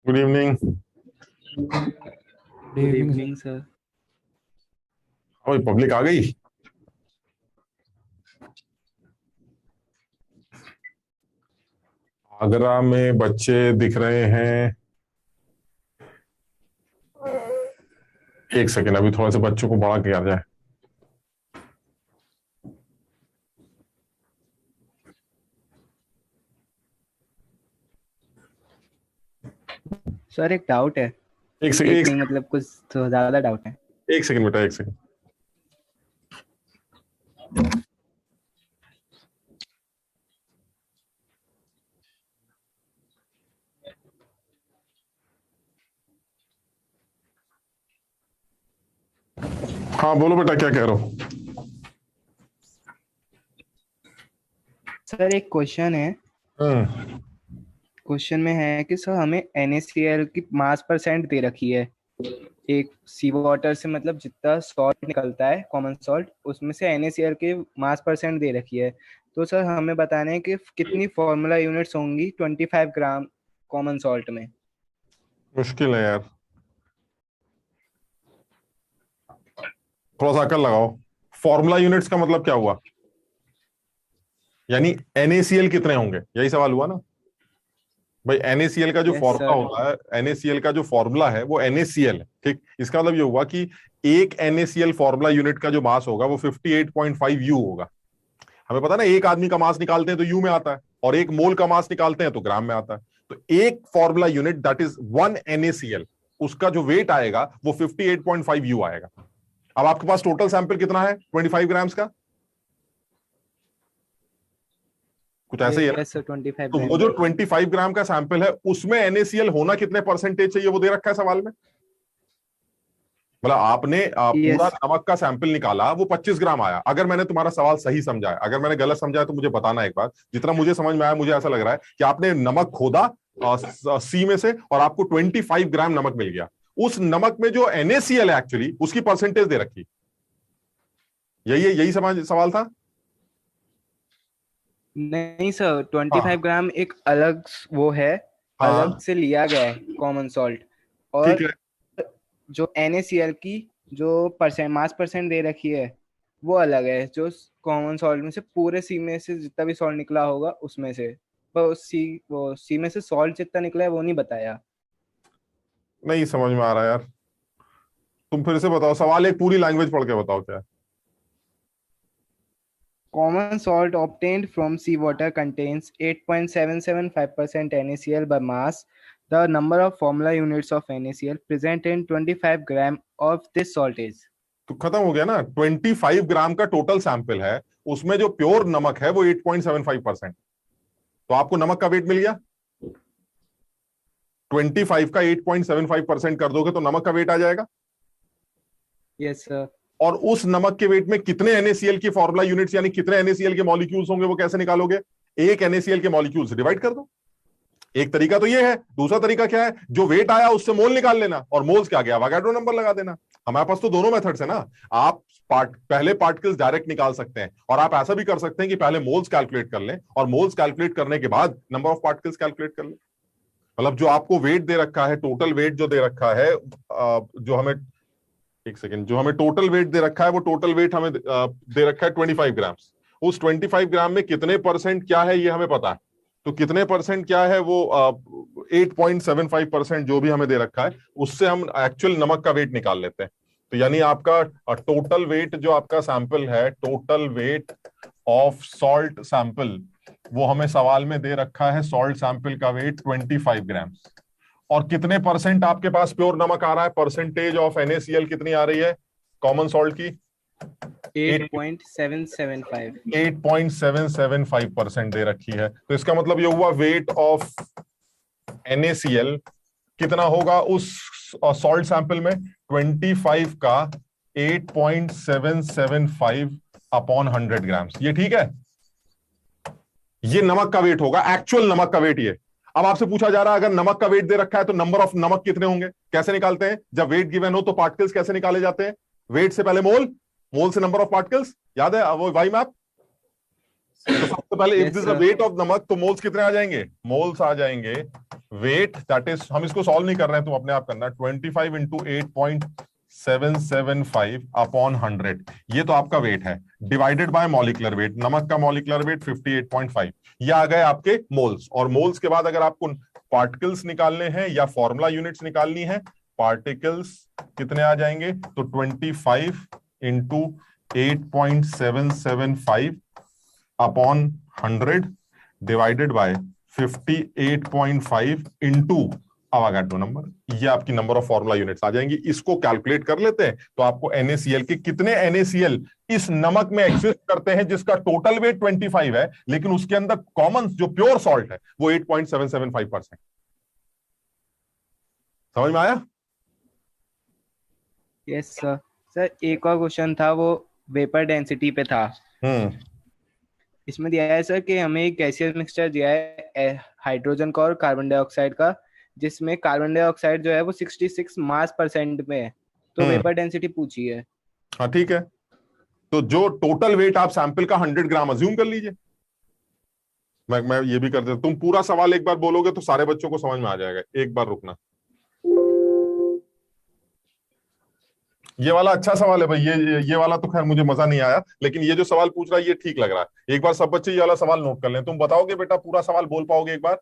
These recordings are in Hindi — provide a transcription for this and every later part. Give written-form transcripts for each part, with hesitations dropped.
Good evening. Good good evening evening sir. ओए पब्लिक आ गई। आगरा में बच्चे दिख रहे हैं। एक सेकेंड, अभी थोड़ा सा बच्चों को बड़ा किया जाए। सर एक डाउट है। एक सेकेंड, एक नहीं मतलब कुछ तो ज्यादा डाउट है। एक सेकेंड बेटा, एक सेकेंड। हाँ बोलो बेटा, क्या कह रहे हो? सर एक क्वेश्चन है। क्वेश्चन में है कि सर हमें NaCl की मास परसेंट दे रखी है। एक सी वाटर से मतलब जितना सॉल्ट निकलता है कॉमन सॉल्ट, उसमें से NaCl के मास परसेंट दे रखी है। तो सर हमें बताना है कि कितनी फॉर्मूला यूनिट्स होंगी 25 ग्राम कॉमन सॉल्ट में। मुश्किल है यार, थोड़ा सा अकल लगाओ। फॉर्मूला यूनिट्स का मतलब क्या हुआ? यानी NaCl कितने होंगे, यही सवाल हुआ ना भाई। NaCl का जो यस फॉर्मूला सर। होता है, NaCl का जो फॉर्मूला है वो NaCl है, ठीक। इसका मतलब ये हुआ कि एक NaCl फॉर्मूला यूनिट का जो मास होगा वो 58.5 यू होगा। हमें पता ना, एक आदमी का मास निकालते हैं तो यू में आता है, और एक मोल का मास निकालते हैं तो ग्राम में आता है। तो एक formula unit that is 1 NaCl, उसका जो वेट आएगा वो 58.5 यू आएगा। अब आपके पास टोटल सैंपल कितना है 25 ग्राम्स का? कुछ ऐसे ही है ना? यस सर 25 तो वो ग्राम। जो 25 ग्राम का सैंपल है उसमें NaCl होना कितने परसेंटेज चाहिए वो दे रखा है सवाल में। मतलब आपने पूरा यस। नमक का सैंपल निकाला, वो 25 ग्राम आया। अगर मैंने तुम्हारा सवाल सही समझा है, अगर मैंने गलत समझा है तो मुझे बताना एक बार। जितना मुझे समझ में आया, मुझे ऐसा लग रहा है कि आपने नमक खोदा सी में से और आपको 25 ग्राम नमक मिल गया। उस नमक में जो NaCl है एक्चुअली उसकी परसेंटेज दे रखी। यही समझ सवाल था। नहीं सर 25 हाँ ग्राम एक अलग वो है, अलग हाँ, से लिया गया है कॉमन सॉल्ट। ठीक और है। जो NaCl की जो परसेंट मास परसेंट दे रखी है वो अलग है। जो कॉमन सॉल्ट में से पूरे सी में से जितना भी सॉल्ट निकला होगा उसमें से वो सी में से सॉल्ट जितना निकला है वो नहीं बताया। नहीं समझ में आ रहा यार, तुम फिर से बताओ सवाल, एक पूरी लैंग्वेज पढ़ के बताओ क्या है। Common salt obtained from seawater contains 8.775% NaCl by mass. The number of formula units of NaCl present in 25 gram of this salt is। तो खत्म हो गया ना। 25 ग्राम का टोटल सैंपल है, उसमें जो प्योर नमक है वो 8.75%। तो आपको नमक का वेट मिल गया। 25 का 8.75% कर दोगे तो नमक का वेट आ जाएगा। Yes sir. और उस नमक के वेट में कितने NaCl की फॉर्मूला यूनिट्स यानी कितने NaCl के मॉलिक्यूल्स होंगे वो कैसे निकालोगे? एक NaCl के मॉलिक्यूल से डिवाइड कर दो। एक तरीका तो ये है। दूसरा तरीका क्या है? जो वेट आया उससे मोल निकाल लेना, और मोल्स क्या गया अवोगाड्रो नंबर लगा देना। हमारे पास तो दोनों मेथड्स है ना। आप पहले पार्टिकल्स डायरेक्ट निकाल सकते हैं, और आप ऐसा भी कर सकते हैं कि पहले मोल्स कैलकुलेट कर लें, और मोल्स कैलकुलेट करने के बाद नंबर ऑफ पार्टिकल्स कैलकुलेट कर लें। मतलब जो आपको वेट दे रखा है, टोटल वेट जो दे रखा है, जो हमें, एक सेकेंड, जो हमें टोटल वेट दे रखा है वो टोटल वेट हमें दे रखा है 25 ग्राम्स। उस 25 ग्राम में कितने परसेंट क्या है ये हमें पता है। तो कितने परसेंट क्या है वो 8.75% जो भी हमें दे रखा है, उससे हम एक्चुअल नमक का वेट निकाल लेते हैं। तो यानी आपका टोटल वेट जो आपका सैंपल है, total weight of salt sample, वो हमें सवाल में दे रखा है। सॉल्ट सैंपल का वेट 25 ग्राम्स। और कितने परसेंट आपके पास प्योर नमक आ रहा है? परसेंटेज ऑफ NaCl कितनी आ रही है कॉमन सॉल्ट की? 8.775। 8.775% दे रखी है। तो इसका मतलब ये हुआ वेट ऑफ NaCl कितना होगा उस सॉल्ट सैंपल में? 25 का 8.775 अपॉन 100 ग्राम्स। ये ठीक है, ये नमक का वेट होगा, एक्चुअल नमक का वेट ये। अब आपसे पूछा जा रहा है अगर नमक का वेट दे रखा है तो नंबर ऑफ नमक कितने होंगे, कैसे निकालते हैं? जब वेट गिवन हो तो पार्टिकल्स कैसे निकाले जाते हैं? वेट से पहले मोल, मोल से नंबर ऑफ पार्टिकल्स। याद है वो वाई मैप? तो सबसे पहले if Yes, this the sir. Weight of नमक, तो मोल्स कितने आ जाएंगे? मोल्स आ जाएंगे वेट, दैट इज, हम इसको सॉल्व नहीं कर रहे हैं, तुम अपने आप करना, 25 इंटू 8.775 अपॉन 100, ये तो आपका वेट है, डिवाइडेड बाय मॉलिक्यूलर वेट, नमक का मॉलिक्यूलर वेट 58.5, ये आ गए आपके मोल्स। और मोल्स के बाद अगर आपको पार्टिकल्स निकालने हैं या फॉर्मूला यूनिट्स निकालनी है, पार्टिकल्स कितने आ जाएंगे? तो 25 into 8.775 upon 100 divided by 58.5 into Avogadro number, ये आपकी नंबर ऑफ फॉर्मूला यूनिट्स आ जाएंगी। इसको कैलकुलेट कर लेते हैं तो आपको NaCl के कितने NaCl इस नमक में एग्जिस्ट करते हैं जिसका टोटल वेट 25 है, लेकिन उसके अंदर कॉमन जो प्योर सॉल्ट है वो 8.775%। समझ में आया? Yes sir. सर एक और क्वेश्चन था, वो वेपर डेंसिटी पे था। इसमें दिया है सर कि हमें एक गैसियस मिक्सचर दिया है हाइड्रोजन का और कार्बन डाइऑक्साइड का, जिसमें कार्बन डाइऑक्साइड जो है वो 66 मास % में है, तो वेपर डेंसिटी पूछी है। हाँ ठीक है, तो जो टोटल वेट आप सैंपल का 100 ग्राम अज्यूम कर लीजिए। मैं ये भी कर देता, तुम पूरा सवाल एक बार बोलोगे तो सारे बच्चों को समझ में आ जाएगा, एक बार रुकना। ये वाला अच्छा सवाल है भाई, ये वाला तो खैर मुझे मजा नहीं आया, लेकिन ये जो सवाल पूछ रहा है ये ठीक लग रहा है। एक बार सब बच्चे ये वाला सवाल नोट कर लें। तुम बताओगे बेटा, पूरा सवाल बोल पाओगे एक बार?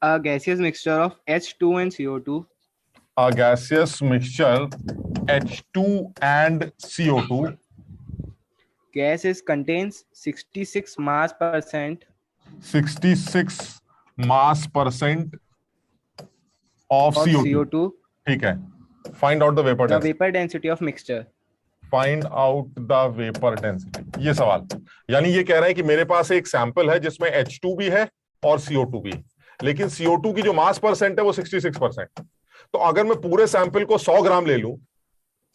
A gaseous mixture of H2 and CO2. A gaseous mixture H2 and CO2. Gas is contains 66 mass %. 66 mass % of of CO2. CO2. ठीक है, find out the vapour The density. vapor density of mixture. Find out the vapour density, ये सवाल। यानी ये कह रहे हैं कि मेरे पास एक सैंपल है जिसमें H2 भी है और CO2 भी है, लेकिन CO2 की जो मास % है वो 66%। तो अगर मैं पूरे सैंपल को 100 ग्राम ले लूं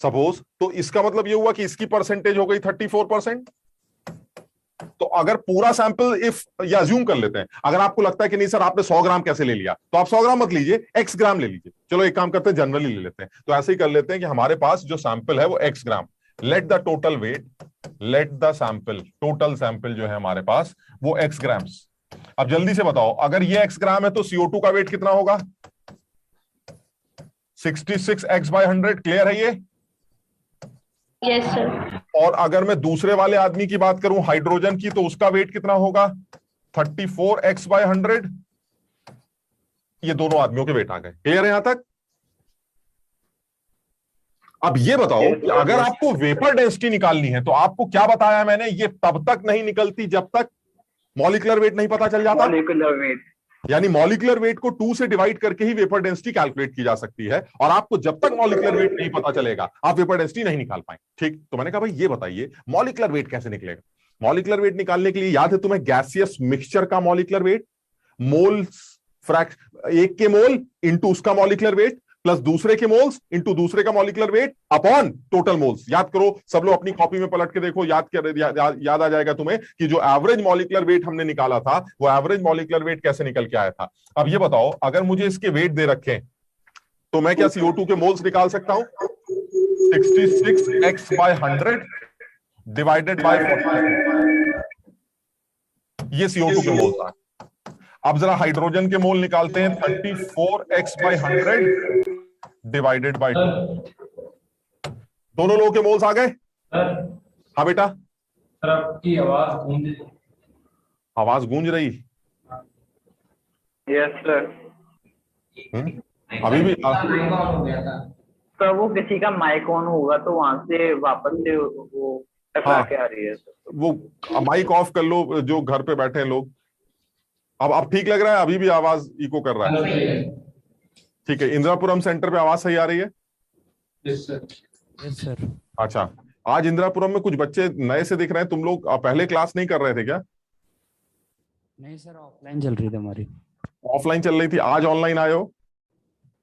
सपोज, तो इसका मतलब ये हुआ कि इसकी परसेंटेज हो गई 34%। तो अगर पूरा सैंपल इफ, या अज्यूम कर लेते हैं, अगर आपको लगता है कि नहीं सर आपने 100 ग्राम कैसे ले लिया, तो आप 100 ग्राम मत लीजिए, X ग्राम ले लीजिए। चलो एक काम करते हैं, जनरली ले लेते हैं। तो ऐसे ही कर लेते हैं कि हमारे पास जो सैंपल है वो X gram, let the total weight, let the sample, total sample जो है हमारे पास वो X ग्राम्स। अब जल्दी से बताओ, अगर ये X ग्राम है तो CO2 का वेट कितना होगा? 66x/100। क्लियर है ये? Yes sir. और अगर मैं दूसरे वाले आदमी की बात करूं, हाइड्रोजन की, तो उसका वेट कितना होगा? 34x/100। ये दोनों आदमियों के वेट आ गए। क्लियर है यहां तक? अब ये बताओ कि अगर आपको वेपर डेंसिटी निकालनी है तो आपको क्या बताया मैंने, ये तब तक नहीं निकलती जब तक मॉलिक्यूलर वेट नहीं पता चल जाता। मॉलिक्यूलर वेट, यानी मॉलिक्यूलर वेट को 2 से डिवाइड करके ही वेपर डेंसिटी कैलकुलेट की जा सकती है, और आपको जब तक मॉलिक्यूलर वेट नहीं पता चलेगा आप वेपर डेंसिटी नहीं निकाल पाएंगे। ठीक, तो मैंने कहा भाई ये बताइए मॉलिक्यूलर वेट कैसे निकलेगा। मॉलिक्यूलर वेट निकालने के लिए याद है तुम्हें गैसियस मिक्सचर का मॉलिक्यूलर वेट, मोल्स फ्रैक्शन, एक के मोल इंटू उसका मॉलिक्यूलर वेट प्लस दूसरे के मोल्स इंटू दूसरे का molecular weight upon total moles. याद करो सब लोग, अपनी कॉपी में पलट के देखो, याद आ जाएगा तुम्हें कि जो एवरेज मॉलिक्यूलर वेट हमने निकाला था वो एवरेज मॉलिक्यूलर वेट कैसे निकल के आया था। अब ये बताओ, अगर मुझे इसके वेट दे रखे तो मैं क्या CO2 के मोल्स निकाल सकता हूं? 66x/100 डिवाइडेड बाय 40, ये CO2 के मोल्स आ। अब जरा हाइड्रोजन के मोल निकालते हैं, 34x/100 डिवाइडेड बाय 2। दोनों लोगों के मोल्स आ गए? हाँ बेटा, सर आपकी आवाज गूंज रही। Yes sir. अभी भी सर वो किसी का माइक ऑन होगा तो वहां से वापस से वो टकरा के आ रही है सर। वो माइक ऑफ कर लो जो घर पे बैठे हैं लोग। अब ठीक लग रहा है? अभी भी आवाज इको कर रहा है? ठीक है, इंदिरापुरम सेंटर पे आवाज सही आ रही है? Yes sir. अच्छा, आज इंदिरापुरम में कुछ बच्चे नए से दिख रहे हैं। तुम लोग पहले क्लास नहीं कर रहे थे क्या? नहीं सर, ऑफलाइन चल रही थी हमारी। ऑफलाइन चल रही थी, आज ऑनलाइन आए हो?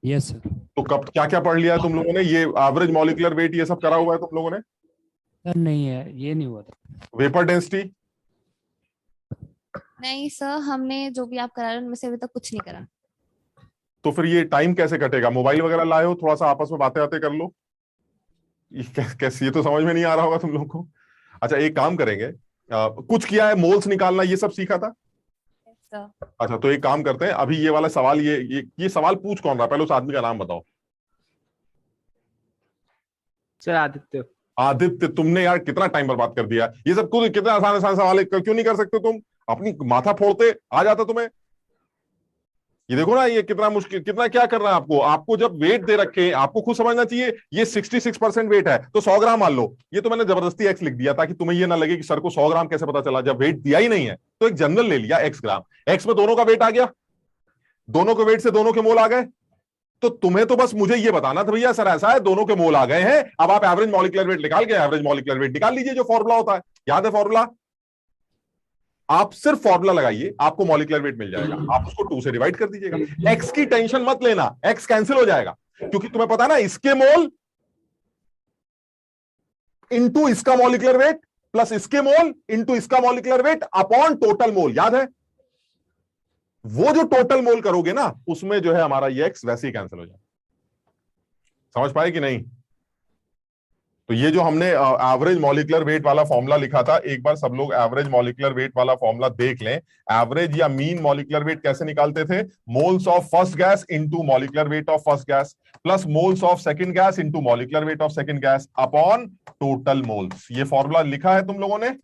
Yes sir. तो कब क्या क्या पढ़ लिया है तुम लोगों ने? ये एवरेज मॉलिक्यूलर वेट ये सब करा हुआ है तुम लोगों ने? सर नहीं है, ये नहीं हुआ था। Vapour density? नहीं सर, हमने जो भी आप करा रहे हैं उनमें से अभी तक कुछ नहीं करा। तो फिर ये टाइम कैसे कटेगा? मोबाइल वगैरह लाए हो, थोड़ा सा आपस में बातें बातें कर लो। ये कैसे, ये तो समझ में नहीं आ रहा होगा तुम लोग को। अच्छा एक काम करेंगे, कुछ किया है, मोल्स निकालना ये सब सीखा था। सर अच्छा तो एक काम करते हैं, अभी ये वाला सवाल, ये सवाल पूछ कौन रहा, पहले उस आदमी का नाम बताओ। सर आदित्य। आदित्य, तुमने यार कितना टाइम बर्बाद कर दिया, ये सब कुछ कितना आसान आसान सवाल है, क्यों नहीं कर सकते तुम, अपनी माथा फोड़ते आ जाता तुम्हें। ये देखो ना, ये कितना मुश्किल, कितना क्या करना है आपको, आपको जब वेट दे रखे, आपको खुद समझना चाहिए, ये 66% वेट है तो 100 ग्राम मान लो, ये तो मैंने जबरदस्ती एक्स लिख दिया ताकि तुम्हें ये ना लगे कि सर को 100 ग्राम कैसे पता चला, जब वेट दिया ही नहीं है तो एक जनरल ले लिया एक्स ग्राम, एक्स में दोनों का वेट आ गया, दोनों के वेट से दोनों के मोल आ गए, तो तुम्हें तो बस मुझे ये बताना था भैया सर ऐसा है, दोनों के मोल आ गए हैं, अब आप एवरेज मॉलिक्यूलर वेट निकाल के एवरेज मॉलिक्यूलर वेट निकाल लीजिए, जो फॉर्मूला होता है, याद है फॉर्मूला, आप सिर्फ फॉर्मूला लगाइए, आपको मॉलिक्यूलर वेट मिल जाएगा, आप उसको 2 से डिवाइड कर दीजिएगा, एक्स की टेंशन मत लेना, एक्स कैंसिल हो जाएगा, क्योंकि तुम्हें पता है ना इसके मोल इंटू इसका मॉलिक्यूलर वेट प्लस इसके मोल इंटू इसका molecular weight upon total mole, याद है, वो जो टोटल मोल करोगे ना उसमें जो है हमारा ये एक्स वैसे ही कैंसिल हो जाएगा, समझ पाए कि नहीं। तो ये जो हमने एवरेज मॉलिक्यूलर वेट वाला फॉर्मूला लिखा था, एक बार सब लोग एवरेज मॉलिक्यूलर वेट वाला फॉर्मूला देख लें। एवरेज या मीन मॉलिक्यूलर वेट कैसे निकालते थे, moles of first gas into molecular weight of first gas plus moles of second gas into molecular weight of second gas upon total moles, ये फॉर्मूला लिखा है तुम लोगों ने।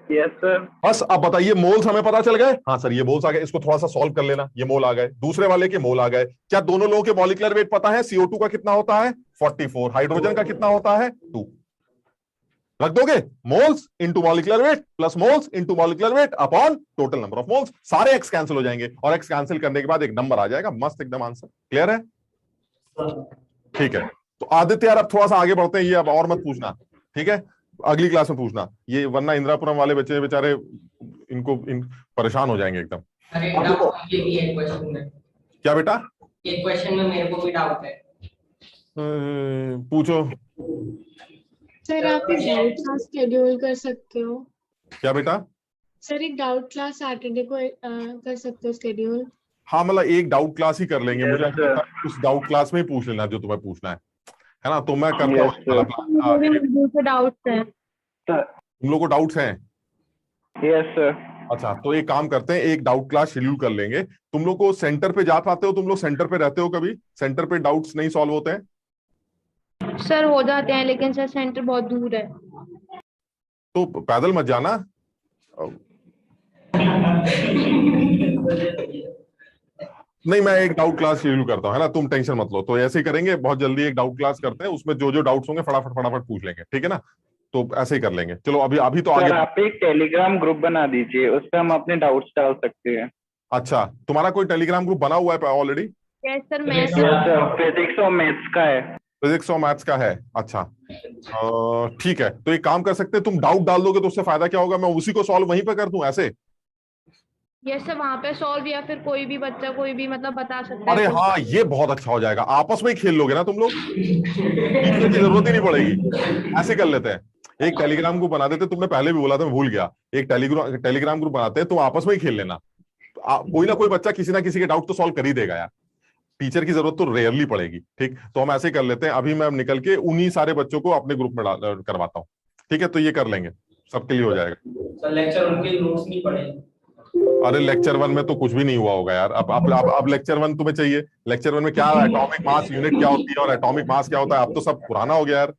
Yes sir. बस अब बताइए, मोल्स हमें पता चल गए, हाँ सर ये मोल्स आ गए, इसको थोड़ा सा सॉल्व कर लेना, ये मोल आ गए, दूसरे वाले के मोल आ गए, क्या दोनों लोगों के मॉलिक्यूलर वेट पता है, CO2 का कितना होता है 44, हाइड्रोजन का कितना होता है 2, रख दोगे moles into molecular weight plus moles into molecular weight upon total number of moles, सारे एक्स कैंसिल हो जाएंगे और एक्स कैंसिल करने के बाद एक नंबर आ जाएगा, मस्त एकदम आंसर, क्लियर है। ठीक है, तो आदित्य यार अब थोड़ा सा आगे बढ़ते हैं, ये अब और मत पूछना, ठीक है, अगली क्लास में पूछना ये, वरना इंदिरापुरम वाले बच्चे बेचारे इनको परेशान हो जाएंगे एकदम। अरे ये भी एक क्वेश्चन है। क्या बेटा, एक क्वेश्चन में मेरे को भी डाउट है। पूछो। सर आप एक डाउट क्लास शेड्यूल कर सकते हो। क्या बेटा, सर एक डाउट क्लास सैटरडे को कर सकते हो शेड्यूल। हाँ मतलब एक डाउट क्लास ही कर लेंगे, मुझे उस डाउट क्लास में ही पूछ लेना जो तुम्हें पूछना है ना, तो मैं करता हूँ। डाउट्स हैं तुम लोग को डाउट्स हैं। Yes sir. अच्छा तो एक काम करते हैं, एक डाउट क्लास शेड्यूल कर लेंगे, तुम लोग को सेंटर पे जा पाते हो, तुम लोग सेंटर पे रहते हो, कभी सेंटर पे डाउट्स नहीं सॉल्व होते हैं सर हो जाते हैं, लेकिन सर सेंटर बहुत दूर है। तो पैदल मत जाना। नहीं मैं एक डाउट क्लास शेड्यूल करता हूँ, है ना, तुम टेंशन मत लो, तो ऐसे ही करेंगे, बहुत जल्दी एक डाउट क्लास करते हैं, उसमें जो जो डाउट्स होंगे फटाफट फटाफट पूछ लेंगे, ठीक है ना, तो ऐसे ही कर लेंगे। चलो अभी अभी तो आगे आप एक टेलीग्राम ग्रुप बना दीजिए, उस पर हम अपने डाउट्स डाल सकते हैं। अच्छा तुम्हारा कोई टेलीग्राम ग्रुप बना हुआ है ऑलरेडी? यस सर फिजिक्स और मैथ्स का है। फिजिक्स और मैथ्स का है, अच्छा ठीक है, तो एक काम कर सकते हैं, तुम डाउट डाल दोगे तो उससे फायदा क्या होगा, मैं उसी को सॉल्व वहीं पे कर दूं ऐसे। यस सर वहाँ पे सॉल्व, या फिर कोई भी बच्चा कोई भी मतलब बता सकता है। अरे हाँ ये बहुत अच्छा हो जाएगा, आपस में ही खेल लोगे ना तुम लोग, टीचर की जरूरत ही नहीं पड़ेगी, ऐसे कर लेते हैं, एक टेलीग्राम ग्रुप बना देते, तुमने पहले भी बोला था मैं भूल गया, एक टेलीग्राम ग्रुप बनाते हैं, तुम आपस में ही खेल लेना, कोई ना कोई बच्चा किसी ना किसी के डाउट तो सॉल्व कर ही देगा यार, टीचर की जरूरत तो रेयरली पड़ेगी, ठीक, तो हम ऐसे ही कर लेते हैं, अभी मैं निकल के उन्हीं सारे बच्चों को अपने ग्रुप में करवाता हूँ, ठीक है, तो ये कर लेंगे, सबके लिए हो जाएगा। लेक्चर उनके नोट्स नहीं पढ़े। अरे लेक्चर 1 में तो कुछ भी नहीं हुआ होगा यार, अब लेक्चर 1 तुम्हें चाहिए, लेक्चर 1 में क्या एटॉमिक मास यूनिट क्या होती है और एटॉमिक मास क्या होता है, अब तो सब पुराना हो गया यार।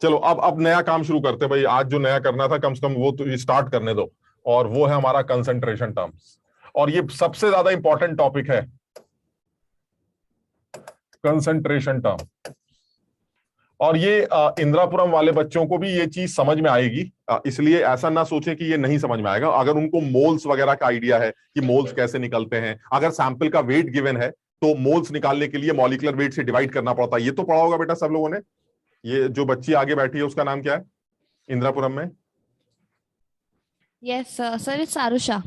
चलो अब नया काम शुरू करते हैं भाई, आज जो नया करना था कम से कम वो तो स्टार्ट करने दो, और वो है हमारा कंसंट्रेशन टर्म्स, और ये सबसे ज्यादा इंपॉर्टेंट टॉपिक है कंसंट्रेशन टर्म, और ये इंदिरापुरम वाले बच्चों को भी ये चीज समझ में आएगी, इसलिए ऐसा ना सोचें कि ये नहीं समझ में आएगा, अगर उनको मोल्स वगैरह का आइडिया है कि मोल्स कैसे निकलते हैं, अगर सैंपल का वेट गिवन है तो मोल्स निकालने के लिए मॉलिक्यूलर वेट से डिवाइड करना पड़ता है, ये तो पढ़ा होगा बेटा सब लोगों ने। ये जो बच्ची आगे बैठी है उसका नाम क्या है इंदिरापुरम में? Yes sir सारुषा।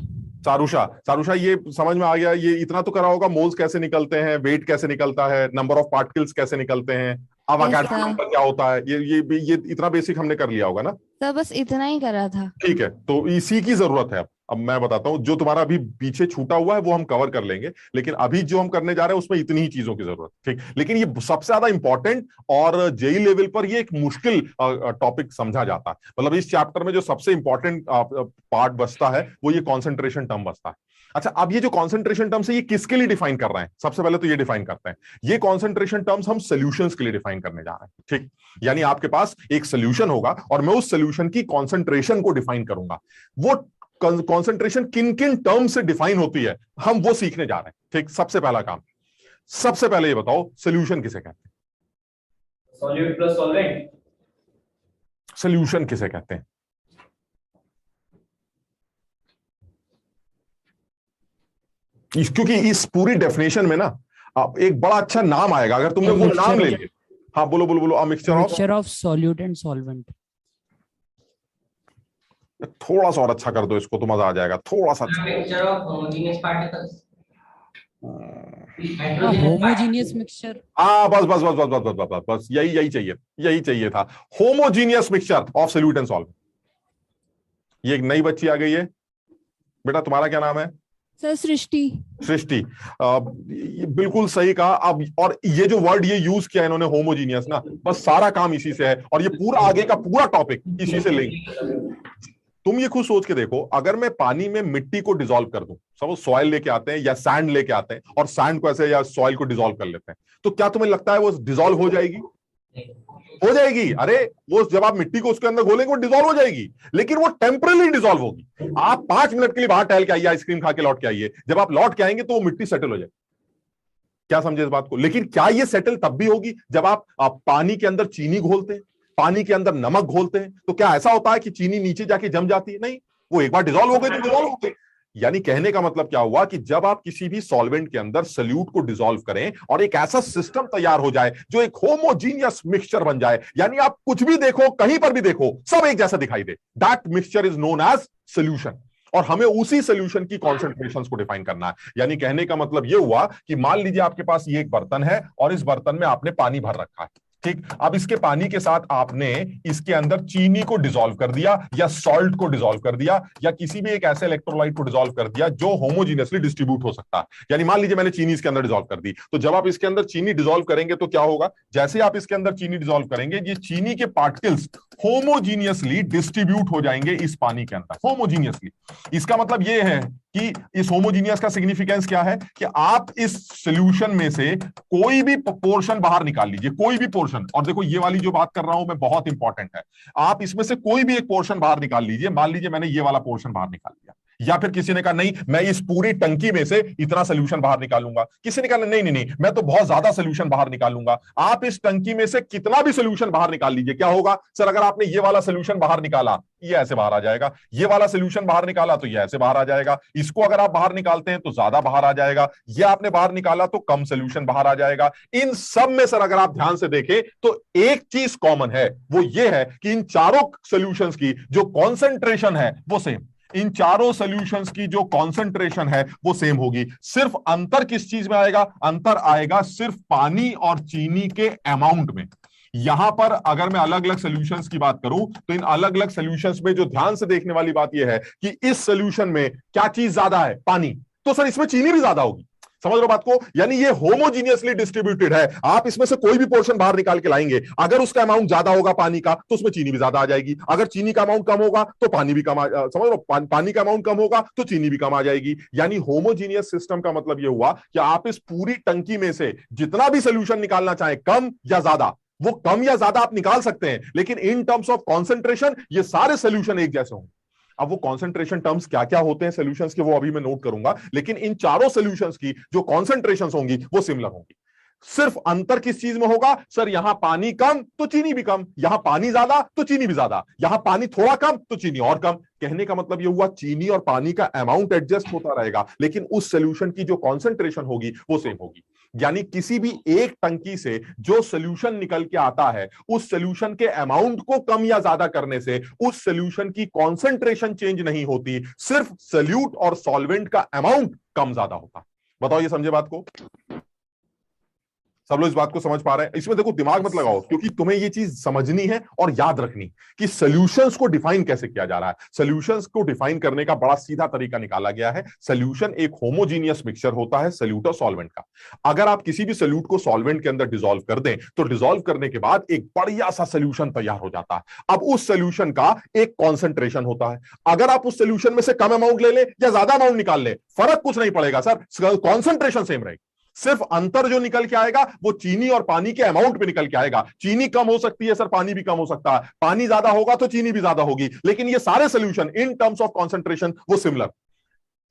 सारुषा ये समझ में आ गया, ये इतना तो करा होगा, मोल्स कैसे निकलते हैं, वेट कैसे निकलता है, नंबर ऑफ पार्टिकल्स कैसे निकलते हैं, अवोगाड्रो नंबर क्या होता है, ये इतना बेसिक हमने कर लिया होगा ना सर बस इतना ही करा था। ठीक है, तो इसी की जरूरत है, अब मैं बताता हूं, जो तुम्हारा अभी पीछे छूटा हुआ है वो हम कवर कर लेंगे, लेकिन अभी जो हम करने जा रहे हैं उसमें इतनी ही चीजों की जरूरत, ठीक। लेकिन ये सबसे ज्यादा इंपॉर्टेंट और जेई लेवल पर ये एक मुश्किल टॉपिक समझा जाता है। मतलब इस चैप्टर में जो सबसे इंपॉर्टेंट पार्ट बचता है वो ये कॉन्सेंट्रेशन टर्म बचता है। अच्छा, अब ये जो कॉन्सेंट्रेशन टर्म्स है ये किसके लिए डिफाइन कर रहे हैं? सबसे पहले तो ये डिफाइन करते हैं, ये कॉन्सेंट्रेशन टर्म्स हम सॉल्यूशंस के लिए डिफाइन करने जा रहे हैं, ठीक। यानी आपके पास एक सॉल्यूशन होगा और मैं उस सॉल्यूशन की कॉन्सेंट्रेशन को डिफाइन करूंगा। वो कॉन्सेंट्रेशन किन किन टर्म से डिफाइन होती है हम वो सीखने जा रहे हैं, ठीक। सबसे पहला काम, सबसे पहले ये बताओ सॉल्यूशन किसे कहते हैं? Solute plus solvent. सॉल्यूशन किसे कहते हैं? क्योंकि इस पूरी डेफिनेशन में ना एक बड़ा अच्छा नाम आएगा अगर तुमने वो नाम ले लिया। हाँ बोलो बोलो बोलो। Mixture of solute and solvent. थोड़ा सा और अच्छा कर दो इसको तो मजा आ जाएगा, थोड़ा सा अच्छा। Mixture of homogeneous particles. Homogeneous mixture. बस बस बस बस बस बस बस बस यही चाहिए था। Homogeneous mixture of solute and solvent. ये एक नई बच्ची आ गई है बेटा, तुम्हारा क्या नाम है? सर सृष्टि। सृष्टि, बिल्कुल सही कहा। अब और ये जो वर्ड ये यूज किया इन्होंने होमोजीनियस ना, बस सारा काम इसी से है और ये पूरा आगे का पूरा टॉपिक इसी से लेंगे। तुम ये खुद सोच के देखो, अगर मैं पानी में मिट्टी को डिसॉल्व कर दूं, सब सॉइल लेके आते हैं या सैंड लेके आते हैं और सैंड को ऐसे या सॉइल को डिसॉल्व कर लेते हैं, तो क्या तुम्हें लगता है वो डिसॉल्व हो जाएगी? हो जाएगी। अरे वो जब आप मिट्टी को उसके अंदर घोलेंगे वो डिसॉल्व हो जाएगी, लेकिन वो टेम्पररी डिसॉल्व होगी। आप 5 मिनट के लिए बाहर टहल के आइए, आइसक्रीम खा के लौट के आइए, जब आप लौट के आएंगे तो वो मिट्टी सेटल हो जाएगी। क्या समझे इस बात को? लेकिन क्या ये सेटल तब भी होगी जब आप पानी के अंदर चीनी घोलते हैं, पानी के अंदर नमक घोलते हैं, तो क्या ऐसा होता है कि चीनी नीचे जाके जम जाती है? नहीं, वो एक बार डिसॉल्व हो गई तो डिसॉल्व हो गई। यानी कहने का मतलब क्या हुआ कि जब आप किसी भी सॉल्वेंट के अंदर सॉल्यूट को डिसॉल्व करें और एक ऐसा सिस्टम तैयार हो जाए जो एक होमोजीनियस मिक्सचर बन जाए, यानी आप कुछ भी देखो, कहीं पर भी देखो, सब एक जैसा दिखाई दे, that mixture is known as solution. और हमें उसी सॉल्यूशन की कॉन्सेंट्रेशंस को डिफाइन करना है। यानी कहने का मतलब यह हुआ कि मान लीजिए आपके पास ये एक बर्तन है और इस बर्तन में आपने पानी भर रखा है, ठीक। अब इसके पानी के साथ आपने इसके अंदर चीनी को डिसॉल्व कर दिया या सॉल्ट को डिसॉल्व कर दिया या किसी भी एक ऐसे इलेक्ट्रोलाइट को डिसॉल्व कर दिया जो होमोजीनियसली डिस्ट्रीब्यूट हो सकता है। यानी मान लीजिए मैंने चीनी इसके अंदर डिसॉल्व कर दी, तो जब आप इसके अंदर चीनी डिसॉल्व करेंगे तो क्या होगा? जैसे आप इसके अंदर चीनी डिसॉल्व करेंगे, ये चीनी के पार्टिकल्स होमोजीनियसली डिस्ट्रीब्यूट हो जाएंगे इस पानी के अंदर, होमोजीनियसली। इसका मतलब यह है कि इस होमोजीनियस का सिग्निफिकेंस क्या है कि आप इस सॉल्यूशन में से कोई भी पोर्शन बाहर निकाल लीजिए, कोई भी पोर्शन। और देखो ये वाली जो बात कर रहा हूं मैं बहुत इंपॉर्टेंट है, आप इसमें से कोई भी एक पोर्शन बाहर निकाल लीजिए। मान लीजिए मैंने ये वाला पोर्शन बाहर निकाल लिया, या फिर किसी ने कहा नहीं मैं इस पूरी टंकी में से इतना सोल्यूशन बाहर निकालूंगा, किसी ने कहा नहीं नहीं नहीं मैं तो बहुत ज्यादा सोल्यूशन बाहर निकालूंगा। आप इस टंकी में से कितना भी सोल्यूशन बाहर निकाल लीजिए, क्या होगा सर? अगर आपने ये वाला सोल्यूशन बाहर निकाला ये ऐसे बाहर आ जाएगा, ये वाला सोल्यूशन बाहर निकाला तो ये ऐसे बाहर आ जाएगा, इसको अगर आप बाहर निकालते हैं तो ज्यादा बाहर आ जाएगा, ये आपने बाहर निकाला तो कम सोल्यूशन बाहर आ जाएगा। इन सब में सर अगर आप ध्यान से देखें तो एक चीज कॉमन है, वो ये है कि इन चारों सॉल्यूशंस की जो कॉन्सेंट्रेशन है वो सेम, इन चारों सॉल्यूशंस की जो कॉन्सेंट्रेशन है वो सेम होगी। सिर्फ अंतर किस चीज में आएगा? अंतर आएगा सिर्फ पानी और चीनी के अमाउंट में। यहां पर अगर मैं अलग अलग सॉल्यूशंस की बात करूं तो इन अलग अलग सॉल्यूशंस में जो ध्यान से देखने वाली बात यह है कि इस सॉल्यूशन में क्या चीज ज्यादा है? पानी, तो सर इसमें चीनी भी ज्यादा होगी। समझ रहे हो बात को? यानी ये होमोजीनियसली डिस्ट्रीब्यूटेड है, आप इसमें से कोई भी पोर्शन बाहर निकाल के लाएंगे, अगर उसका अमाउंट ज्यादा होगा पानी का तो उसमें चीनी भी ज्यादा आ जाएगी, अगर चीनी का अमाउंट कम होगा तो पानी भी कम समझ रहे हो, पानी का अमाउंट कम होगा तो चीनी भी कम आ जाएगी। यानी होमोजीनियस सिस्टम का मतलब यह हुआ कि आप इस पूरी टंकी में से जितना भी सोल्यूशन निकालना चाहें, कम या ज्यादा, वो कम या ज्यादा आप निकाल सकते हैं, लेकिन इन टर्म्स ऑफ कॉन्सेंट्रेशन ये सारे सोल्यूशन एक जैसे होंगे। अब वो कॉन्सेंट्रेशन टर्म्स क्या क्या होते हैं सॉल्यूशंस के वो अभी मैं नोट करूंगा, लेकिन इन चारों सॉल्यूशंस की जो कॉन्सेंट्रेशंस होंगी वो सिमिलर होंगी। सिर्फ अंतर किस चीज में होगा? सर यहां पानी कम तो चीनी भी कम, यहां पानी ज्यादा तो चीनी भी ज्यादा, यहां पानी थोड़ा कम तो चीनी और कम। कहने का मतलब यह हुआ चीनी और पानी का अमाउंट एडजस्ट होता रहेगा, लेकिन उस सॉल्यूशन की जो कॉन्सेंट्रेशन होगी वो सेम होगी। यानी किसी भी एक टंकी से जो सॉल्यूशन निकल के आता है उस सॉल्यूशन के अमाउंट को कम या ज्यादा करने से उस सॉल्यूशन की कॉन्सेंट्रेशन चेंज नहीं होती, सिर्फ सॉल्यूट और सॉल्वेंट का अमाउंट कम ज्यादा होता। बताओ ये समझे बात को? सब लोग इस बात को समझ पा रहे हैं? इसमें देखो दिमाग मत लगाओ, क्योंकि तुम्हें ये चीज समझनी है और याद रखनी कि सॉल्यूशंस को डिफाइन कैसे किया जा रहा है। सॉल्यूशंस को डिफाइन करने का बड़ा सीधा तरीका निकाला गया है। सॉल्यूशन एक होमोजीनियस मिक्सचर होता है सॉल्यूट और सॉल्वेंट का। अगर आप किसी भी सॉल्यूट को सॉल्वेंट के अंदर डिसॉल्व कर दें तो डिसॉल्व करने के बाद एक बढ़िया सा सॉल्यूशन तैयार हो जाता है। अब उस सॉल्यूशन का एक कॉन्सेंट्रेशन होता है। अगर आप उस सॉल्यूशन में से कम अमाउंट ले लें या ज्यादा अमाउंट निकाल लें, फर्क कुछ नहीं पड़ेगा सर, कॉन्सेंट्रेशन सेम रहेगी। सिर्फ अंतर जो निकल के आएगा वो चीनी और पानी के अमाउंट पे निकल के आएगा। चीनी कम हो सकती है सर, पानी भी कम हो सकता है, पानी ज्यादा होगा तो चीनी भी ज्यादा होगी, लेकिन ये सारे solution in terms of concentration वो सिमिलर।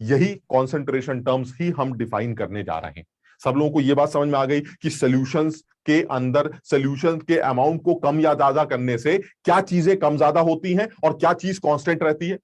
यही कॉन्सेंट्रेशन टर्म्स ही हम डिफाइन करने जा रहे हैं। सब लोगों को यह बात समझ में आ गई कि सॉल्यूशंस के अंदर सॉल्यूशन के अमाउंट को कम या ज्यादा करने से क्या चीजें कम ज्यादा होती हैं और क्या चीज कांस्टेंट रहती है।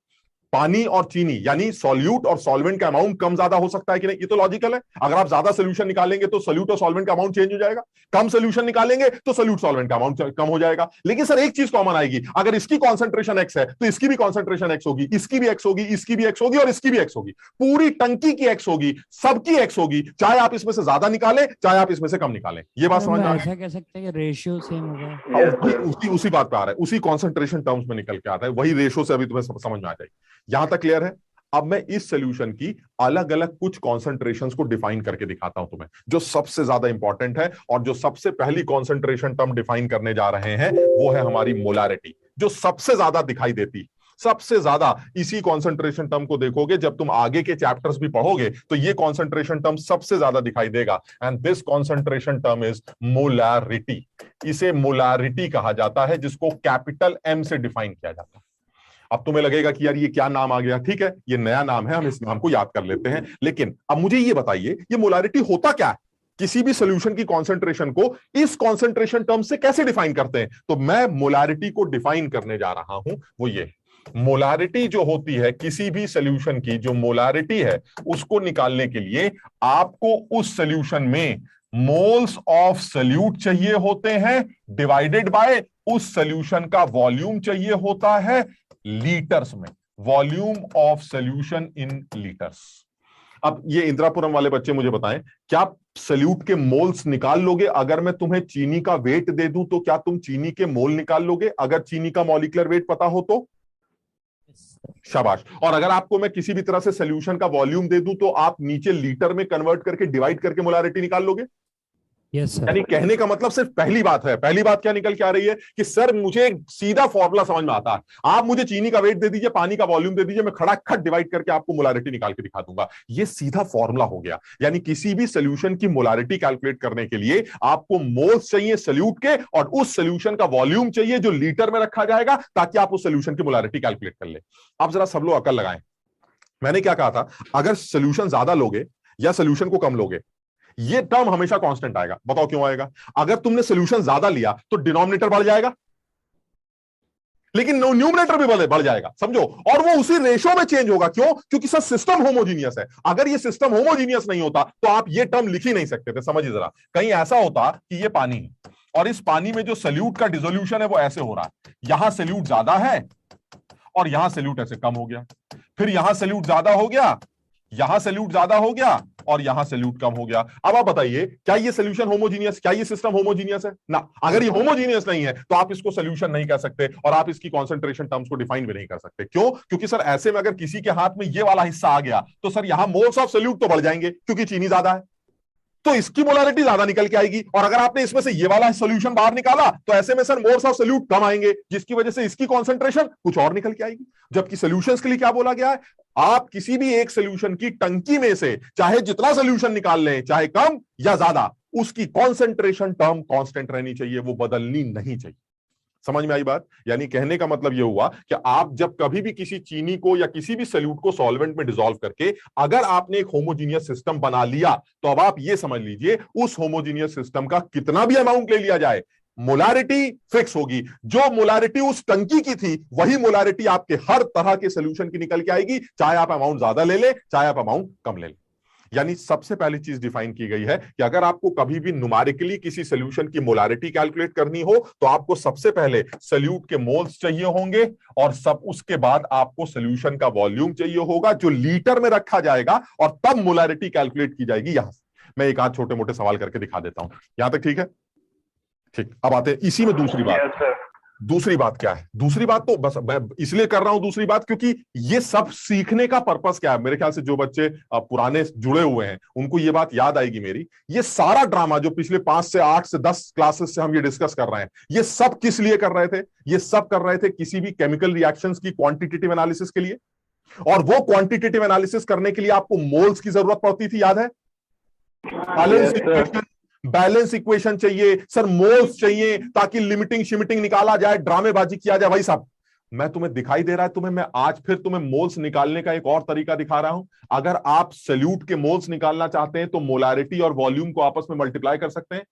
पानी और चीनी यानी सॉल्यूट और सॉल्वेंट का अमाउंट कम ज्यादा हो सकता है कि नहीं, ये तो लॉजिकल है। अगर आप ज्यादा सोल्यूशन निकालेंगे तो सॉल्यूट और सॉल्वेंट का अमाउंट चेंज हो जाएगा, कम सोल्यूशन निकालेंगे तो सॉल्यूट सॉल्वेंट का अमाउंट कम हो जाएगा। लेकिन सर एक चीज कॉमन आएगी, अगर इसकी कॉन्सेंट्रेशन एक्स है तो इसकी भी कॉन्सेंट्रेशन एक्स होगी, इसकी भी एक्स होगी, इसकी भी एक्स होगी और इसकी भी एक्स होगी। पूरी टंकी की एक्स होगी, सबकी एक्स होगी, चाहे आप इसमें से ज्यादा निकालें चाहे आप इसमें से कम निकालें। ये बात समझ में आ ऐसा कह सकते हैं कि रेशियो सेम होगा। उसी बात पे आ रहा है, उसी कॉन्सेंट्रेशन टर्म्स में निकल के आता है, वही रेशो से अभी तुम्हें समझ में आ जाएगी। यहां तक क्लियर है? अब मैं इस सॉल्यूशन की अलग अलग कुछ कॉन्सेंट्रेशंस को डिफाइन करके दिखाता हूं तुम्हें, जो सबसे ज्यादा इंपॉर्टेंट है। और जो सबसे पहली कॉन्सेंट्रेशन टर्म डिफाइन करने जा रहे हैं वो है हमारी मोलारिटी, जो सबसे ज्यादा दिखाई देती। सबसे ज्यादा इसी कॉन्सेंट्रेशन टर्म को देखोगे जब तुम आगे के चैप्टर्स भी पढ़ोगे तो ये कॉन्सेंट्रेशन टर्म सबसे ज्यादा दिखाई देगा। And this concentration term is molarity. इसे मोलारिटी कहा जाता है, जिसको कैपिटल एम से डिफाइन किया जाता है। अब तुम्हें लगेगा कि यार ये क्या नाम आ गया, ठीक है ये नया नाम है, हम इस नाम को याद कर लेते हैं। लेकिन अब मुझे ये बताइए ये मोलारिटी होता क्या है? किसी भी सॉल्यूशन की कॉन्सेंट्रेशन को इस कॉन्सेंट्रेशन टर्म से कैसे डिफाइन करते हैं? तो मैं मोलारिटी को डिफाइन करने जा रहा हूं, वो ये मोलारिटी जो होती है किसी भी सॉल्यूशन की, जो मोलारिटी है उसको निकालने के लिए आपको उस सॉल्यूशन में मोल्स ऑफ सॉल्यूट चाहिए होते हैं डिवाइडेड बाय उस सॉल्यूशन का वॉल्यूम चाहिए होता है लीटर्स में, volume of solution in litres. अब ये इंदिरापुरम वाले बच्चे मुझे बताएं, क्या सॉल्यूट के मोल्स निकाल लोगे? अगर मैं तुम्हें चीनी का वेट दे दूं तो क्या तुम चीनी के मोल निकाल लोगे, अगर चीनी का मॉलिक्यूलर वेट पता हो तो? शाबाश। और अगर आपको मैं किसी भी तरह से सॉल्यूशन का वॉल्यूम दे दूं तो आप नीचे लीटर में कन्वर्ट करके डिवाइड करके मोलारिटी निकाल लोगे? Yes sir. यानी कहने का मतलब सिर्फ पहली बात है। पहली बात क्या निकल के आ रही है कि सर मुझे एक सीधा फॉर्मूला समझ में आता है, आप मुझे चीनी का वेट दे दीजिए, पानी का वॉल्यूम दे दीजिए, मैं खटाखट डिवाइड करके आपको मोलारिटी निकाल के दिखा दूंगा। ये सीधा फॉर्मूला हो गया। यानी किसी भी सॉल्यूशन की मोलारिटी कैलकुलेट करने के लिए आपको मोल्स चाहिए सॉल्यूट के और उस सॉल्यूशन का वॉल्यूम चाहिए जो लीटर में रखा जाएगा, ताकि आप उस सॉल्यूशन की मोलारिटी कैलकुलेट कर ले। अब जरा सब लोग अकल लगाएं। मैंने क्या कहा था, अगर सॉल्यूशन ज्यादा लोगे या सॉल्यूशन को कम लोगे, ये टर्म हमेशा कांस्टेंट आएगा। बताओ क्यों आएगा? अगर तुमने सॉल्यूशन ज्यादा लिया तो डिनोमिनेटर बढ़ जाएगा, लेकिन न्यूमरेटर भी बढ़ जाएगा, समझो, और वो उसी रेशो में चेंज होगा। क्यों? क्योंकि सर सिस्टम होमोजीनियस है। अगर ये सिस्टम होमोजीनियस नहीं होता तो आप ये टर्म लिख ही नहीं सकते थे। समझिए जरा, कहीं ऐसा होता कि ये पानी है और इस पानी में जो सॉल्यूट का डिसोल्यूशन है वो ऐसे हो रहा है, यहां सॉल्यूट ज्यादा है और यहां सॉल्यूट ऐसे कम हो गया, फिर यहां सॉल्यूट ज्यादा हो गया, यहां सॉल्यूट ज्यादा हो गया और यहां सॉल्यूट कम हो गया। अब आप बताइए, क्या ये सॉल्यूशन होमोजीनियस, क्या ये सिस्टम होमोजीनियस है ना? अगर ये होमोजीनियस नहीं है तो आप इसको सॉल्यूशन नहीं कह सकते और आप इसकी कॉन्सेंट्रेशन टर्म्स को डिफाइन भी नहीं कर सकते। क्यों? क्योंकि सर ऐसे में अगर किसी के हाथ में ये वाला हिस्सा आ गया तो सर यहां मोल्स ऑफ सॉल्यूट तो बढ़ जाएंगे क्योंकि चीनी ज्यादा है, तो इसकी मोलारिटी ज्यादा निकल के आएगी। और अगर आपने इसमें से ये वाला सॉल्यूशन बाहर निकाला तो ऐसे में सर मोल्स ऑफ सॉल्यूट कम आएंगे, जिसकी वजह से इसकी कॉन्सेंट्रेशन कुछ और निकल के आएगी। जबकि सॉल्यूशंस के लिए क्या बोला गया है, आप किसी भी एक सॉल्यूशन की टंकी में से चाहे जितना सॉल्यूशन निकाल लें, चाहे कम या ज्यादा, उसकी कॉन्सेंट्रेशन टर्म कांस्टेंट रहनी चाहिए, वो बदलनी नहीं चाहिए। समझ में आई बात? यानी कहने का मतलब यह हुआ कि आप जब कभी भी किसी चीनी को या किसी भी सॉल्यूट को सॉल्वेंट में डिसॉल्व करके अगर आपने एक होमोजीनियस सिस्टम बना लिया तो अब आप ये समझ लीजिए उस होमोजीनियस सिस्टम का कितना भी अमाउंट ले लिया जाए, मोलारिटी फिक्स होगी। जो मोलारिटी उस टंकी की थी वही मोलारिटी आपके हर तरह के सॉल्यूशन की निकल के आएगी, चाहे आप अमाउंट ज्यादा ले ले चाहे आप अमाउंट कम ले ले। यानी सबसे पहली चीज डिफाइन की गई है कि अगर आपको कभी भी न्यूमेरिकली किसी सॉल्यूशन की मोलारिटी कैलकुलेट करनी हो तो आपको सबसे पहले सॉल्यूट के मोल्स चाहिए होंगे और सब उसके बाद आपको सॉल्यूशन का वॉल्यूम चाहिए होगा जो लीटर में रखा जाएगा और तब मोलारिटी कैलकुलेट की जाएगी। यहां से मैं एक आध छोटे मोटे सवाल करके दिखा देता हूं। यहां तक ठीक है? ठीक, अब आते हैं इसी में दूसरी बात। Yes, sir. दूसरी बात क्या है? दूसरी बात तो बस मैं इसलिए कर रहा हूं दूसरी बात क्योंकि ये सब सीखने का पर्पस क्या है, मेरे ख्याल से जो बच्चे पुराने जुड़े हुए हैं उनको ये बात याद आएगी मेरी। ये सारा ड्रामा जो पिछले 5 से 8 से 10 क्लासेस से हम ये डिस्कस कर रहे हैं, ये सब किस लिए कर रहे थे? ये सब कर रहे थे किसी भी केमिकल रिएक्शंस की क्वांटिटेटिव एनालिसिस के लिए। और वो क्वांटिटेटिव एनालिसिस करने के लिए आपको मोल्स की जरूरत पड़ती थी, याद है? बैलेंस इक्वेशन चाहिए सर, मोल्स चाहिए ताकि लिमिटिंग शिमिटिंग निकाला जाए, ड्रामेबाजी किया जाए। भाई साहब, मैं तुम्हें दिखाई दे रहा है तुम्हें, मैं आज फिर तुम्हें मोल्स निकालने का एक और तरीका दिखा रहा हूं। अगर आप सल्यूट के मोल्स निकालना चाहते हैं तो मोलारिटी और वॉल्यूम को आपस में मल्टीप्लाई कर सकते हैं।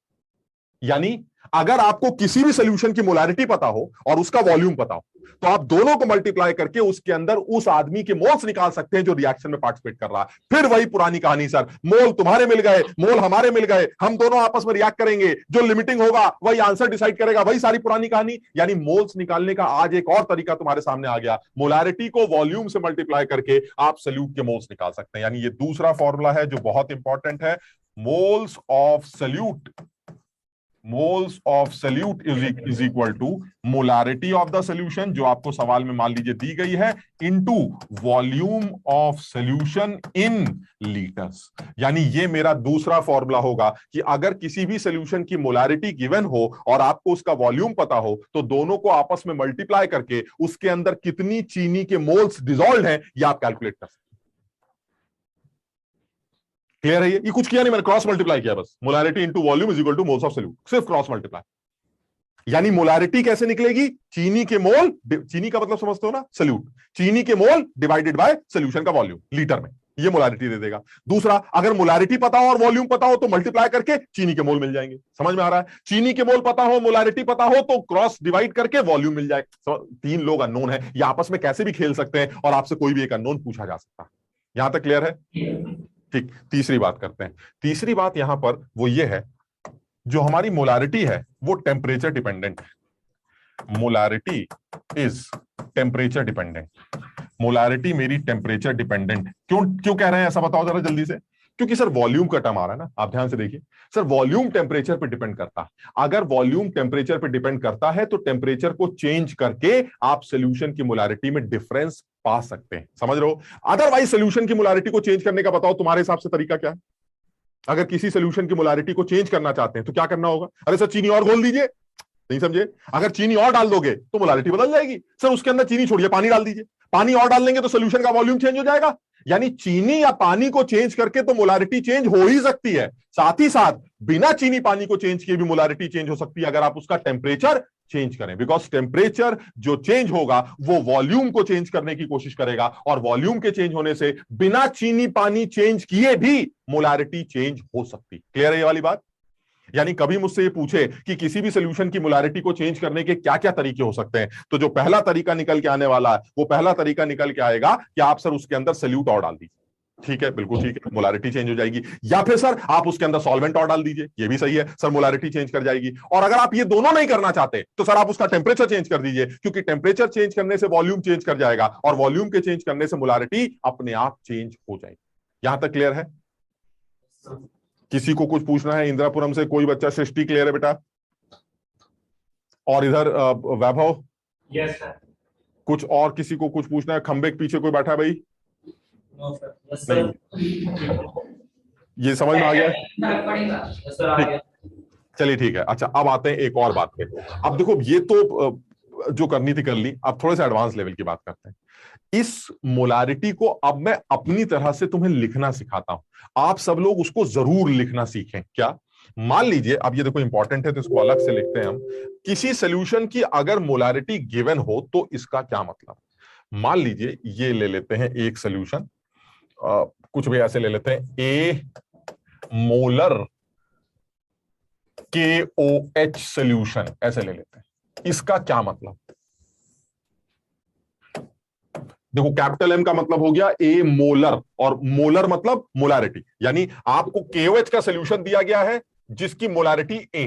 यानी अगर आपको किसी भी सोल्यूशन की मोलारिटी पता हो और उसका वॉल्यूम पता हो तो आप दोनों को मल्टीप्लाई करके उसके अंदर उस आदमी के मोल्स निकाल सकते हैं जो रिएक्शन में पार्टिसिपेट कर रहा है। फिर वही पुरानी कहानी सर, मोल तुम्हारे मिल गए, मोल हमारे मिल गए, हम दोनों आपस में रिएक्ट करेंगे, जो लिमिटिंग होगा वही आंसर डिसाइड करेगा, वही सारी पुरानी कहानी। यानी मोल्स निकालने का आज एक और तरीका तुम्हारे सामने आ गया, मोलारिटी को वॉल्यूम से मल्टीप्लाई करके आप सल्यूट के मोल्स निकाल सकते हैं। यानी ये दूसरा फॉर्मूला है जो बहुत इंपॉर्टेंट है, moles of solute is equal to molarity of the solution, जो आपको सवाल में मान लीजिए दी गई है, into volume of solution in litres. यानी ये मेरा दूसरा फॉर्मूला होगा कि अगर किसी भी सोल्यूशन की मोलारिटी गिवन हो और आपको उसका वॉल्यूम पता हो तो दोनों को आपस में मल्टीप्लाई करके उसके अंदर कितनी चीनी के मोल्स डिसॉल्व हैं ये आप कैलकुलेट कर सकते हैं। क्लियर है? ये कुछ किया नहीं मैंने, क्रॉस मल्टीप्लाई किया बस। Molarity into volume is equal two moles of solute, सिर्फ क्रॉस मल्टीप्लाई। यानी मोलारिटी कैसे निकलेगी? चीनी के मोल, चीनी का मतलब समझते हो ना, सोल्यूट, चीनी के मोल डिवाइडेड बाय सोल्यूशन का वॉल्यूम लीटर में, ये मोलारिटी दे देगा। दूसरा, अगर मोलारिटी पता हो और वॉल्यूम पता हो तो मल्टीप्लाई करके चीनी के मोल मिल जाएंगे। समझ में आ रहा है? चीनी के मोल पता हो, मोलारिटी पता हो तो क्रॉस डिवाइड करके वॉल्यूम मिल जाए। 3 लोग अननोन है, ये आपस में कैसे भी खेल सकते हैं और आपसे कोई भी एक अननोन पूछा जा सकता है। यहां तक क्लियर है? ठीक, तीसरी बात करते हैं। तीसरी बात यहां पर वो ये है, जो हमारी मोलारिटी है वो टेम्परेचर डिपेंडेंट है। Molarity is temperature dependent. Molarity मेरी टेम्परेचर डिपेंडेंट क्यों कह रहे हैं ऐसा बताओ जरा जल्दी से? क्योंकि सर वॉल्यूम का टर्म आ रहा है ना, आप ध्यान से देखिए सर, वॉल्यूम टेम्परेचर पे डिपेंड करता है। अगर वॉल्यूम टेम्परेचर पे डिपेंड करता है तो टेम्परेचर को चेंज करके आप सोल्यूशन की मोलारिटी में डिफरेंस पा सकते हैं। समझ रहे हो? अदरवाइज सोल्यूशन की मोलारिटी को चेंज करने का बताओ तुम्हारे हिसाब से तरीका क्या है? अगर किसी सोल्यूशन की मोलारिटी को चेंज करना चाहते हैं तो क्या करना होगा? अरे सर चीनी और घोल दीजिए, नहीं समझे? अगर चीनी और डाल दोगे तो मोलारिटी बदल जाएगी। सर उसके अंदर चीनी छोड़िए, पानी डाल दीजिए, पानी और डाल देंगे तो सोल्यूशन का वॉल्यूम चेंज हो जाएगा। यानी चीनी या पानी को चेंज करके तो मोलारिटी चेंज हो ही सकती है, साथ ही साथ बिना चीनी पानी को चेंज किए भी मोलारिटी चेंज हो सकती है अगर आप उसका टेम्परेचर चेंज करें। बिकॉज टेम्परेचर जो चेंज होगा वो वॉल्यूम को चेंज करने की कोशिश करेगा और वॉल्यूम के चेंज होने से बिना चीनी पानी चेंज किए भी मोलारिटी चेंज हो सकती। क्लियर है ये वाली बात? यानी कभी मुझसे ये पूछे कि किसी भी सोल्यूशन की मोलारिटी को चेंज करने के क्या क्या तरीके हो सकते हैं, तो जो पहला तरीका निकल के आने वाला है वो पहला तरीका निकल के आएगा कि आप सर उसके अंदर सोल्यूट और डाल दीजिए। ठीक है, बिल्कुल ठीक है, मोलारिटी चेंज हो जाएगी। या फिर सर आप उसके अंदर सॉल्वेंट और डाल दीजिए, ये भी सही है सर, मोलारिटी चेंज कर जाएगी। और अगर आप ये दोनों नहीं करना चाहते तो सर आप उसका टेम्परेचर चेंज कर दीजिए, क्योंकि टेम्परेचर चेंज करने से वॉल्यूम चेंज कर जाएगा और वॉल्यूम के चेंज करने से मोलारिटी अपने आप चेंज हो जाएगी। यहां तक क्लियर है? किसी को कुछ पूछना है? इंदिरापुरम से कोई बच्चा? सृष्टि क्लियर है बेटा? और इधर वैभव? Yes sir. कुछ और किसी को कुछ पूछना है? खंबे के पीछे कोई बैठा है भाई? No sir. Yes sir. ये समझ में आ गया? यस सर, आ गया। चलिए ठीक है। अच्छा, अब आते हैं एक और बात पे। अब देखो ये तो जो करनी थी कर ली, अब थोड़े से एडवांस लेवल की बात करते हैं। इस मोलारिटी को अब मैं अपनी तरह से तुम्हें लिखना सिखाता हूं, आप सब लोग उसको जरूर लिखना सीखें। क्या? मान लीजिए, अब ये देखो इंपॉर्टेंट है तो इसको अलग से लिखते हैं हम। किसी सोल्यूशन की अगर मोलारिटी गिवन हो तो इसका क्या मतलब? मान लीजिए ये ले लेते हैं एक सोल्यूशन, कुछ भी ऐसे ले लेते हैं, ए मोलर KOH सोल्यूशन, ऐसे ले लेते हैं। इसका क्या मतलब? देखो कैपिटल M का मतलब हो गया ए मोलर, और मोलर मतलब मोलारिटी, यानी आपको KOH का सोल्यूशन दिया गया है जिसकी मोलारिटी A।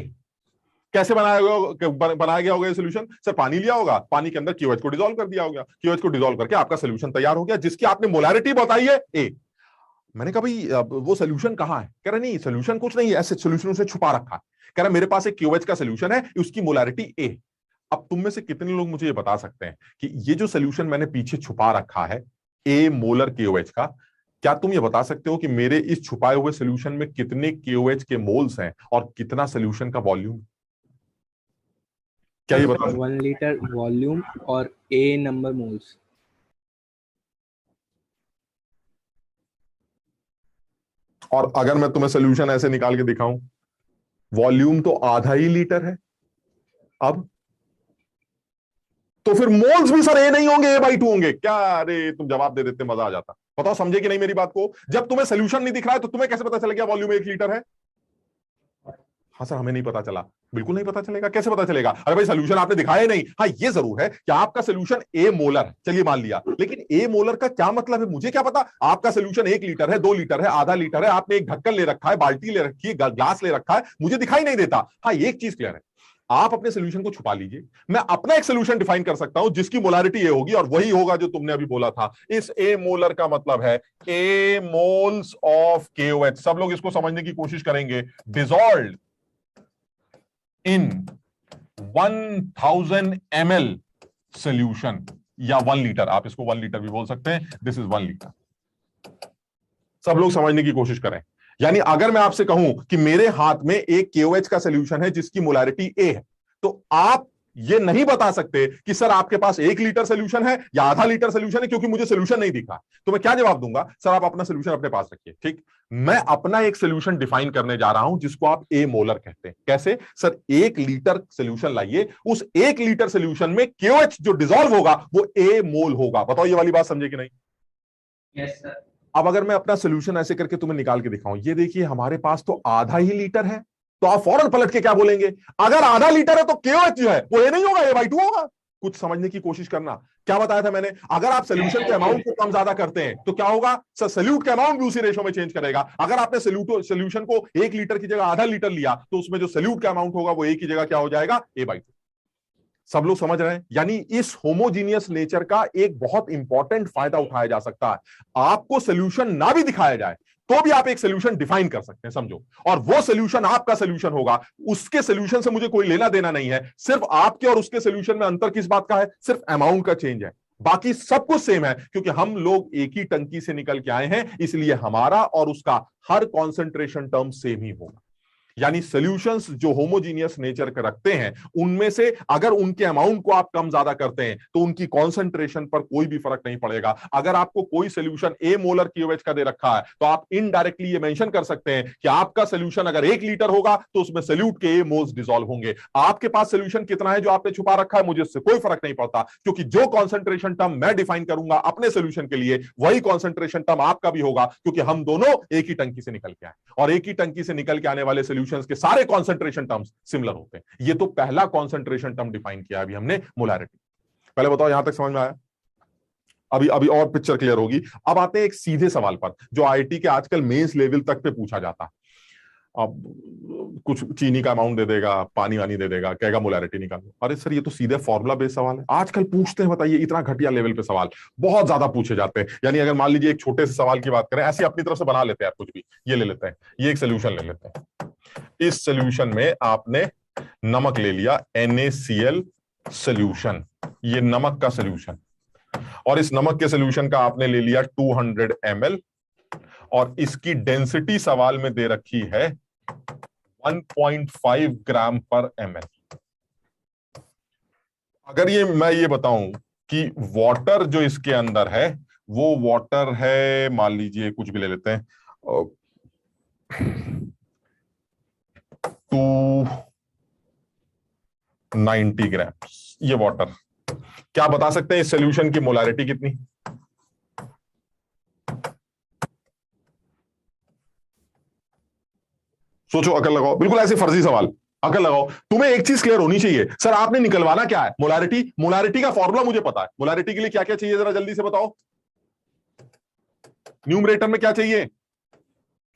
कैसे बनाया गया होगा ये सोल्यूशन? सर पानी लिया होगा, पानी के अंदर KOH को डिसॉल्व कर दिया होगा, KOH को डिसॉल्व करके आपका सोल्यूशन तैयार हो गया जिसकी आपने मोलारिटी बताई है A। मैंने कहा भाई अब वो सोल्यूशन कहाँ है? कह रहा नहीं सोल्यूशन कुछ नहीं है, ऐसे सोल्यूशन उसे छुपा रखा है। कह रहा मेरे पास एक क्यूएच का सोल्यूशन है, उसकी मोलैरिटी ए। अब तुम में से कितने लोग मुझे ये बता सकते हैं कि ये जो सोल्यूशन मैंने पीछे छुपा रखा है ए मोलर क्यूएच का, क्या तुम ये बता सकते हो कि मेरे इस छुपाए हुए सोल्यूशन में कितने क्यूएच के मोल्स हैं और कितना सोल्यूशन का वॉल्यूम? क्या ये बता? 1 लीटर वॉल्यूम और ए नंबर मोल्स। और अगर मैं तुम्हें सोल्यूशन ऐसे निकाल के दिखाऊं, वॉल्यूम तो आधा ही लीटर है, अब तो फिर मोल्स भी सर ए नहीं होंगे, A/2 होंगे क्या? अरे तुम जवाब दे देते, मजा आ जाता। बताओ समझे कि नहीं मेरी बात को? जब तुम्हें सोल्यूशन नहीं दिख रहा है तो तुम्हें कैसे पता चल गया वॉल्यूम 1 लीटर है? हाँ सर हमें नहीं पता चला। बिल्कुल नहीं पता चलेगा। कैसे पता चलेगा? अरे भाई सोल्यूशन आपने दिखाया ही नहीं। हाँ ये जरूर है कि आपका सोल्यूशन ए मोलर है, चलिए मान लिया, लेकिन ए मोलर का क्या मतलब है मुझे क्या पता? आपका सोल्यूशन 1 लीटर है, 2 लीटर है, आधा लीटर है, आपने एक ढक्कन ले रखा है, बाल्टी ले रखी है, ग्लास ले रखा है, मुझे दिखाई नहीं देता। हाँ एक चीज क्लियर है, आप अपने सोल्यूशन को छुपा लीजिए, मैं अपना एक सोल्यूशन डिफाइन कर सकता हूं जिसकी मोलारिटी ए होगी, और वही होगा जो तुमने अभी बोला था। इस ए मोलर का मतलब है ए मोल्स ऑफ KOH। सब लोग इसको समझने की कोशिश करेंगे। डिसॉल्व्ड इन 1000 ml सोल्यूशन या 1 लीटर, आप इसको 1 लीटर भी बोल सकते हैं, दिस इज 1 लीटर। सब लोग समझने की कोशिश करें। यानी अगर मैं आपसे कहूं कि मेरे हाथ में एक KOH का सोल्यूशन है जिसकी मोलारिटी ए है, तो आप ये नहीं बता सकते कि सर आपके पास 1 लीटर सोल्यूशन है या आधा लीटर सोल्यूशन है, क्योंकि मुझे सोल्यूशन नहीं दिखा। तो मैं क्या जवाब दूंगा? सर आप अपना सोल्यूशन अपने पास रखिए। ठीक, मैं अपना एक सोल्यूशन डिफाइन करने जा रहा हूं जिसको आप ए मोलर कहते हैं। कैसे? सर 1 लीटर सोल्यूशन लाइए, उस 1 लीटर सोल्यूशन में KOH जो डिसॉल्व होगा वो ए मोल होगा। बताओ ये वाली बात समझे कि नहीं? Yes sir. अब अगर मैं अपना सोल्यूशन ऐसे करके तुम्हें निकाल के दिखाऊं, ये देखिए हमारे पास तो आधा ही लीटर है, तो आप फौरन पलट के क्या बोलेंगे? अगर आधा लीटर है तो KOH जो है वो ए नहीं होगा, A/2 होगा। कुछ समझने की कोशिश करना। क्या बताया था मैंने? अगर आप सोल्यूशन के अमाउंट को कम ज्यादा करते हैं तो क्या होगा? सर सोल्यूट का अमाउंट भी उसी रेशो में चेंज करेगा। अगर आपने सोल्यूशन को 1 लीटर की जगह आधा लीटर लिया तो उसमें जो सोल्यूट का अमाउंट होगा वो ए की जगह क्या हो जाएगा? A/2। सब लोग समझ रहे हैं? यानी इस होमोजीनियस नेचर का एक बहुत इंपॉर्टेंट फायदा उठाया जा सकता है। आपको सोल्यूशन ना भी दिखाया जाए तो भी आप एक सोल्यूशन डिफाइन कर सकते हैं, समझो, और वो सोल्यूशन आपका सोल्यूशन होगा। उसके सोल्यूशन से मुझे कोई लेना देना नहीं है। सिर्फ आपके और उसके सोल्यूशन में अंतर किस बात का है? सिर्फ अमाउंट का चेंज है, बाकी सब कुछ सेम है, क्योंकि हम लोग एक ही टंकी से निकल के आए हैं, इसलिए हमारा और उसका हर कॉन्सेंट्रेशन टर्म सेम ही होगा। यानी सॉल्यूशंस जो होमोजीनियस नेचर के रखते हैं उनमें से अगर उनके अमाउंट को आप कम ज्यादा करते हैं तो उनकी कॉन्सेंट्रेशन पर कोई भी फर्क नहीं पड़ेगा। अगर आपको कोई सॉल्यूशन ए मोलर KOH का दे रखा है तो आप इनडायरेक्टली ये मेंशन कर सकते हैं कि आपका सॉल्यूशन अगर 1 लीटर होगा तो उसमें सोल्यूट के ए मोल्स डिसॉल्व होंगे। आपके पास सॉल्यूशन कितना है जो आपने छुपा रखा है, मुझे इससे कोई फर्क नहीं पड़ता, क्योंकि जो कॉन्सेंट्रेशन टर्म मैं डिफाइन करूंगा अपने सॉल्यूशन के लिए वही कॉन्सेंट्रेशन टर्म आपका भी होगा, क्योंकि हम दोनों एक ही टंकी से निकल के आए और एक ही टंकी से निकल के आने वाले सॉल्यूशंस के सारे कॉन्सेंट्रेशन टर्म्स सिमिलर होते हैं। ये तो पहला कॉन्सेंट्रेशन टर्म डिफाइन किया अभी हमने, मोलारिटी। पहले बताओ यहां तक समझ में आया? अभी और पिक्चर क्लियर होगी। अब आते हैं एक सीधे सवाल पर जो IIT के आजकल मेंस लेवल तक पे पूछा जाता है। अब कुछ चीनी का अमाउंट दे देगा, पानी वानी दे देगा, कहेगा मोलारिटी निकालो। अरे सर ये तो सीधे फॉर्मूला बेस्ड सवाल है। आजकल पूछते हैं, बताइए, इतना घटिया लेवल पे सवाल बहुत ज्यादा पूछे जाते हैं। यानी अगर मान लीजिए एक छोटे से सवाल की बात करें, ऐसे अपनी तरफ से बना लेते हैं कुछ भी, ये ले लेते हैं, ये एक सोल्यूशन ले लेते हैं। इस सोल्यूशन में आपने नमक ले लिया, NaCl सोल्यूशन, ये नमक का सोल्यूशन, और इस नमक के सोल्यूशन का आपने ले लिया 200 ml, और इसकी डेंसिटी सवाल में दे रखी है 1.5 ग्राम पर ml। अगर मैं ये बताऊं कि वाटर जो इसके अंदर है वो वाटर है, मान लीजिए कुछ भी ले लेते हैं, 290 ग्राम, ये वाटर, क्या बता सकते हैं इस सोल्यूशन की मोलारिटी कितनी? सोचो, अकल लगाओ, बिल्कुल ऐसे फर्जी सवाल, अकल लगाओ। तुम्हें एक चीज क्लियर होनी चाहिए, सर आपने निकलवाना क्या है? मोलारिटी। मोलारिटी का फॉर्मूला मुझे पता है। मोलारिटी के लिए क्या क्या चाहिए जरा जल्दी से बताओ। न्यूमरेटर में क्या चाहिए?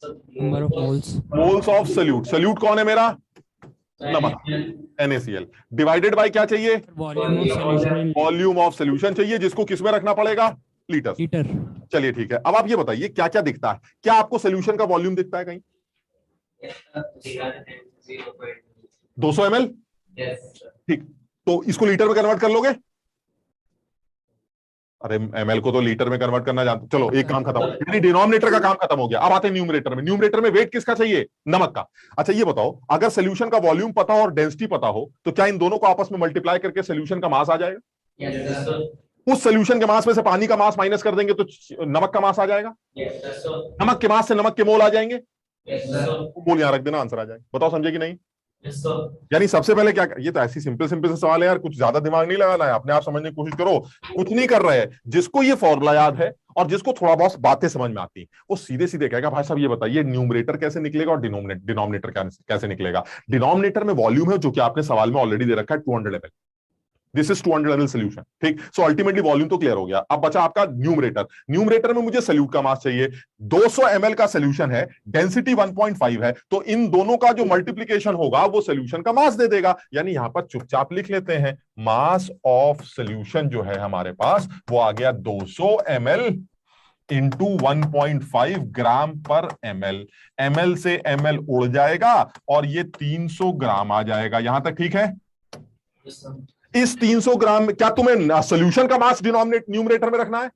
Number of moles. Moles of solute. Solute कौन है मेरा? नमक, NaCl। डिवाइडेड बाय क्या चाहिए? Volume of solution. Volume of solution चाहिए, जिसको किस में रखना पड़ेगा? लीटर। लीटर। चलिए ठीक है, अब आप ये बताइए क्या क्या दिखता है, क्या आपको सोल्यूशन का वॉल्यूम दिखता है कहीं? 200 ml। ठीक, तो इसको लीटर में कन्वर्ट कर लोगे? अरे एमएल को तो लीटर में कन्वर्ट करना जानते, चलो एक काम खत्म, यानी डिनोमिनेटर का काम खत्म हो गया। अब आते हैं न्यूमरेटर में। न्यूमरेटर में वेट किसका चाहिए? नमक का। अच्छा ये बताओ, अगर सोल्यूशन का वॉल्यूम पता हो और डेंसिटी पता हो तो क्या इन दोनों को आपस में मल्टीप्लाई करके सोल्यूशन का मास आ जाएगा? उस सोल्यूशन के मास में से पानी का मास माइनस कर देंगे तो नमक का मास आ जाएगा। नमक के मास से नमक के मोल आ जाएंगे। मोल यहां रख देना, आंसर आ जाएगा। बताओ समझे कि नहीं? यानी सबसे पहले क्या, ये तो ऐसी सिंपल सिंपल से सवाल है यार, कुछ ज्यादा दिमाग नहीं लगाना है, अपने आप समझने की कोशिश करो। कुछ नहीं कर रहे हैं, जिसको ये फॉर्मूला याद है और जिसको थोड़ा बहुत बातें समझ में आती वो सीधे सीधे कहेगा भाई साहब ये बताइए न्यूमरेटर कैसे निकलेगा और डिनोमिनेटर कैसे निकलेगा। डिनोमिनेटर में वॉल्यूम है जो कि आपने सवाल में ऑलरेडी दे रखा है 200 ml। This is 200 ml solution. ठीक, सो अल्टीमेटली वॉल्यूम तो क्लियर हो गया। अब बचा आपका न्यूमरेटर। न्यूमरेटर में मुझे सल्यूट का मास चाहिए। 200 ml का सोल्यूशन है, डेंसिटी 1.5 है, तो इन दोनों का जो मल्टीप्लीकेशन होगा वो सोल्यूशन का मास दे देगा। यानी यहां पर चुपचाप लिख लेते हैं, मास ऑफ सोल्यूशन जो है हमारे पास वो आ गया 200 ml इंटू 1.5 ग्राम पर ml। ml से ml उड़ जाएगा और ये 300 ग्राम आ जाएगा। यहां तक ठीक है? इस 300 ग्राम में क्या तुम्हें सोल्यूशन का मास न्यूमरेटर में रखना है?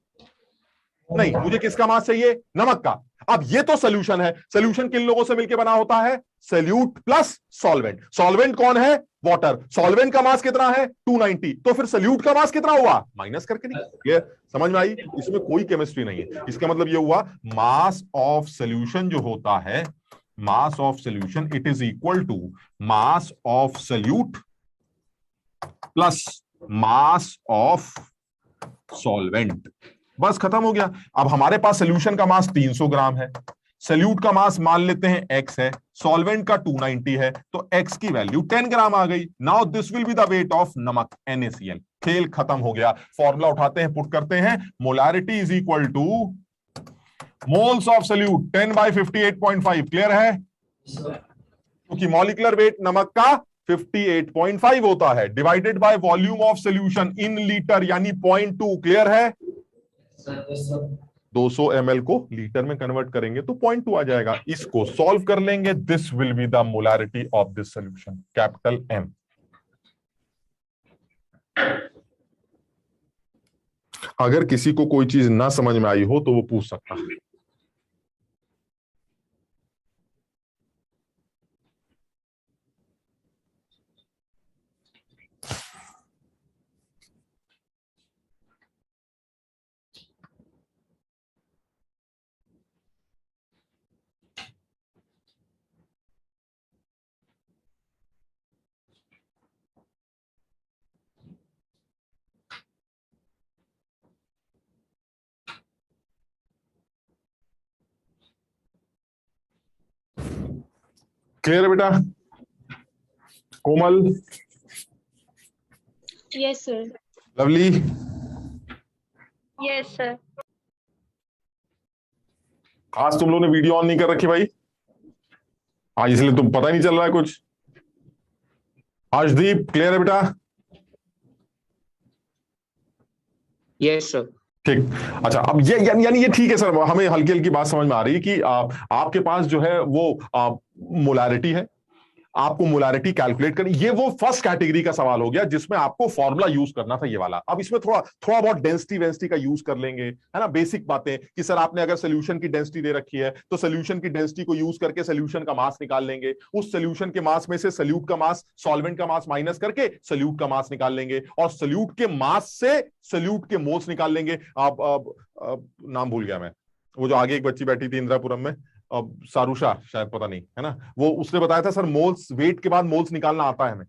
नहीं, मुझे किसका मास चाहिए? नमक का। अब ये तो सोल्यूशन है, सोल्यूशन किन लोगों से मिलकर बना होता है? Solute plus solvent. सॉल्वेंट कौन है? वाटर। सॉल्वेंट का मास कितना है? 290। तो फिर सोल्यूट का मास कितना हुआ? माइनस करके नहीं। ये समझ में आई? इसमें कोई केमिस्ट्री नहीं है। इसका मतलब ये हुआ मास ऑफ सोल्यूशन जो होता है, mass of solution it is equal to mass of solute plus mass of solvent. बस खत्म हो गया। अब हमारे पास सोल्यूशन का मास 300 ग्राम है, सोल्यूट का मास मान लेते हैं x है, सॉल्वेंट का 290 है, तो x की वैल्यू 10 ग्राम आ गई। Now this will be the weight of नमक NaCl। खेल खत्म हो गया। फॉर्मूला उठाते हैं, पुट करते हैं, molarity is equal two moles of solute 10/58.5। Clear है? क्योंकि मॉलिक्यूलर वेट नमक का 58.5 होता है, divided by volume of solution in litre यानी 0.2। क्लियर है? 200 ml को लीटर में कन्वर्ट करेंगे तो 0.2 आ जाएगा। इसको सॉल्व कर लेंगे, this will be the molarity of this solution, capital M। अगर किसी को कोई चीज ना समझ में आई हो तो वो पूछ सकता है। क्लियर है बेटा? Komal, yes sir. Lovely, yes sir. आज तुम लोगों ने वीडियो ऑन नहीं कर रखी भाई? हाँ, इसलिए तुम पता ही नहीं चल रहा है कुछ। अर्शदीप, क्लियर है बेटा? Yes sir. ठीक। अच्छा, अब ये यानी ये ठीक है सर, हमें हल्की हल्की बात समझ में आ रही है कि आपके पास जो है वो मोलारिटी है, आपको मोलारिटी कैलकुलेट करनी। ये वो फर्स्ट कैटेगरी का सवाल हो गया जिसमें आपको फॉर्मूला यूज करना था, ये वाला। अब इसमें थोड़ा बहुत डेंसिटी वेंसिटी का यूज कर लेंगे, है ना, बेसिक बातें कि सर आपने अगर सोल्यूशन की डेंसिटी दे रखी है तो सोल्यूशन की डेंसिटी को यूज करके सोल्यूशन का मास निकाल लेंगे। उस सोल्यूशन के मास में से सोल्यूट का मास, सॉल्वेंट का मास माइनस करके सोल्यूट का मास निकाल लेंगे और सोल्यूट के मास से सोल्यूट के मोल्स निकाल लेंगे। आप नाम भूल गया मैं, वो जो आगे एक बच्ची बैठी थी इंदिरापुरम में, सारूषा शायद, पता नहीं, है ना, वो उसने बताया था सर मोल्स, वेट के बाद मोल्स निकालना आता है हमें।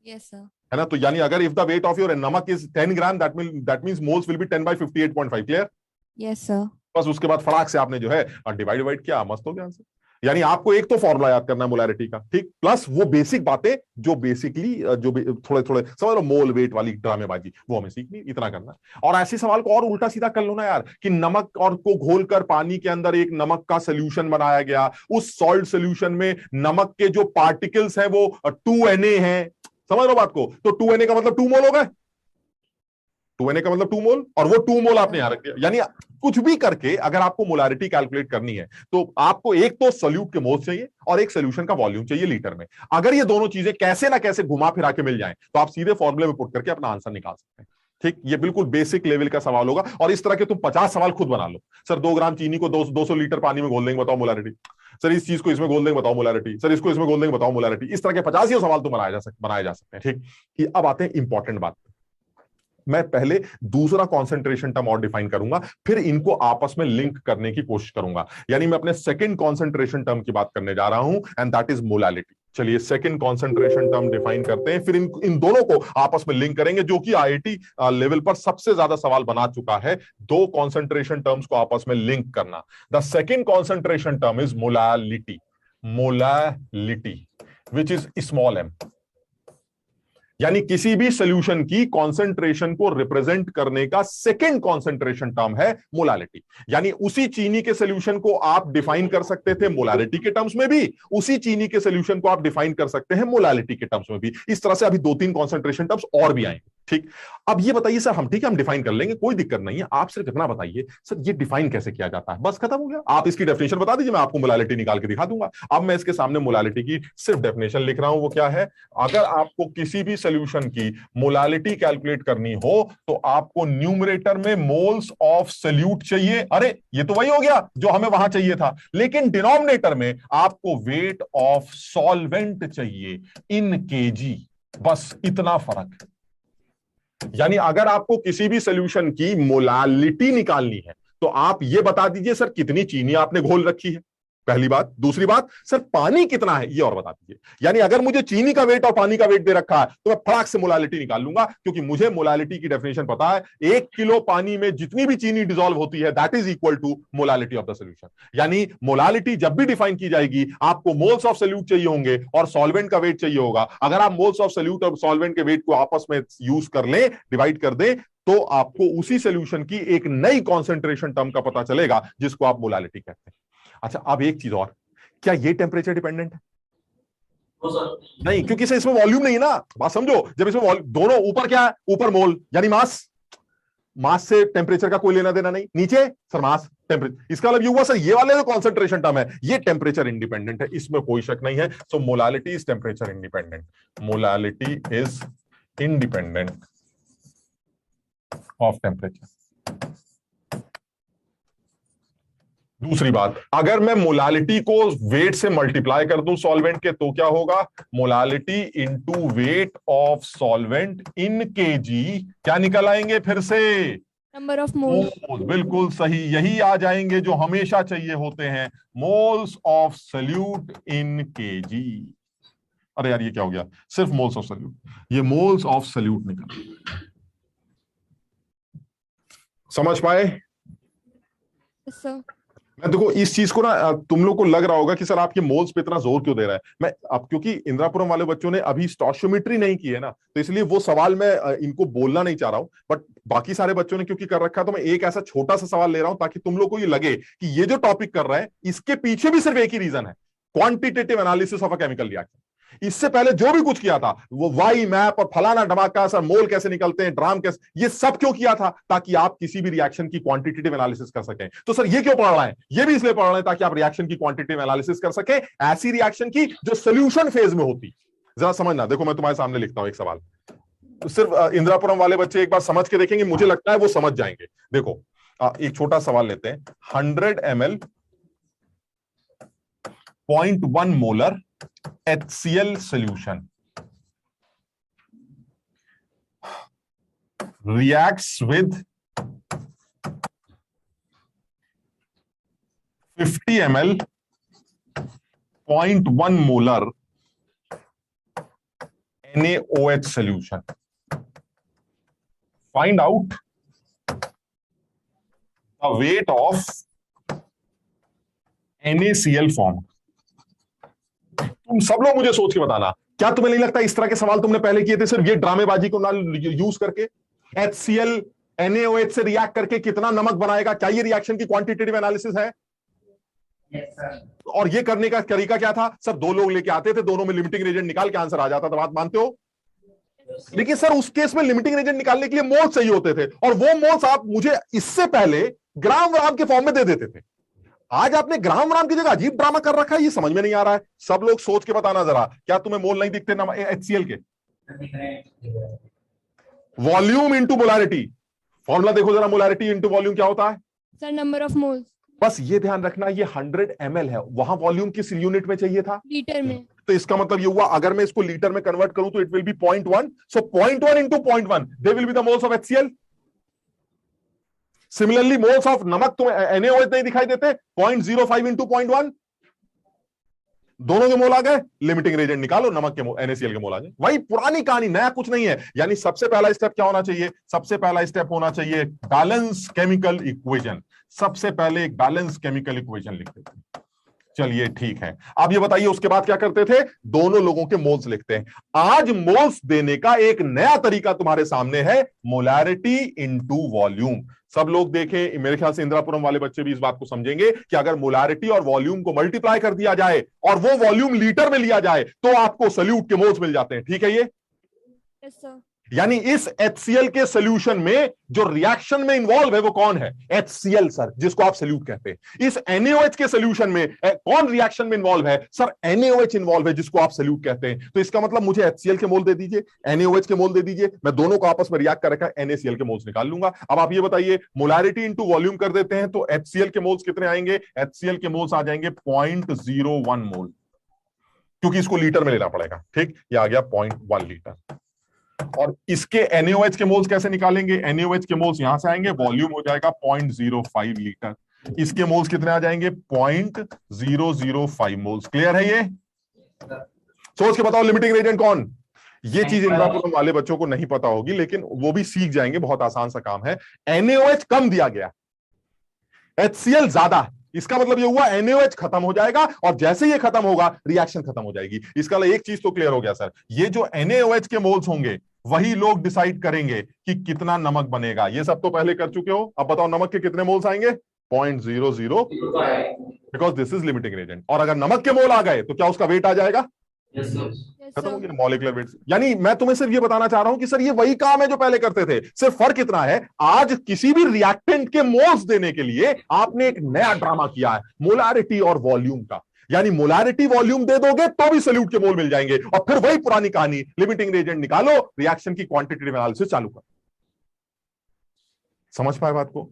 Yes sir. है ना, तो यानी अगर if the weight of your नमक is 10 gram that means moles will be 10/58.5। Clear? Yes sir. बस उसके बाद फटाक से आपने जो है डिवाइड किया, मस्त हो गया आंसर। यानी आपको एक तो फॉर्मूला याद करना है मोलारिटी का, ठीक, प्लस वो बेसिक बातें जो बेसिकली जो थोड़े थोड़े समझ लो मोल वेट वाली ड्रामेबाजी वो हमें सीखनी, इतना करना। और ऐसे सवाल को और उल्टा सीधा कर लो ना यार, कि नमक और को घोलकर पानी के अंदर एक नमक का सोल्यूशन बनाया गया, उस सॉल्ट सोल्यूशन में नमक के जो पार्टिकल्स हैं वो 2Na हैं। समझ लो बात को? तो 2Na का मतलब 2 मोल हो गए। 2Na का मतलब 2 मोल, और वो 2 मोल आपने यहां रख दिया। यानी कुछ भी करके अगर आपको मोलारिटी कैलकुलेट करनी है तो आपको एक तो सोल्यूट के मोल्स चाहिए और एक सोल्यूशन का वॉल्यूम चाहिए लीटर में। अगर ये दोनों चीजें कैसे ना कैसे घुमा फिरा के मिल जाएं तो आप सीधे फॉर्मूले में पुट करके अपना आंसर निकाल सकते हैं। ठीक, ये बिल्कुल बेसिक लेवल का सवाल होगा, और इस तरह के तुम 50 सवाल खुद बना लो। सर 2 ग्राम चीनी को 200 लीटर पानी में घोल देंगे, बताओ मोलारिटी। सर इस चीज को इसमें घोल देंगे, बताओ मोलारिटी। सर इसको इसमें घोल देंगे, बताओ मोलारिटी। इस तरह के 50 सवाल तो बनाए जा सकते हैं। ठीक, कि अब आते हैं इंपॉर्टेंट बात। मैं पहले दूसरा कॉन्सेंट्रेशन टर्म और डिफाइन करूंगा, फिर इनको आपस में लिंक करने की कोशिश करूंगा। यानी मैं अपने सेकंड कॉन्सेंट्रेशन टर्म की बात करने जा रहा हूं, एंड दैट इज मोलालिटी। चलिए सेकंड कॉन्सेंट्रेशन टर्म डिफाइन करते हैं, फिर इन दोनों को आपस में लिंक करेंगे, जो कि आईआईटी लेवल पर सबसे ज्यादा सवाल बना चुका है, दो कॉन्सेंट्रेशन टर्म्स को आपस में लिंक करना। The second concentration term is molality. Molality which is small M, यानी किसी भी सॉल्यूशन की कॉन्सेंट्रेशन को रिप्रेजेंट करने का सेकंड कॉन्सेंट्रेशन टर्म है मोलालिटी। यानी उसी चीनी के सॉल्यूशन को आप डिफाइन कर सकते थे मोलालिटी के टर्म्स में भी, उसी चीनी के सॉल्यूशन को आप डिफाइन कर सकते हैं मोलालिटी के टर्म्स में भी। इस तरह से अभी 2-3 कॉन्सेंट्रेशन टर्म्स और भी आएंगे। ठीक, अब ये बताइए सर, हम ठीक है हम डिफाइन कर लेंगे, कोई दिक्कत नहीं है, आप सिर्फ इतना बताइए सर ये डिफाइन कैसे किया जाता है, बस खत्म हो गया। आप इसकी डेफिनेशन बता दीजिए, मैं आपको मोलालिटी निकाल के दिखा दूंगा। अब मैं इसके सामने मोलालिटी की सिर्फ डेफिनेशन लिख रहा हूं, वो क्या है। अगर आपको किसी भी सॉल्यूशन की मोलालिटी कैलकुलेट करनी हो तो आपको न्यूमरेटर में मोल्स ऑफ सोल्यूट चाहिए, अरे ये तो वही हो गया जो हमें वहां चाहिए था, लेकिन डिनोमिनेटर में आपको वेट ऑफ सॉल्वेंट चाहिए इन केजी, बस इतना फर्क है। यानी अगर आपको किसी भी सॉल्यूशन की मोलालिटी निकालनी है तो आप ये बता दीजिए सर कितनी चीनी आपने घोल रखी है, पहली बात। दूसरी बात, सर पानी कितना है ये और बता दीजिए। यानी अगर मुझे चीनी का वेट और पानी का वेट दे रखा है तो मैं फटाक से मोलालिटी निकाल लूंगा, क्योंकि मुझे मोलालिटी की डेफिनेशन पता है। 1 किलो पानी में जितनी भी चीनी डिसॉल्व होती है that is equal to molality of the solution. यानी मोलालिटी जब भी डिफाइन की जाएगी आपको मोल्स ऑफ सोल्यूट चाहिए होंगे और सॉल्वेंट का वेट चाहिए होगा। अगर आप मोल्स ऑफ सोल्यूट और सॉल्वेंट के वेट को आपस में यूज कर लें, डिवाइड कर दें, तो आपको उसी सॉल्यूशन की एक नई कॉन्सेंट्रेशन टर्म का पता चलेगा जिसको आप मोलालिटी कहते हैं। अच्छा, अब एक चीज और, क्या ये टेम्परेचर डिपेंडेंट है? नहीं, क्योंकि इसमें वॉल्यूम नहीं है ना, बात समझो। जब इसमें दोनों ऊपर क्या है, ऊपर मोल यानी मास, मास से टेम्परेचर का कोई लेना देना नहीं। नीचे सर मास टेम्परेचर, इसका मतलब ये हुआ सर ये वाले जो कॉन्सेंट्रेशन टर्म है ये टेम्परेचर इंडिपेंडेंट है, इसमें कोई शक नहीं है। So molality is temperature independent. Molality is independent of temperature. दूसरी बात, अगर मैं मोलालिटी को वेट से मल्टीप्लाई कर दूं सॉल्वेंट के तो क्या होगा, molality into wait of solvent in KG, क्या निकल आएंगे फिर से, नंबर ऑफ मोल। बिल्कुल सही, यही आ जाएंगे जो हमेशा चाहिए होते हैं, moles of solute in KG. अरे यार ये क्या हो गया, सिर्फ मोल्स ऑफ सोल्यूट, ये मोल्स ऑफ सोल्यूट निकल। समझ पाए? सर मैं देखो इस चीज को ना, तुम लोग को लग रहा होगा कि सर आप ये मोल्स पे इतना जोर क्यों दे रहा है। मैं अब क्योंकि इंदिरापुरम वाले बच्चों ने अभी स्टोशियोमेट्री नहीं की है ना, तो इसलिए वो सवाल मैं इनको बोलना नहीं चाह रहा हूं, बट बाकी सारे बच्चों ने क्योंकि कर रखा है तो मैं एक ऐसा छोटा सा सवाल ले रहा हूं ताकि तुम लोग को ये लगे कि ये जो टॉपिक कर रहे हैं इसके पीछे भी सिर्फ एक ही रीजन है, quantitative analysis of a chemical reaction. इससे पहले जो भी कुछ किया था वो वाई मैप और फलाना धमाका, सर मोल कैसे निकलते हैं, ड्राम कैसे, ये सब क्यों किया था, ताकि आप किसी भी रिएक्शन की क्वांटिटेटिव एनालिसिस कर सकें। तो सर ये क्यों पढ़ रहे हैं, ये भी इसलिए पढ़ रहे हैं ताकि आप रिएक्शन की क्वांटिटेटिव एनालिसिस कर सके, ऐसी रिएक्शन की जो सोल्यूशन फेज में होती। जरा समझना, देखो मैं तुम्हारे सामने लिखता हूं एक सवाल, तो सिर्फ इंदिरापुरम वाले बच्चे एक बार समझ के देखेंगे, मुझे लगता है वो समझ जाएंगे। देखो एक छोटा सवाल लेते हैं, 100 ml 0.1 molar HCl solution reacts with 50 ml 0.1 molar NaOH solution. Find out the weight of NaCl formed. तुम सब लोग मुझे सोच के बताना, क्या तुम्हें नहीं लगता इस तरह के सवाल तुमने पहले किए थे सिर्फ ये ड्रामेबाजी को ना यूज करके, HCl NaOH से रिएक्ट करके कितना नमक बनाएगा, क्या ये रिएक्शन की क्वांटिटेटिव एनालिसिस है? Yes, sir. और ये करने का तरीका क्या था, सब 2 लोग लेके आते थे, दोनों में लिमिटिंग रिएजेंट निकाल के आंसर आ जाता था, बात मानते हो? लेकिन सर उस केस में लिमिटिंग रेजेंट निकालने के लिए मोल्स चाहिए होते थे, और वो मोल्स आप मुझे इससे पहले ग्राम ग्राम के फॉर्म में दे देते थे। आज आपने ग्राम ग्राम की जगह अजीब ड्रामा कर रखा है, ये समझ में नहीं आ रहा है। सब लोग सोच के बताना जरा, क्या तुम्हें मोल नहीं दिखते HCl के? वॉल्यूम इंटू मोलारिटी, फॉर्मूला देखो जरा, मोलारिटी इंटू वॉल्यूम क्या होता है सर? Number of moles. बस ये ध्यान रखना, ये 100 ml है, वहां वॉल्यूम किस यूनिट में चाहिए था? लीटर में। तो इसका मतलब ये हुआ, अगर मैं इसको लीटर में कन्वर्ट करूं तो it will be 0.1, so 0.1 into 0.1 they will be the moles of HCl। Similarly moles of नमक तुम्हें NaOH नहीं दिखाई देते? 0.05 इंटू 0.1, दोनों के मोल आ गए, लिमिटिंग रेजेंट निकालो, नमक के NaCl के मोल आ गए। वही पुरानी कहानी, नया कुछ नहीं है। यानी सबसे पहला स्टेप क्या होना चाहिए? सबसे पहला स्टेप होना चाहिए बैलेंस केमिकल इक्वेशन। सबसे पहले एक बैलेंस केमिकल इक्वेशन लिखते थे। चलिए ठीक है, अब ये बताइए उसके बाद क्या करते थे? दोनों लोगों के मोल्स लिखते हैं। आज मोल्स देने का एक नया तरीका तुम्हारे सामने है, मोलैरिटी इनटू वॉल्यूम। सब लोग देखें, मेरे ख्याल से इंदिरापुरम वाले बच्चे भी इस बात को समझेंगे कि अगर मोलैरिटी और वॉल्यूम को मल्टीप्लाई कर दिया जाए और वो वॉल्यूम लीटर में लिया जाए तो आपको सल्यूट के मोल्स मिल जाते हैं। ठीक है ये? Yes sir. यानी इस HCl के सोल्यूशन में जो रिएक्शन में इन्वॉल्व है वो कौन है? HCl सर, जिसको आप सल्यूट कहते हैं। इस NaOH के सोल्यूशन में कौन रिएक्शन में इन्वॉल्व है? सर NaOH इन्वॉल्व है, जिसको आप सल्यूट कहते हैं। तो इसका मतलब मुझे HCl के मोल दे दीजिए, NaOH के मोल दे दीजिए, मैं दोनों को आपस में रिएक्ट कर रखा है, NaCl के मोल्स निकाल लूंगा। अब आप ये बताइए, मोलैरिटी इंटू वॉल्यूम कर देते हैं तो HCl के मोल्स कितने आएंगे? HCl के मोल्स आ जाएंगे 0.01 मोल, क्योंकि इसको लीटर में लेना पड़ेगा। ठीक, ये आ गया 0.1 लीटर। और इसके NaOH के मोल्स कैसे निकालेंगे? NaOH के मोल्स यहां से आएंगे, वॉल्यूम हो जाएगा 0.05 लीटर। इसके मोल्स कितने आ जाएंगे? 0.005 मोल्स। क्लियर है ये? सोच के बताओ, लिमिटिंग रेजेंट कौन? ये चीज इंदिरापुरम वाले बच्चों को नहीं पता होगी, लेकिन वो भी सीख जाएंगे, बहुत आसान सा काम है। NaOH कम दिया गया, HCl ज्यादा, इसका मतलब ये हुआ NaOH खत्म हो जाएगा, और जैसे ये खत्म होगा रिएक्शन खत्म हो जाएगी। इसका एक चीज तो क्लियर हो गया सर, ये जो NaOH के मोल्स होंगे वही लोग डिसाइड करेंगे कि कितना नमक बनेगा। ये सब तो पहले कर चुके हो, अब बताओ नमक के कितने मोल्स आएंगे? 0.00, because this is limiting Regent. और अगर नमक के मोल आ गए तो क्या उसका वेट आ जाएगा? खत्म हो गया, मॉलिक्यूलर वेट। यानी मैं तुम्हें सिर्फ ये बताना चाह रहा हूं कि सर ये वही काम है जो पहले करते थे, सिर्फ फर्क इतना है, आज किसी भी रिएक्टेंट के मोल्स देने के लिए आपने एक नया ड्रामा किया है, मोलैरिटी और वॉल्यूम का। यानी मोलैरिटी वॉल्यूम दे दोगे तो भी सल्यूट के मोल मिल जाएंगे, और फिर वही पुरानी कहानी, लिमिटिंग रेजेंट निकालो, रिएक्शन की क्वांटिटेटिव एनालिसिस चालू करो। समझ पाए बात को?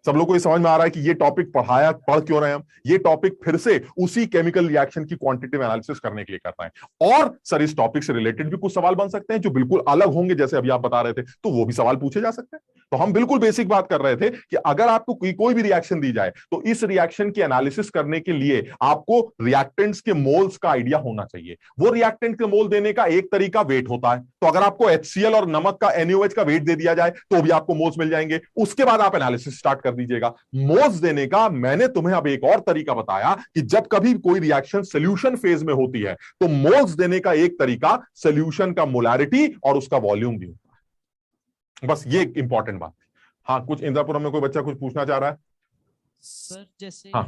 सब लोग को ये समझ में आ रहा है कि ये टॉपिक पढ़ क्यों रहे हैं हम? ये टॉपिक फिर से उसी केमिकल रिएक्शन की क्वांटिटेटिव एनालिसिस करने के लिए करता है। और सर इस टॉपिक से रिलेटेड भी कुछ सवाल बन सकते हैं जो बिल्कुल अलग होंगे, जैसे अभी आप बता रहे थे, तो वो भी सवाल पूछे जा सकते हैं। तो हम बिल्कुल बेसिक बात कर रहे थे कि अगर आपको कोई भी रिएक्शन दी जाए तो इस रिएक्शन की एनालिसिस करने के लिए आपको रिएक्टेंट्स के मोल्स का आइडिया होना चाहिए। वो रिएक्टेंट के मोल देने का एक तरीका वेट होता है, तो अगर आपको HCl और नमक का NaOH का वेट दे दिया जाए तो भी आपको मोल्स मिल जाएंगे। उसके बाद आप एनालिसिस स्टार्ट कर दीजिएगा। मोल्स देने का मैंने तुम्हें अब एक और तरीका बताया कि जब कभी कोई रिएक्शन सॉल्यूशन फेज में होती है तो मोल्स देने का एक तरीका सॉल्यूशन का मोलैरिटी और उसका वॉल्यूम भी होता है। बस ये एक इंपॉर्टेंट बात। हाँ, कुछ इंदिरापुरम में कोई बच्चा कुछ पूछना चाह रहा है? सर जैसे हाँ।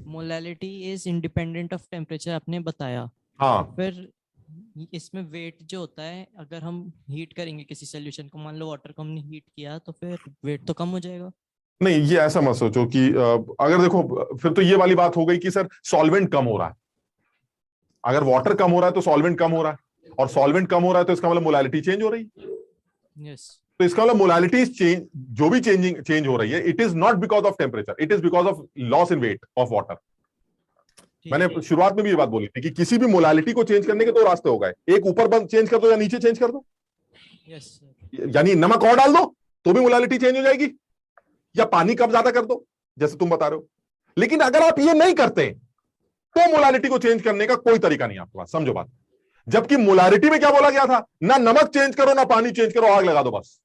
Molality is independent of temperature आपने बताया, हाँ, फिर इसमें वेट जो होता है, अगर हम हीट करेंगे किसी सोल्यूशन को, मान लो वाटर को हमने हीट किया, तो फिर वेट तो कम हो जाएगा। नहीं ये ऐसा मत सोचो कि अगर देखो, फिर तो ये वाली बात हो गई कि सर सॉल्वेंट कम हो रहा है। अगर वाटर कम हो रहा है तो सॉल्वेंट कम हो रहा है, और सॉल्वेंट कम हो रहा है तो इसका मतलब मोलैलिटी चेंज हो रही है। यस। तो इसका मतलब मोलैलिटी चेंज, जो भी चेंज हो रही है, it is not because of temperature, it is because of loss in weight of water. मैंने शुरुआत में भी ये बात बोली थी कि किसी भी मोलैलिटी को चेंज करने के दो रास्ते हो गए, एक ऊपर चेंज कर दो या नीचे चेंज कर दो। Yes sir. यानी नमक और डाल दो तो भी मोलैलिटी चेंज हो जाएगी, या पानी कम ज्यादा कर दो जैसे तुम बता रहे हो। लेकिन अगर आप ये नहीं करते तो मोलैलिटी को चेंज करने का कोई तरीका नहीं आपके पास। समझो बात। जबकि मोलैलिटी में क्या बोला गया था? ना नमक चेंज करो ना पानी चेंज करो, आग लगा दो बस।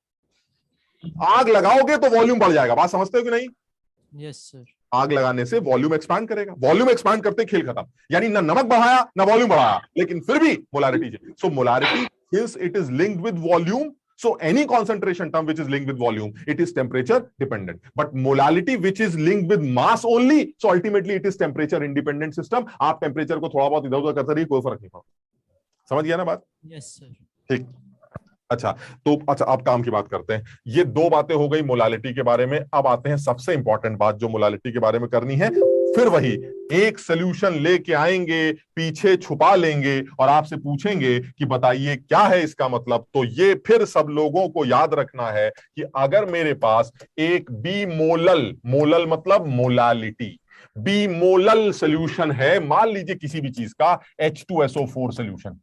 आग लगाओगे तो वॉल्यूम बढ़ जाएगा। बात समझते हो कि नहीं? Yes sir. आग लगाने से वॉल्यूम एक्सपांड करेगा, वॉल्यूम एक्सपांड करते खेल खत्म। यानी ना नमक बढ़ाया ना वॉल्यूम बढ़ाया, लेकिन फिर भी molarity. So molarity since it is linked with volume, so any concentration term which is linked with volume, it is temperature dependent. But molality which is linked with mass only, so ultimately it is temperature independent system. आप टेम्परेचर को थोड़ा बहुत इधर उधर करते रहिए, कोई फर्क नहीं पड़ता। समझ गया ना बात? Yes sir. ठीक। अच्छा, तो अच्छा अब काम की बात करते हैं। ये दो बातें हो गई मोलालिटी के बारे में। अब आते हैं सबसे इंपॉर्टेंट बात जो मोलालिटी के बारे में करनी है। फिर वही एक सोल्यूशन लेके आएंगे, पीछे छुपा लेंगे और आपसे पूछेंगे कि बताइए क्या है इसका मतलब। तो ये फिर सब लोगों को याद रखना है कि अगर मेरे पास एक बीमोलल, मोलल मतलब मोलालिटी, बीमोलल सोल्यूशन है, मान लीजिए किसी भी चीज का H2SO4 सोल्यूशन,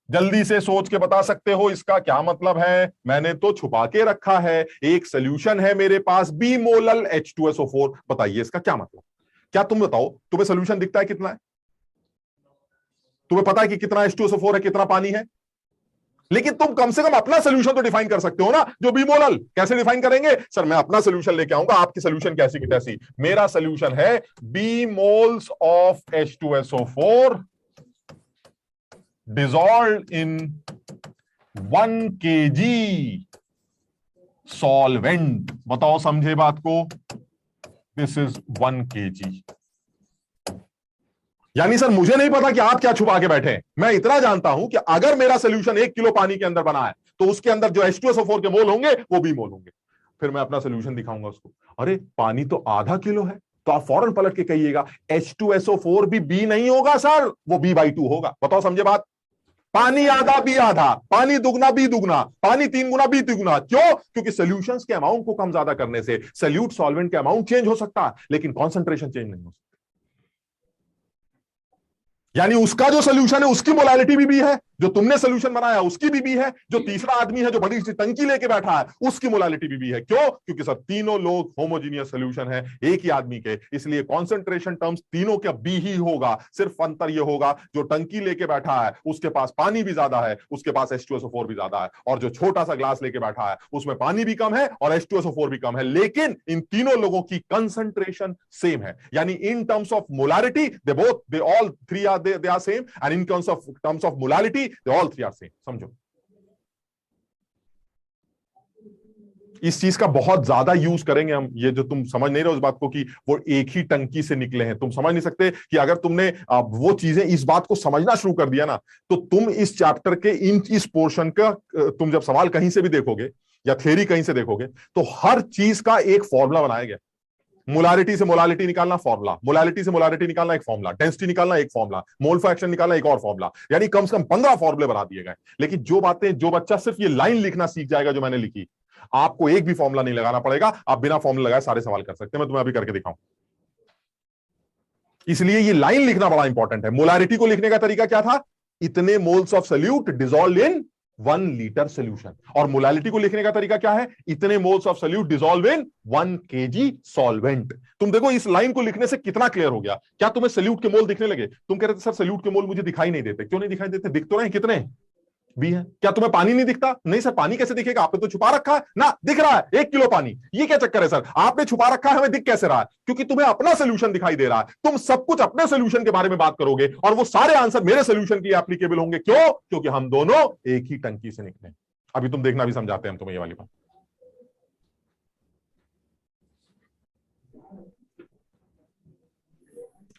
जल्दी से सोच के बता सकते हो इसका क्या मतलब है? मैंने तो छुपा के रखा है। एक सोल्यूशन है मेरे पास बीमोलल H2SO4, बताइए इसका क्या मतलब। क्या तुम बताओ, तुम्हें सोल्यूशन दिखता है कितना है? तुम्हें पता है कि कितना H2SO4 है, कितना पानी है? लेकिन तुम कम से कम अपना सोल्यूशन तो डिफाइन कर सकते हो ना, जो बीमोलल। कैसे डिफाइन करेंगे? सर मैं अपना सोल्यूशन लेके आऊंगा, आपकी सोल्यूशन कैसी की तैसी। मेरा सोल्यूशन है बीमोल्स of H2SO4 dissolved in 1 kg solvent। बताओ समझे बात को? This is 1 kg। यानी सर मुझे नहीं पता कि आप क्या छुपा के बैठे हैं, मैं इतना जानता हूं कि अगर मेरा सोल्यूशन 1 किलो पानी के अंदर बना है तो उसके अंदर जो H2SO4 के मोल होंगे वो बी मोल होंगे। फिर मैं अपना सोल्यूशन दिखाऊंगा उसको। अरे पानी तो आधा किलो है, तो आप फौरन पलट के कहिएगा H2SO4 भी बी नहीं होगा सर, वो B/2 होगा। बताओ समझे बात? पानी आधा बी आधा, पानी दुगना बी दुगना, पानी 3 गुना बी 3 गुना। क्यों? क्योंकि सॉल्यूशंस के अमाउंट को कम ज्यादा करने से सॉल्यूट सॉल्वेंट के अमाउंट चेंज हो सकता है, लेकिन कॉन्सेंट्रेशन चेंज नहीं हो सकता। यानी उसका जो सोल्यूशन है उसकी मोलालिटी भी है, जो तुमने सोल्यूशन बनाया उसकी भी है, जो तीसरा आदमी है जो बड़ी सी टंकी लेके बैठा है उसकी मोलालिटी भी है। क्यों? क्योंकि सर तीनों लोग होमोजीनियस सोल्यूशन है एक ही आदमी के, इसलिए कॉन्सेंट्रेशन टर्म्स तीनों का बी ही होगा। सिर्फ अंतर यह होगा जो टंकी लेके बैठा है उसके पास पानी भी ज्यादा है, उसके पास H2SO4 भी ज्यादा है, और जो छोटा सा ग्लास लेके बैठा है उसमें पानी भी कम है और H2SO4 भी कम है, लेकिन इन तीनों लोगों की कंसंट्रेशन सेम है। यानी in terms of molarity they all three are they are same, and in terms of molality they all three are same। समझो, इस चीज का बहुत ज्यादा यूज करेंगे हम। ये जो तुम समझ नहीं रहे उस बात को कि वो एक ही टंकी से निकले हैं, तुम समझ नहीं सकते कि अगर तुमने वो चीजें इस बात को समझना शुरू कर दिया ना, तो तुम इस चैप्टर के इस पोर्शन का तुम जब सवाल कहीं से भी देखोगे या थ्योरी कहीं से देखोगे तो हर चीज का एक फॉर्मूला बनाया गया। मोलारिटी से मोलालिटी निकालना फॉर्मूला, मोलालिटी से मोलारिटी निकालना एक फॉर्मूला, डेंसिटी निकालना एक फॉर्मूला, मोल फ्रैक्शन निकालना एक और फॉर्मूला, यानी कम से कम 15 फॉर्मूले बना दिए गए। लेकिन जो बातें, जो बच्चा सिर्फ ये लाइन लिखना सीख जाएगा जो मैंने लिखी, आपको एक भी फॉर्मूला नहीं लगाना पड़ेगा, आप बिना फॉर्मूला लगाए सारे सवाल कर सकते हैं। मैं तुम्हें अभी करके दिखाऊं। इसलिए ये लाइन लिखना बड़ा इंपॉर्टेंट है। मोलारिटी को लिखने का तरीका क्या था? इतने moles of solute dissolve in 1 litre solution. और मोलालिटी को लिखने का तरीका क्या है? इतने moles of solute dissolve in 1 kg solvent. तुम देखो इस लाइन को लिखने से कितना क्लियर हो गया। क्या तुम्हें सोल्यूट के मोल दिखने लगे? तुम कह रहे थे सर सोल्यूट के मोल मुझे दिखाई नहीं देते। क्यों नहीं दिखाई देते? दिख तो रहे हैं, कितने भी है। क्या तुम्हें पानी नहीं दिखता? नहीं सर पानी कैसे दिखेगा, आपने तो छुपा रखा है ना। दिख रहा है 1 किलो पानी। ये क्या चक्कर है सर, आपने छुपा रखा है, हमें दिख कैसे रहा है? क्योंकि तुम्हें अपना सोल्यूशन दिखाई दे रहा है। तुम सब कुछ अपने सोल्यूशन के बारे में बात करोगे और वो सारे आंसर मेरे सोल्यूशन के लिए एप्लीकेबल होंगे। क्यों? क्योंकि हम दोनों एक ही टंकी से निकले। अभी तुम देखना भी समझाते हैं हम तुम्हें ये वाली बात।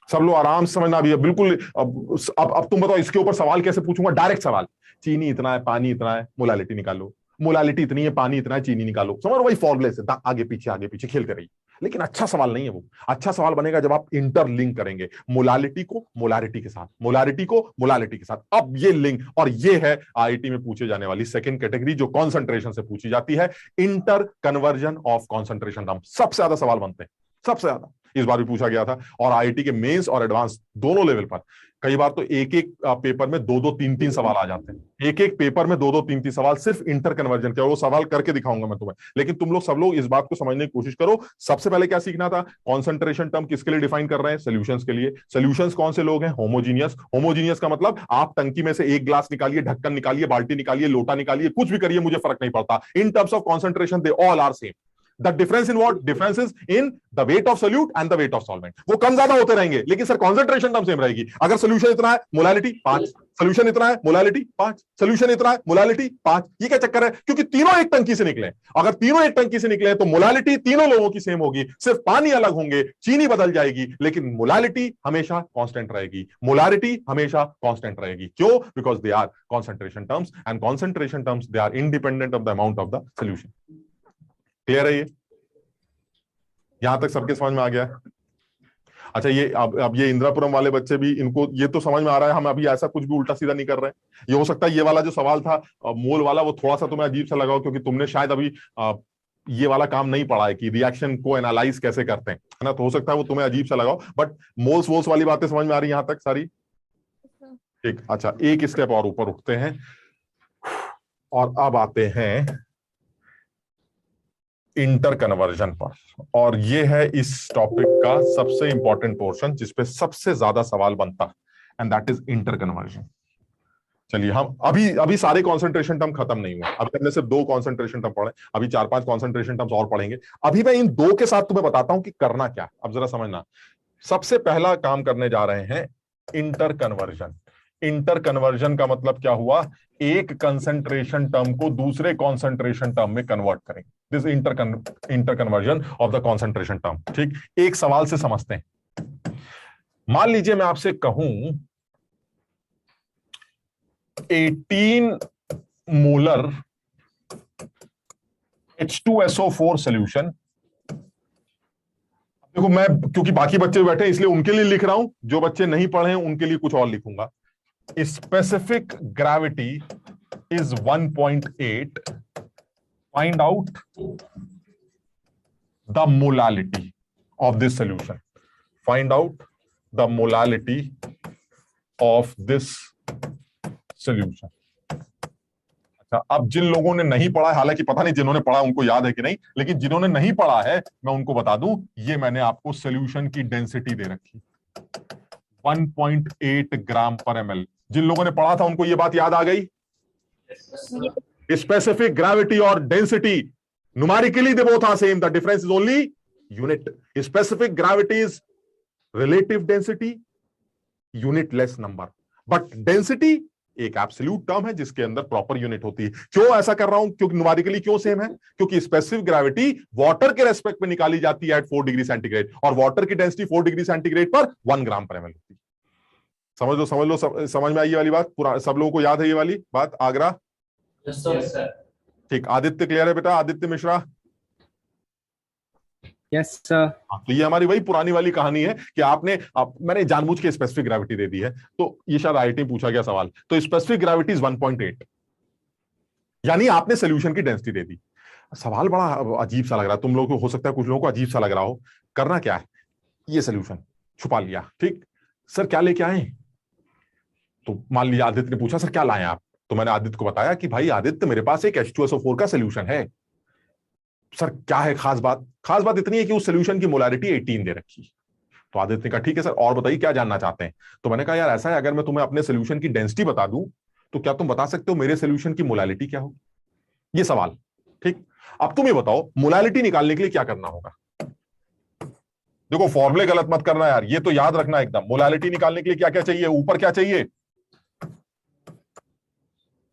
सब लोग आराम से समझना भी है बिल्कुल। अब तुम बताओ इसके ऊपर सवाल कैसे पूछूंगा? डायरेक्ट सवाल, चीनी इतना है, पानी इतना है, मोलालिटी निकालो। मोलालिटी इतनी है, पानी इतना है, चीनी निकालो। समझ, वही फॉर्मूले से आगे पीछे खेलते रहिए। लेकिन अच्छा सवाल नहीं है वो। अच्छा सवाल बनेगा जब आप इंटरलिंक करेंगे मोलालिटी को मोलारिटी के साथ, मोलारिटी को मोलालिटी के साथ। अब ये लिंक, और ये है आईआईटी में पूछे जाने वाली सेकंड कैटेगरी जो कॉन्सेंट्रेशन से पूछी जाती है, inter conversion of concentration term. सबसे ज्यादा सवाल बनते हैं, सबसे ज्यादा। इस बार भी पूछा गया था, और आईआईटी के मेंस और एडवांस दोनों लेवल पर कई बार तो एक एक पेपर में 2-2, 3-3 सवाल आ जाते हैं। एक एक पेपर में 2-2, 3-3 सवाल सिर्फ इंटर कन्वर्जन के। वो सवाल करके दिखाऊंगा मैं तुम्हें। लेकिन तुम लोग सब लोग इस बात को समझने की कोशिश करो। सबसे पहले क्या सीखना था? कॉन्सेंट्रेशन टर्म किसके लिए डिफाइन कर रहे हैं? सॉल्यूशंस के लिए। सॉल्यूशंस कौन से लोग हैं? होमोजीनियस। होमोजीनियस का मतलब आप टंकी में से एक ग्लास निकालिए, ढक्कन निकालिए, बाल्टी निकालिए, लोटा निकालिए, कुछ भी करिए, मुझे फर्क नहीं पड़ता। In terms of concentration they all are same. The difference in what? Differences in the weight of solute and the weight of solvent. वो कम ज्यादा होते रहेंगे, लेकिन सर कॉन्सेंट्रेशन टर्म सेम रहेगी। अगर सोल्यूशन इतना है, मोलालिटी 5, सोल्यूशन इतना है, मोलालिटी 5, सोल्यूशन इतना है, मोलालिटी 5। ये क्या चक्कर है? क्योंकि तीनों एक टंकी से निकले। अगर तीनों एक टंकी से निकले तो मोलालिटी तीनों लोगों की सेम होगी, सिर्फ पानी अलग होंगे, चीनी बदल जाएगी, लेकिन मोलालिटी हमेशा कांस्टेंट रहेगी। मोलारिटी हमेशा कांस्टेंट रहेगी। क्यों? Because they are concentration terms, and concentration terms they are independent of the amount of the solution. Clear है ये? यहां तक सबके समझ में आ गया? अच्छा, ये अब ये इंदिरापुरम वाले बच्चे भी, इनको ये तो समझ में आ रहा है, हम अभी ऐसा कुछ भी उल्टा सीधा नहीं कर रहे हैं। ये हो सकता है ये वाला जो सवाल था मोल वाला, वो थोड़ा सा तुम्हें अजीब सा लगा हो, क्योंकि तुमने शायद अभी ये वाला काम नहीं पढ़ा है कि रिएक्शन को एनालाइज कैसे करते हैं, है ना? तो हो सकता है वो तुम्हें अजीब सा लगा हो, बट मोल्स वोल्स वाली बातें समझ में आ रही है यहां तक सारी? ठीक। अच्छा, एक स्टेप और ऊपर उठते हैं और अब आते हैं इंटर कन्वर्जन पर। और ये है इस टॉपिक का सबसे इंपॉर्टेंट पोर्शन, जिसपे सबसे ज्यादा सवाल बनता है, and that is inter conversion. चलिए, हम अभी सारे कॉन्सेंट्रेशन टर्म खत्म नहीं हुए, अभी हमने सिर्फ 2 कॉन्सेंट्रेशन टर्म पढ़े, अभी 4-5 कॉन्सेंट्रेशन टर्म्स और पढ़ेंगे। अभी मैं इन 2 के साथ तुम्हें बताता हूं कि करना क्या है। अब जरा समझना, सबसे पहला काम करने जा रहे हैं इंटर कन्वर्जन। इंटर कन्वर्जन का मतलब क्या हुआ? एक कंसंट्रेशन टर्म को दूसरे कंसंट्रेशन टर्म में कन्वर्ट करेंगे। This inter conversion of the concentration term. ठीक, एक सवाल से समझते हैं। मान लीजिए मैं आपसे कहूं 18 मोलर H2SO4 सॉल्यूशन। देखो, मैं क्योंकि बाकी बच्चे बैठे हैं इसलिए उनके लिए लिख रहा हूं, जो बच्चे नहीं पढ़े हैं उनके लिए कुछ और लिखूंगा। Specific gravity is 1.8. Find out the molality of this solution. Find out the molality of this solution. अच्छा, अब जिन लोगों ने नहीं पढ़ा है, हालांकि पता नहीं जिन्होंने पढ़ा उनको याद है कि नहीं, लेकिन जिन्होंने नहीं पढ़ा है मैं उनको बता दूं, ये मैंने आपको सोल्यूशन की डेंसिटी दे रखी 1.8 ग्राम पर ml। जिन लोगों ने पढ़ा था उनको ये बात याद आ गई? स्पेसिफिक ग्रेविटी और density numerically they both are same, the difference is only unit. Specific gravity is relative density, unitless number, but density एक एब्सोल्यूट टर्म है जिसके अंदर प्रॉपर यूनिट होती है। क्यों ऐसा कर रहा हूं? क्योंकि न्यूमेरिकली क्यों सेम है? क्योंकि स्पेसिफिक ग्रेविटी वाटर के रेस्पेक्ट में निकाली जाती है एट 4 डिग्री सेंटीग्रेड, और वाटर की डेंसिटी 4 डिग्री सेंटीग्रेड पर 1 ग्राम पर एमएल होती है। समझ लो, समझ में आई ये वाली बात? पूरा सब लोगों को याद है ये वाली बात? आगरा? Yes sir. ठीक। आदित्य क्लियर है बेटा? आदित्य मिश्रा? Yes sir. तो ये हमारी वही पुरानी वाली कहानी है कि मैंने जानबूझ के स्पेसिफिक ग्रेविटी दे दी है, तो ये शायद आईआईटी पूछा गया सवाल। तो स्पेसिफिक ग्रेविटी इज 1.8, यानी आपने सोल्यूशन की डेंसिटी दे दी। सवाल बड़ा अजीब सा लग रहा है तुम लोगों को, हो सकता है कुछ लोगों को अजीब सा लग रहा हो। करना क्या है? ये सोल्यूशन छुपा लिया। ठीक सर, क्या लेके आए? तो मान लिया आदित्य ने पूछा सर क्या लाए आप, तो मैंने आदित्य को बताया कि भाई आदित्य मेरे पास एक H2SO4 का सोल्यूशन है। सर क्या है खास बात? खास बात इतनी है कि उस सोल्यूशन की मोलारिटी 18 दे रखी। तो आदित्य ने कहा ठीक है सर, और बताइए क्या जानना चाहते हैं? तो मैंने कहा यार ऐसा है, अगर मैं तुम्हें अपने सोल्यूशन की डेंसिटी बता दूं तो क्या तुम बता सकते हो मेरे सोल्यूशन की मोलारिटी क्या होगी? ये सवाल। ठीक, अब तुम ये बताओ मोलारिटी निकालने के लिए क्या करना होगा? देखो फॉर्मूले गलत मत करना यार, ये तो याद रखना एकदम। मोलारिटी निकालने के लिए क्या क्या चाहिए? ऊपर क्या चाहिए?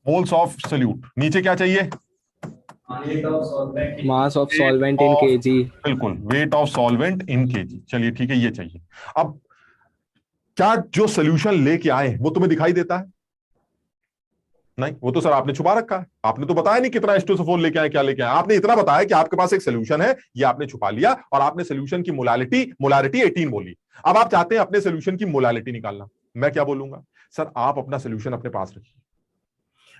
Moles of solute. नीचे क्या चाहिए? Mass of solvent in KG. बिल्कुल, weight of solvent in KG. चलिए ठीक है, ये चाहिए। अब क्या जो सोल्यूशन लेके आए वो तुम्हें दिखाई देता है? नहीं, वो तो सर आपने छुपा रखा है। आपने तो बताया नहीं कितना H2SO4 लेके आए, क्या लेके आए। आपने इतना बताया कि आपके पास एक सोल्यूशन है, ये आपने छुपा लिया, और आपने सोल्यूशन की मोलारिटी 18 बोली। अब आप चाहते हैं अपने सोल्यूशन की मोलारिटी निकालना। मैं क्या बोलूंगा? सर आप अपना सोल्यूशन अपने पास रखिए,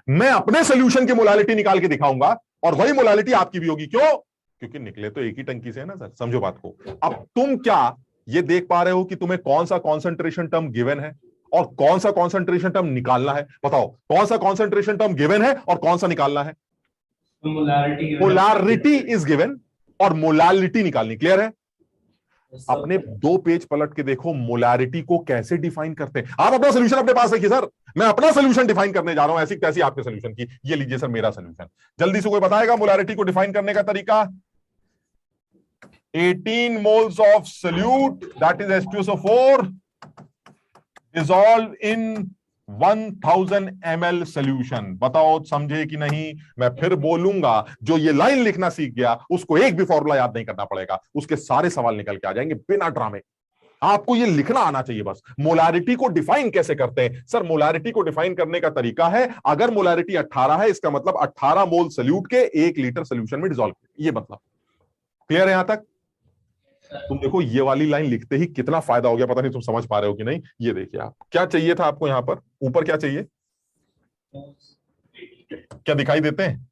मैं अपने सोल्यूशन की मोलारिटी निकाल के दिखाऊंगा, और वही मोलारिटी आपकी भी होगी। क्यों? क्योंकि निकले तो एक ही टंकी से है ना सर। समझो बात को। अब तुम क्या ये देख पा रहे हो कि तुम्हें कौन सा कॉन्सेंट्रेशन टर्म गिवन है और कौन सा कॉन्सेंट्रेशन टर्म निकालना है? बताओ कौन सा कॉन्सेंट्रेशन टर्म गिवन है और कौन सा निकालना है? मोलारिटी इज गिवन और मोलालिटी निकालनी। क्लियर है? अपने 2 पेज पलट के देखो मोलारिटी को कैसे डिफाइन करते हैं। आप अपना सोल्यूशन अपने पास रखिए। सर मैं अपना सोल्यूशन डिफाइन करने जा रहा हूं, ऐसी तैसी आपके सोल्यूशन की। ये लीजिए सर मेरा सोल्यूशन। जल्दी से कोई बताएगा मोलारिटी को डिफाइन करने का तरीका? 18 moles of solute, that is H2SO4, dissolve in 1000 ml solution. बताओ समझे कि नहीं? मैं फिर बोलूंगा, जो ये लाइन लिखना सीख गया उसको एक भी फॉर्मूला याद नहीं करना पड़ेगा, उसके सारे सवाल निकल के आ जाएंगे बिना ड्रामे। आपको ये लिखना आना चाहिए बस। मोलारिटी को डिफाइन कैसे करते हैं? सर मोलारिटी को डिफाइन करने का तरीका है, अगर मोलारिटी 18 है इसका मतलब 18 मोल सल्यूट के 1 लीटर सोल्यूशन में डिसॉल्व, ये मतलब। क्लियर है यहां तक? तुम देखो ये वाली लाइन लिखते ही कितना फायदा हो गया, पता नहीं तुम समझ पा रहे हो कि नहीं। ये देखिए आप, क्या चाहिए था आपको यहां पर, ऊपर क्या चाहिए, क्या दिखाई देते हैं?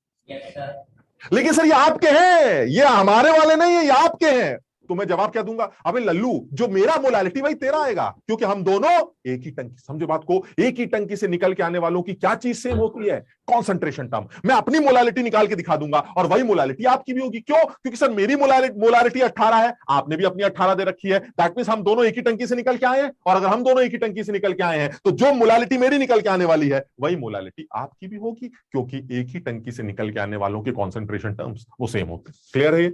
लेकिन सर ये आपके हैं, ये हमारे वाले नहीं है, ये आपके हैं। तो मैं जवाब क्या दूंगा? अबे लल्लू, जो मेरा मोलालिटी वही तेरा आएगा, क्योंकि हम दोनों एक ही टंकी, समझो बात को, एक ही टंकी से निकल के आने वालों की क्या चीज सेम होती है? Concentration term. मैं अपनी मोलालिटी निकाल के दिखा दूंगा और वही मोलालिटी आपकी भी होगी। क्यों? क्योंकि सर मेरी मोलालिटी 18 है, आपने भी अपनी 18 दे रखी है, दैट मींस हम दोनों एक ही टंकी से निकल के आए हैं। और अगर हम दोनों एक ही टंकी से निकल के आए हैं तो जो मोलालिटी मेरी निकल के आने वाली है वही मोलालिटी आपकी भी होगी, क्योंकि एक ही टंकी से निकल के आने वालों के कॉन्सेंट्रेशन टर्म्स वो सेम होते हैं। क्लियर है?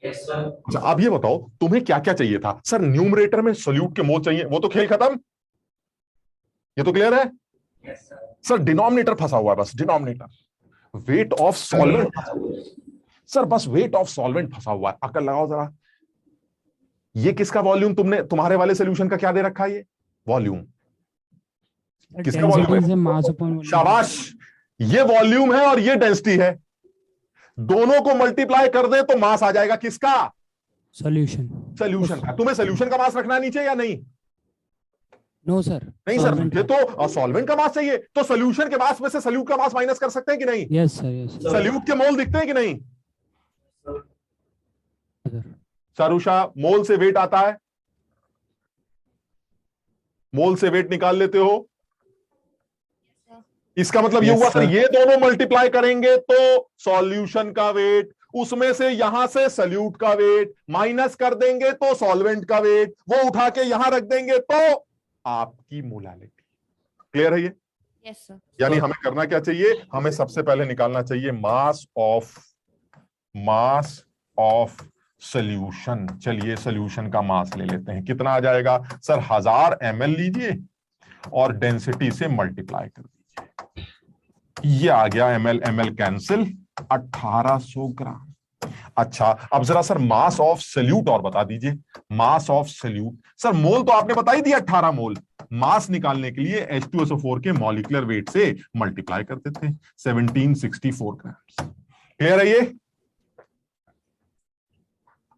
अच्छा अब ये बताओ तुम्हें क्या क्या चाहिए था? सर न्यूमरेटर में सोल्यूट के मोल चाहिए, वो तो खेल खत्म, ये तो क्लियर है। सर डिनोमिनेटर फंसा हुआ है, बस denominator, wait of solvent. Sir बस वेट ऑफ सॉल्वेंट फंसा हुआ है, अकल लगाओ जरा। ये किसका वॉल्यूम, तुमने तुम्हारे वाले सोल्यूशन का क्या दे रखा है? ये वॉल्यूम किसका वॉल्यूम है? शाबाश, ये वॉल्यूम है और ये डेंसिटी है। दोनों को मल्टीप्लाई कर दे तो मास आ जाएगा किसका? सोल्यूशन का। तुम्हें सोल्यूशन का मास रखना नीचे या नहीं? नो सर, नहीं सर, मुझे तो सॉल्वेंट का मास चाहिए, तो सोल्यूशन के मास में से सोल्यूट का मास माइनस कर सकते हैं कि नहीं? Yes sir, yes. सोल्यूट के मोल दिखते हैं कि नहीं? सारुषा, मोल से वेट आता है, मोल से वेट निकाल लेते हो। इसका मतलब ये हुआ सर ये दोनों मल्टीप्लाई करेंगे तो सॉल्यूशन का वेट, उसमें से यहां से सल्यूट का वेट माइनस कर देंगे तो सॉल्वेंट का वेट, वो उठा के यहां रख देंगे तो आपकी मोलालिटी। क्लियर है ये? Yes sir. यानी हमें करना क्या चाहिए? हमें सबसे पहले निकालना चाहिए मास ऑफ सोल्यूशन। चलिए सोल्यूशन का मास ले लेते हैं, कितना आ जाएगा? सर 1000 ml लीजिए और डेंसिटी से मल्टीप्लाई कर दीजिए, ये आ गया ml कैंसिल, 1800 ग्राम। अच्छा अब जरा सर मास ऑफ सोल्यूट और बता दीजिए। मास ऑफ सोल्यूट, सर मोल तो आपने बता ही दिया 18 मोल, मास निकालने के लिए H2SO4 के मॉलिक्यूलर वेट से मल्टीप्लाई करते थे, 1764 ग्राम। क्लियर है ये?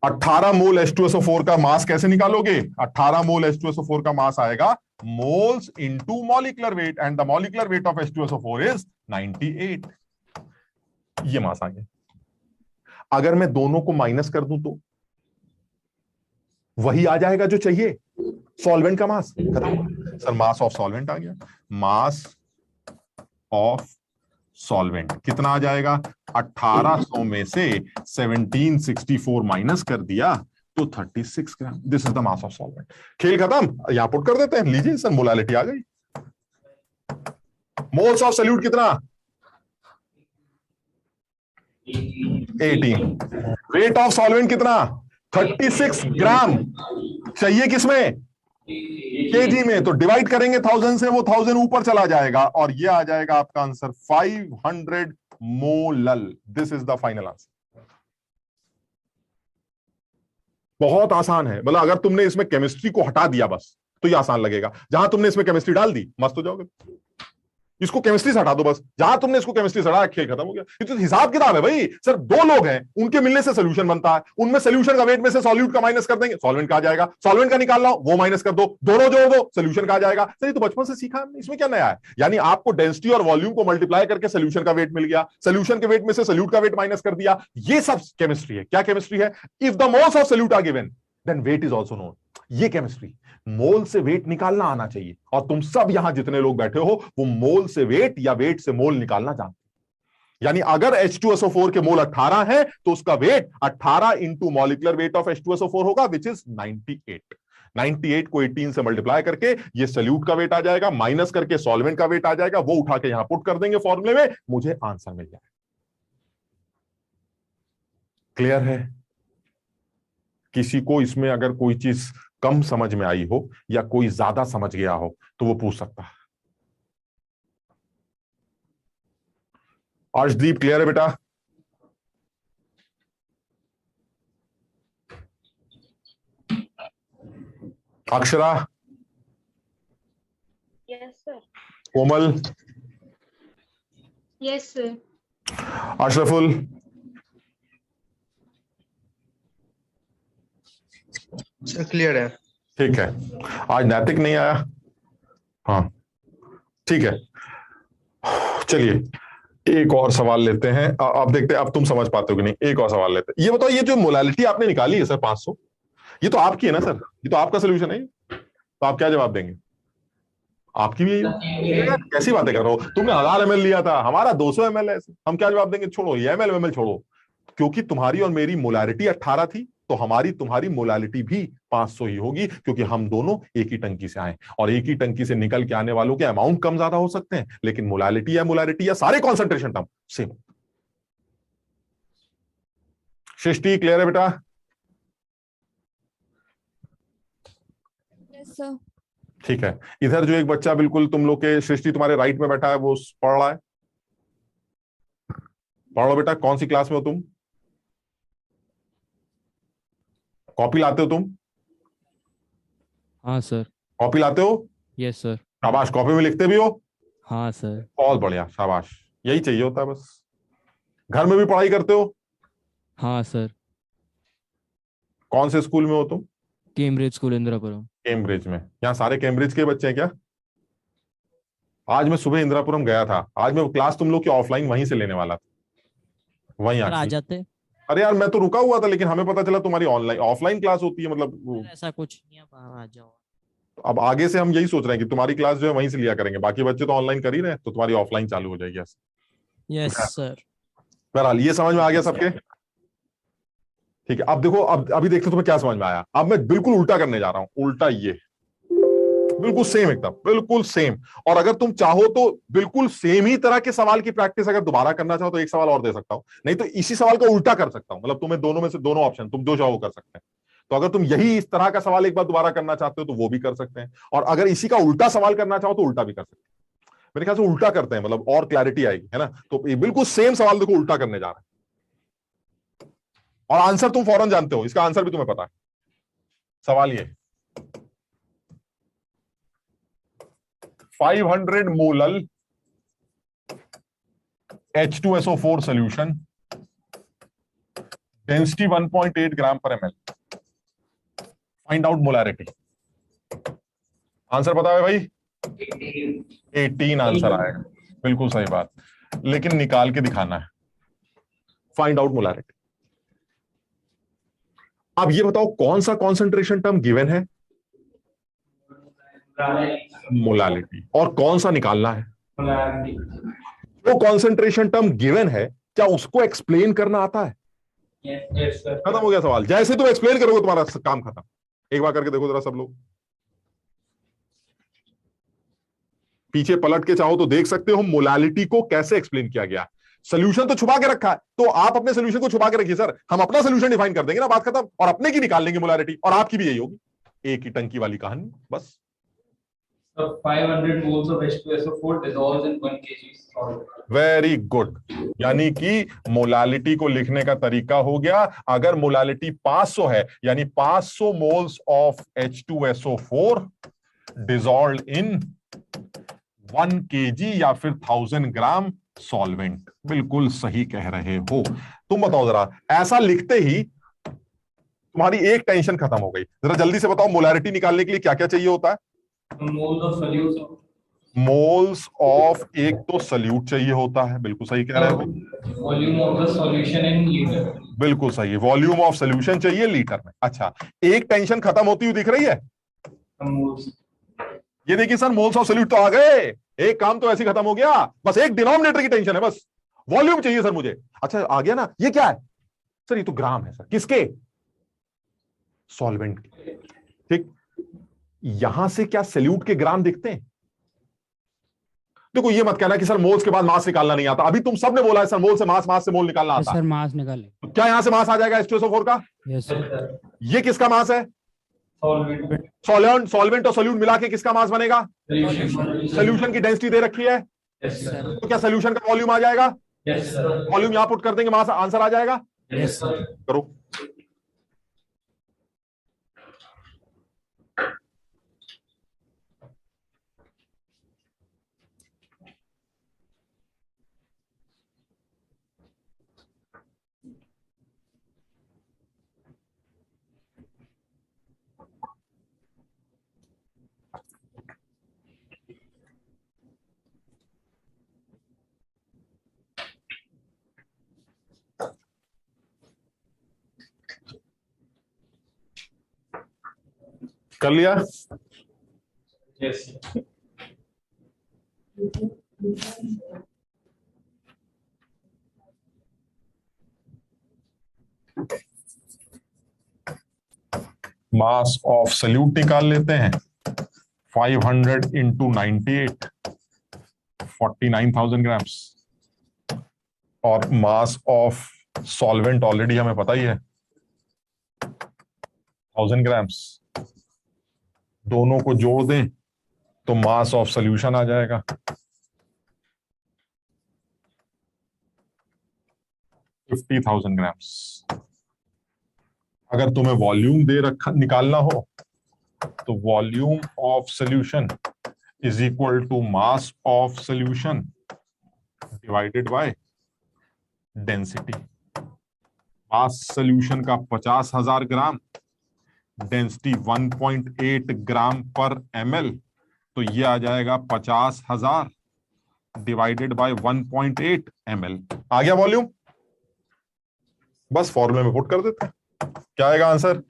18 मोल H2SO4 का मास कैसे निकालोगे? 18 मोल H2SO4 का मास आएगा moles into molecular weight and the molecular weight of H2SO4 is 98। ये मास आ गया। अगर मैं दोनों को माइनस कर दूं तो वही आ जाएगा जो चाहिए, सॉल्वेंट का मास। खत्म सर, मास ऑफ सॉल्वेंट आ गया। मास ऑफ सॉल्वेंट कितना आ जाएगा? 1800 में से 1764 माइनस कर दिया तो 36 gram. This is the mass of solvent. खेल खत्म, यहां पुट कर देते हैं। लीजिए सर मोलालिटी आ गई। मोल्स ऑफ सोल्यूट कितना? 18। वेट ऑफ सॉल्वेंट कितना? 36 ग्राम। चाहिए किसमें? केजी में। तो डिवाइड करेंगे 1000 से, वो 1000 ऊपर चला जाएगा और ये आ जाएगा आपका answer 500 molal. This is the final answer. बहुत आसान है, मतलब अगर तुमने इसमें केमिस्ट्री को हटा दिया बस तो ये आसान लगेगा। जहां तुमने इसमें केमिस्ट्री डाल दी मस्त हो जाओगे। इसको केमिस्ट्री से हटा दो बस, जहां तुमने इसको केमिस्ट्री से हटाया खेल खत्म हो गया। ये तो हिसाब किताब है भाई। सर दो लोग हैं, उनके मिलने से सोल्यूशन बनता है, उनमें सोल्यूशन का वेट में से सॉल्यूट का माइनस कर देंगे, सॉल्वेंट का आ जाएगा। सॉल्वेंट का निकाल लो, वो माइनस कर दो, दोनों जोड़ दो, सोल्यूशन का आ जाएगा। सर ये तो बचपन से सीखा हमने, इसमें क्या नया है? यानी आपको डेंसिटी और वॉल्यूम को मल्टीप्लाई करके सोल्यूशन का वेट मिल गया, सोल्यूशन के वेट में से सोल्यूट का वेट माइनस कर दिया। ये सब केमिस्ट्री है। क्या केमिस्ट्री है? If the moles of solute are given then weight is also known. ये केमिस्ट्री। मोल से वेट निकालना आना चाहिए, और तुम सब यहां जितने लोग बैठे हो वो मोल से वेट या वेट से मोल निकालना जानते हो। यानी अगर H2SO4 के मोल 18 है तो उसका weight 18 into molecular weight of H2SO4 होगा, विच इज 98। 98 को 18 से मल्टीप्लाई करके ये सोल्यूट का वेट आ जाएगा, माइनस करके सॉल्वेंट का वेट आ जाएगा, वो उठा के यहां पुट कर देंगे फॉर्मूले में, मुझे आंसर मिल जाएगा। क्लियर है? किसी को इसमें अगर कोई चीज कम समझ में आई हो या कोई ज्यादा समझ गया हो तो वो पूछ सकता है। अर्शदीप क्लियर है बेटा? Akshara, yes sir. Komal, yes sir. Ashraful, sir clear है। ठीक है। आज नैतिक नहीं आया? हाँ ठीक है, चलिए एक और सवाल लेते हैं। अब देखते हैं अब तुम समझ पाते हो कि नहीं। एक और सवाल लेते हैं। ये बताओ, ये जो मोलालिटी आपने निकाली है सर 500, ये तो आपकी है ना सर? ये तो आपका सोल्यूशन है, तो आप क्या जवाब देंगे? आपकी भी यही हो? कैसी बातें कर रहे हो? तुमने 1000 ml लिया था, हमारा 200 ml है। हम क्या जवाब देंगे? छोड़ो ये ml छोड़ो, क्योंकि तुम्हारी और मेरी मोलालिटी 18 थी, तो हमारी तुम्हारी मोलालिटी भी 500 ही होगी, क्योंकि हम दोनों एक ही टंकी से आए। और एक ही टंकी से निकल के आने वालों के अमाउंट कम ज्यादा हो सकते हैं, लेकिन मोलालिटी या सारे कॉन्सेंट्रेशन टर्म सेम। सृष्टि क्लियर है बेटा? Yes sir. ठीक है। इधर जो एक बच्चा बिल्कुल तुम लोग के, सृष्टि तुम्हारे राइट में बैठा है, वो पढ़ रहा है। पढ़ो बेटा, कौन सी क्लास में हो तुम? कॉपी लाते हो तुम? हाँ सर। कॉपी लाते हो? Yes sir. शाबाश। कॉपी में लिखते भी हो? हाँ सर। बहुत बढ़िया, शाबाश। यही चाहिए होता है बस। घर में भी पढ़ाई करते हो? हाँ सर। कौन से स्कूल में हो तुम? Cambridge school Indirapuram. कैम्ब्रिज में? यहाँ सारे कैम्ब्रिज के बच्चे हैं क्या? आज मैं सुबह इंदिरापुरम गया था। आज मैं क्लास तुम लोग की ऑफलाइन वहीं से लेने वाला था, वहीं सर आ आके। जाते। अरे यार, मैं तो रुका हुआ था, लेकिन हमें पता चला तुम्हारी ऑनलाइन ऑफलाइन क्लास होती है, मतलब सर ऐसा कुछ नहीं है, आप आ जाओ। अब आगे से हम यही सोच रहे हैं कि तुम्हारी क्लास जो है वहीं से लिया करेंगे। बाकी बच्चे तो ऑनलाइन कर ही रहे हैं, तो तुम्हारी ऑफलाइन चालू हो जाएगी ऐसे। Yes sir. बहरहाल ये समझ में आ गया सबके? ठीक है। अब देखो, अब अभी देखते हो तुम्हें क्या समझ में आया। अब मैं बिल्कुल उल्टा करने जा रहा हूं। उल्टा ये बिल्कुल सेम, एकदम बिल्कुल सेम। और अगर तुम चाहो तो बिल्कुल सेम ही तरह के सवाल की प्रैक्टिस अगर दोबारा करना चाहो तो एक सवाल और दे सकता हूं, नहीं तो इसी सवाल को उल्टा कर सकता हूं। मतलब तुम्हें दोनों में से दोनों ऑप्शन तुम जो चाहो कर सकते हैं। तो अगर तुम यही इस तरह का सवाल एक बार दोबारा करना चाहते हो तो वो भी कर सकते हैं, और अगर इसी का उल्टा सवाल करना चाहो तो उल्टा भी कर सकते हैं। मेरे ख्याल से उल्टा करते हैं, मतलब और क्लैरिटी आएगी, है ना? तो ये बिल्कुल सेम सवाल देखो उल्टा करने जा रहे हैं, और आंसर तुम फौरन जानते हो, इसका आंसर भी तुम्हें पता है। सवाल ये 500 मोलल H2SO4 solution, density 1.8 ग्राम पर ml, find out molarity. Answer पता है भाई? 18 आंसर आएगा, बिल्कुल सही बात, लेकिन निकाल के दिखाना है। Find out molarity. अब ये बताओ कौन सा कॉन्सेंट्रेशन टर्म गिवन है? मोलालिटी। और कौन सा निकालना है? जो कॉन्सेंट्रेशन टर्म गिवन है, क्या उसको एक्सप्लेन करना आता है? खत्म हो गया सवाल। जैसे तुम एक्सप्लेन करोगे तुम्हारा काम खत्म। एक बार करके देखो जरा सब लोग, पीछे पलट के चाहो तो देख सकते हो मोलालिटी को कैसे एक्सप्लेन किया गया। सोल्यूशन तो छुपा के रखा है, तो आप अपने सोल्यूशन को छुपा के रखिए सर, हम अपना सोल्यूशन डिफाइन कर देंगे ना, बात खत्म। और अपने की निकाल लेंगे मोलालिटी, और आपकी भी यही होगी। एक ही टंकी वाली कहानी बस। 500 moles of H2SO4 dissolves in 1 kg solvent. Very good. यानी कि मोलालिटी को लिखने का तरीका हो गया, अगर मोलालिटी 500 है यानी 500 moles of H2SO4 dissolve in 1 kg या फिर 1000 ग्राम सॉल्वेंट। बिल्कुल सही कह रहे हो। तुम बताओ जरा, ऐसा लिखते ही तुम्हारी एक टेंशन खत्म हो गई। जरा जल्दी से बताओ, मोलारिटी निकालने के लिए क्या क्या चाहिए होता है? Moles of solute. Moles of, एक तो सल्यूट चाहिए होता है, बिल्कुल सही कह रहे हो। Volume of the solution in liter. बिल्कुल सही, वॉल्यूम ऑफ सोल्यूशन चाहिए लीटर में। अच्छा, एक टेंशन खत्म होती हुई दिख रही है? Moles. ये देखिए सर, मोल्स ऑफ सोल्यूट तो आ गए, एक काम तो ऐसे खत्म हो गया। बस एक डिनोमिनेटर की टेंशन है, बस वॉल्यूम चाहिए सर मुझे। अच्छा आ गया ना, ये क्या है सर? ये तो ग्राम है सर। किसके? सॉल्वेंट के। ठीक, यहां से क्या सोल्यूट के ग्राम दिखते हैं? देखो ये मत कहना कि सर मोल्स के बाद मास निकालना नहीं आता, अभी तुम सबने बोला है सर मोल से मास, मास से मोल निकालना आता है। सर मास निकाले। तो क्या यहां से मास आ जाएगा H2SO4 का? Yes sir. ये किसका मास है? सॉल्वेंट। सॉल्वेंट और सोल्यूट मिला के किसका मास बनेगा? सोल्यूशन की डेंसिटी दे रखी है, तो क्या सोल्यूशन का वॉल्यूम आ जाएगा? वॉल्यूम यहां पुट कर देंगे, मास आंसर आ जाएगा। करो। कर लिया? यस। मास ऑफ सल्यूट निकाल लेते हैं। 500 इंटू 98, 49,000 ग्राम्स। और मास ऑफ सॉल्वेंट ऑलरेडी हमें पता ही है 1000 ग्राम्स। दोनों को जोड़ दें तो मास ऑफ सॉल्यूशन आ जाएगा 50,000 ग्राम्स। अगर तुम्हें वॉल्यूम दे रखा निकालना हो तो volume of solution is equal to mass of solution divided by density. Mass solution का 50,000 ग्राम, डेंसिटी 1.8 ग्राम पर ml, तो ये आ जाएगा 50,000 डिवाइडेड बाय 1.8 ml। आ गया वॉल्यूम? बस फॉर्मूले में पुट कर देते हैं। क्या आएगा आंसर?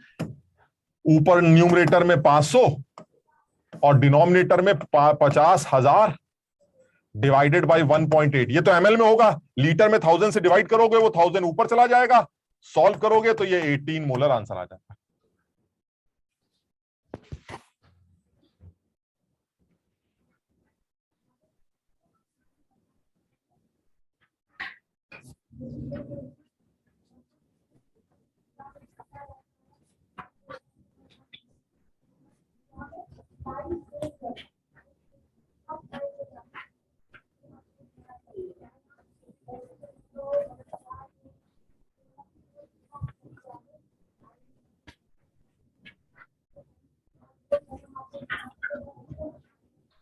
ऊपर न्यूमरेटर में 500 और डिनोमिनेटर में 50,000 डिवाइडेड बाय 1.8। ये तो ml में होगा, लीटर में 1000 से डिवाइड करोगे वो 1000 ऊपर चला जाएगा, सॉल्व करोगे तो ये 18 मोलर आंसर आ जाएगा।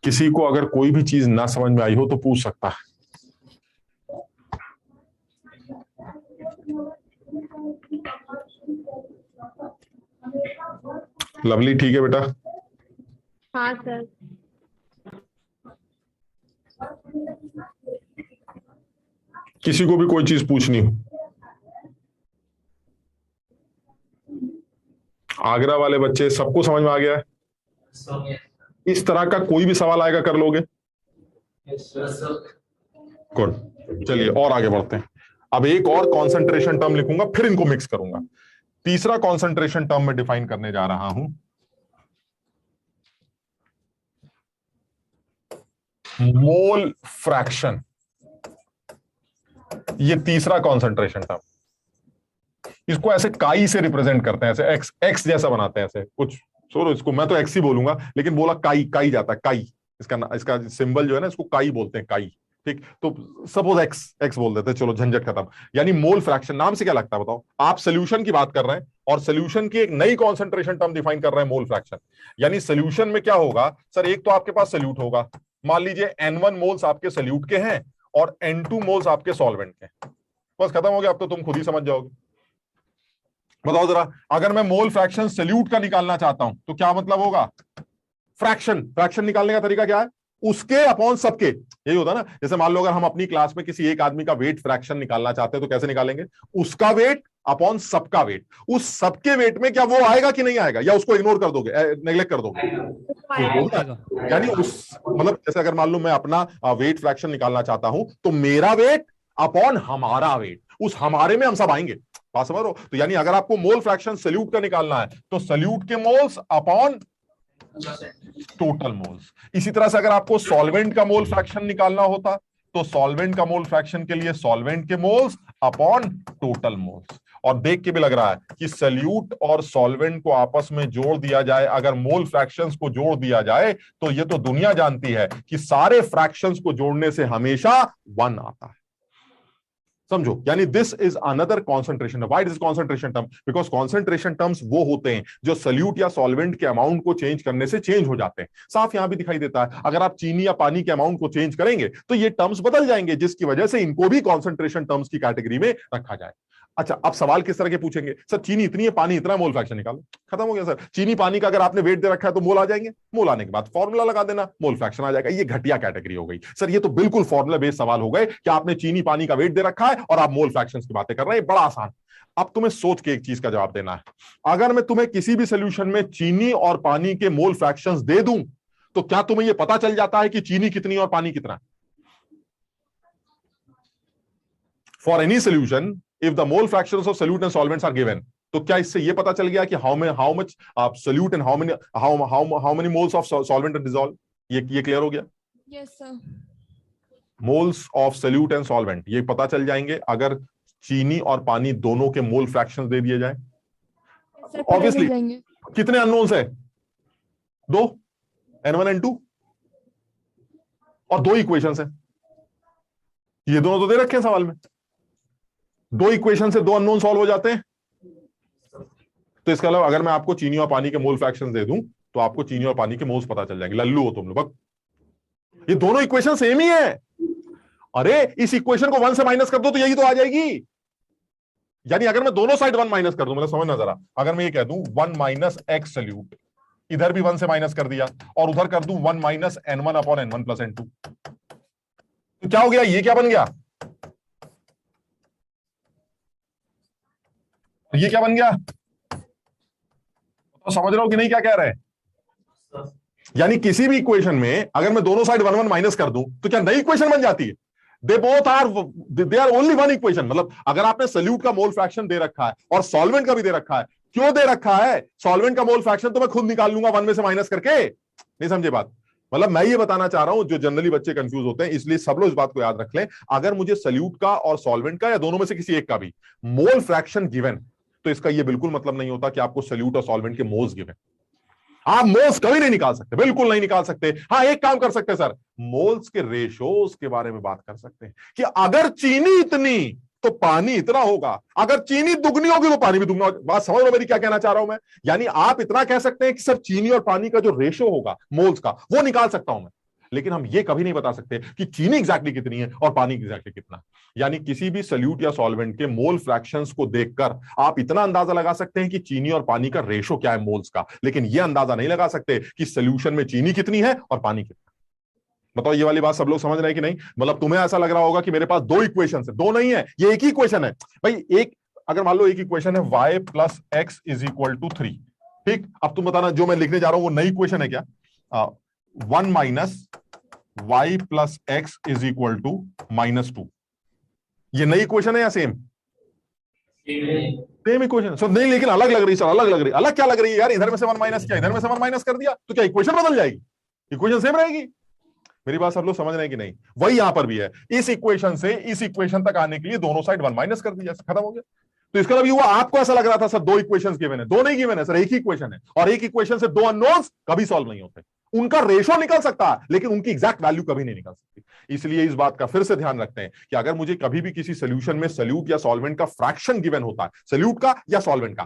किसी को अगर कोई भी चीज ना समझ में आई हो तो पूछ सकता है। लवली ठीक है बेटा? हाँ सर। किसी को भी कोई चीज पूछनी हो? आगरा वाले बच्चे सबको समझ में आ गया है? इस तरह का कोई भी सवाल आएगा कर लोगे? गुड। चलिए और आगे बढ़ते हैं। अब एक और कंसंट्रेशन टर्म लिखूंगा, फिर इनको मिक्स करूंगा। तीसरा कंसंट्रेशन टर्म में डिफाइन करने जा रहा हूं, मोल फ्रैक्शन। ये तीसरा कंसंट्रेशन टर्म, इसको ऐसे काई से रिप्रेजेंट करते हैं, ऐसे एक्स एक्स जैसा बनाते हैं, ऐसे कुछ छोड़ो इसको, मैं तो एक्स ही बोलूंगा, लेकिन बोला काई, काई जाता है, काई। इसका सिंबल जो है ना, इसको काई बोलते हैं, काई। ठीक, तो सपोज एक्स एक्स बोल देते हैं, चलो झंझट खत्म। यानी मोल फ्रैक्शन नाम से क्या लगता है बताओ? आप सोल्यूशन की बात कर रहे हैं और सोल्यूशन की एक नई कॉन्सेंट्रेशन टर्म डिफाइन कर रहे हैं, मोल फ्रैक्शन। यानी सोल्यूशन में क्या होगा सर? एक तो आपके पास सोल्यूट होगा, मान लीजिए N1 मोल्स आपके सोल्यूट के हैं और N2 मोल्स आपके सॉल्वेंट के। बस खत्म हो गया, अब तो तुम खुद ही समझ जाओगे। बताओ जरा, अगर मैं मोल फ्रैक्शन सोल्यूट का निकालना चाहता हूं तो क्या मतलब होगा? फ्रैक्शन निकालने का तरीका क्या है? उसके अपॉन सबके। यही होता है ना, जैसे मान लो अगर हम अपनी क्लास में किसी एक आदमी का वेट फ्रैक्शन निकालना चाहते हैं तो कैसे निकालेंगे? उसका वेट अपॉन सबका वेट। उस सबके वेट में क्या वो आएगा कि नहीं आएगा, या उसको इग्नोर कर दोगे, नेग्लेक्ट कर दोगे? यानी उस मतलब जैसे अगर मान लो मैं अपना वेट फ्रैक्शन निकालना चाहता हूं तो मेरा वेट अपॉन हमारा वेट, उस हमारे में हम सब आएंगे। बात समझ रहे हो? तो यानी अगर आपको मोल फ्रैक्शन सोल्यूट का निकालना है तो सोल्यूट के मोल्स अपॉन टोटल मोल्स। इसी तरह से अगर आपको सॉल्वेंट का मोल फ्रैक्शन निकालना होता तो सॉल्वेंट का मोल फ्रैक्शन के लिए सॉल्वेंट के मोल्स अपॉन टोटल मोल्स। और देख के भी लग रहा है कि सल्यूट और सॉल्वेंट को आपस में जोड़ दिया जाए, अगर मोल फ्रैक्शंस को जोड़ दिया जाए तो ये तो दुनिया जानती है कि सारे फ्रैक्शंस को जोड़ने से हमेशा 1 आता है। समझो, यानी this is another concentration. Why is concentration term? Because concentration terms वो होते हैं जो सल्यूट या सॉल्वेंट के अमाउंट को चेंज करने से चेंज हो जाते हैं। साफ यहां भी दिखाई देता है, अगर आप चीनी या पानी के अमाउंट को चेंज करेंगे तो ये टर्म्स बदल जाएंगे, जिसकी वजह से इनको भी कॉन्सेंट्रेशन टर्म्स की कैटेगरी में रखा जाए। अच्छा, अब सवाल किस तरह के पूछेंगे? सर चीनी इतनी है, पानी इतना, मोल फ्रैक्शन निकालो, खत्म हो गया सर। चीनी पानी का अगर आपने वेट दे रखा है तो मोल आ जाएंगे, मोल आने के बाद फॉर्मूला लगा देना, मोल फ्रैक्शन आ जाएगा। ये घटिया कैटेगरी हो गई सर, ये तो बिल्कुल फॉर्मूला बेस्ड सवाल हो गए कि आपने चीनी पानी का वेट दे रखा है और आप मोल फ्रैक्शंस की बातें कर रहे हैं। बड़ा आसान। अब तुम्हें सोच के एक चीज का जवाब देना है, अगर मैं तुम्हें किसी भी सोल्यूशन में चीनी और पानी के मोल फ्रैक्शंस दे दूं तो क्या तुम्हें यह पता चल जाता है कि चीनी कितनी और पानी कितना? For any solution if the mole fractions of solute and solvents are given, तो क्या इससे ये पता चल गया कि how much solute and how many moles of solvent are dissolved? ये क्लियर हो गया? Yes sir. Moles of solute and solvent ये पता चल जाएंगे अगर चीनी और पानी दोनों के मोल फ्रैक्शंस दे दिए जाए। ऑब्वियसली कितने अननोन्स है? 2, N1 N2, और 2 इक्वेशंस है। ये दोनों तो दे रखे हैं सवाल में। 2 इक्वेशन से 2 अननोन सॉल्व हो जाते हैं। तो इसके अलावा अगर मैं आपको चीनी और पानी के मोल फ्रैक्शंस दे दूं तो आपको चीनी और पानी के मोल्स पता चल जाएंगे। लल्लू हो तुम लोग, ये दोनों इक्वेशन सेम ही है। अरे इस इक्वेशन को 1 से माइनस कर दो तो यही तो आ जाएगी। यानी अगर मैं दोनों साइड 1 माइनस कर दूं, मतलब समझना जरा, अगर मैं ये कह दूं 1 माइनस एक्स सल्यूट, इधर भी 1 से माइनस कर दिया और उधर कर दूं 1 minus N1 upon N1 plus N2, तो क्या हो गया? ये क्या बन गया? तो ये क्या बन गया? तो समझ रहे हो कि नहीं क्या कह रहे हैं? यानी किसी भी इक्वेशन में अगर मैं दोनों साइड 1 1 माइनस कर दूं तो क्या नई इक्वेशन बन जाती है? They are only one equation. मतलब अगर आपने सल्यूट का मोल फ्रैक्शन दे रखा है और सॉल्वेंट का भी दे रखा है, क्यों दे रखा है? सॉल्वेंट का मोल फ्रैक्शन तो मैं खुद निकाल लूंगा 1 में से माइनस करके। नहीं समझे बात? मतलब मैं ये बताना चाह रहा हूं, जो जनरली बच्चे कंफ्यूज होते हैं, इसलिए सब लोग इस बात को याद रख लें, अगर मुझे सल्यूट का और सॉल्वेंट का या दोनों में से किसी एक का भी मोल फ्रैक्शन गिवन, तो इसका ये बिल्कुल मतलब नहीं होता कि आपको सल्यूट और सॉल्वेंट के मोल्स गिवन। आप मोल्स कभी नहीं निकाल सकते, बिल्कुल नहीं निकाल सकते। हाँ एक काम कर सकते हैं सर, मोल्स के रेशोज के बारे में बात कर सकते हैं कि अगर चीनी इतनी तो पानी इतना होगा, अगर चीनी दुगनी होगी तो पानी भी दुगना होगा। बात समझ लो मेरी क्या कहना चाह रहा हूं मैं? यानी आप इतना कह सकते हैं कि सर चीनी और पानी का जो रेशो होगा मोल्स का, वो निकाल सकता हूं मैं, लेकिन हम ये कभी नहीं बता सकते कि चीनी एग्जैक्टली कितनी है और पानी एग्जैक्टली कितना। यानी किसी भी सल्यूट या सॉल्वेंट के मोल फ्रैक्शंस को देखकर आप इतना अंदाजा लगा सकते हैं कि चीनी और पानी का रेशो क्या है मोल्स का, लेकिन यह अंदाजा नहीं लगा सकते कि सॉल्यूशन में चीनी कितनी है और पानी कितना। बताओ ये वाली बात सब लोग समझ रहे हैं कि नहीं? मतलब तुम्हें ऐसा लग रहा होगा कि मेरे पास 2 इक्वेशन है, 2 नहीं है, ये एक ही इक्वेशन है भाई। एक अगर मान लो एक इक्वेशन है y plus x is equal to 3, ठीक। अब तुम बताना जो मैं लिखने जा रहा हूं वो नई इक्वेशन है क्या? 1 minus y plus x is equal to -2, ये नई इक्वेशन है या सेम? Same equation. सर नहीं, लेकिन अलग लग रही सर, अलग लग रही। अलग क्या लग रही है यार? इधर में से 1 माइनस किया, इधर में से 1 माइनस कर दिया, तो क्या इक्वेशन बदल जाएगी? इक्वेशन सेम रहेगी। मेरी बात सब लोग समझ रहे हैं कि नहीं? वही यहां पर भी है, इस इक्वेशन से इस इक्वेशन तक आने के लिए दोनों साइड 1 माइनस कर दिया, खत्म हो गया। तो इसका मतलब हुआ आपको ऐसा लग रहा था सर 2 इक्वेशंस गिवन है, 2 नहीं गिवन है सर, एक ही इक्वेशन है, और एक इक्वेशन से 2 अननोन्स कभी सॉल्व नहीं होते। उनका रेशो निकल सकता है लेकिन उनकी एग्जैक्ट वैल्यू कभी नहीं निकल सकती। इसलिए इस बात का फिर से ध्यान रखते हैं कि अगर मुझे कभी भी किसी सोल्यूशन में सल्यूट या सॉल्वेंट का फ्रैक्शन गिवन होता है, सल्यूट का या सॉल्वेंट का,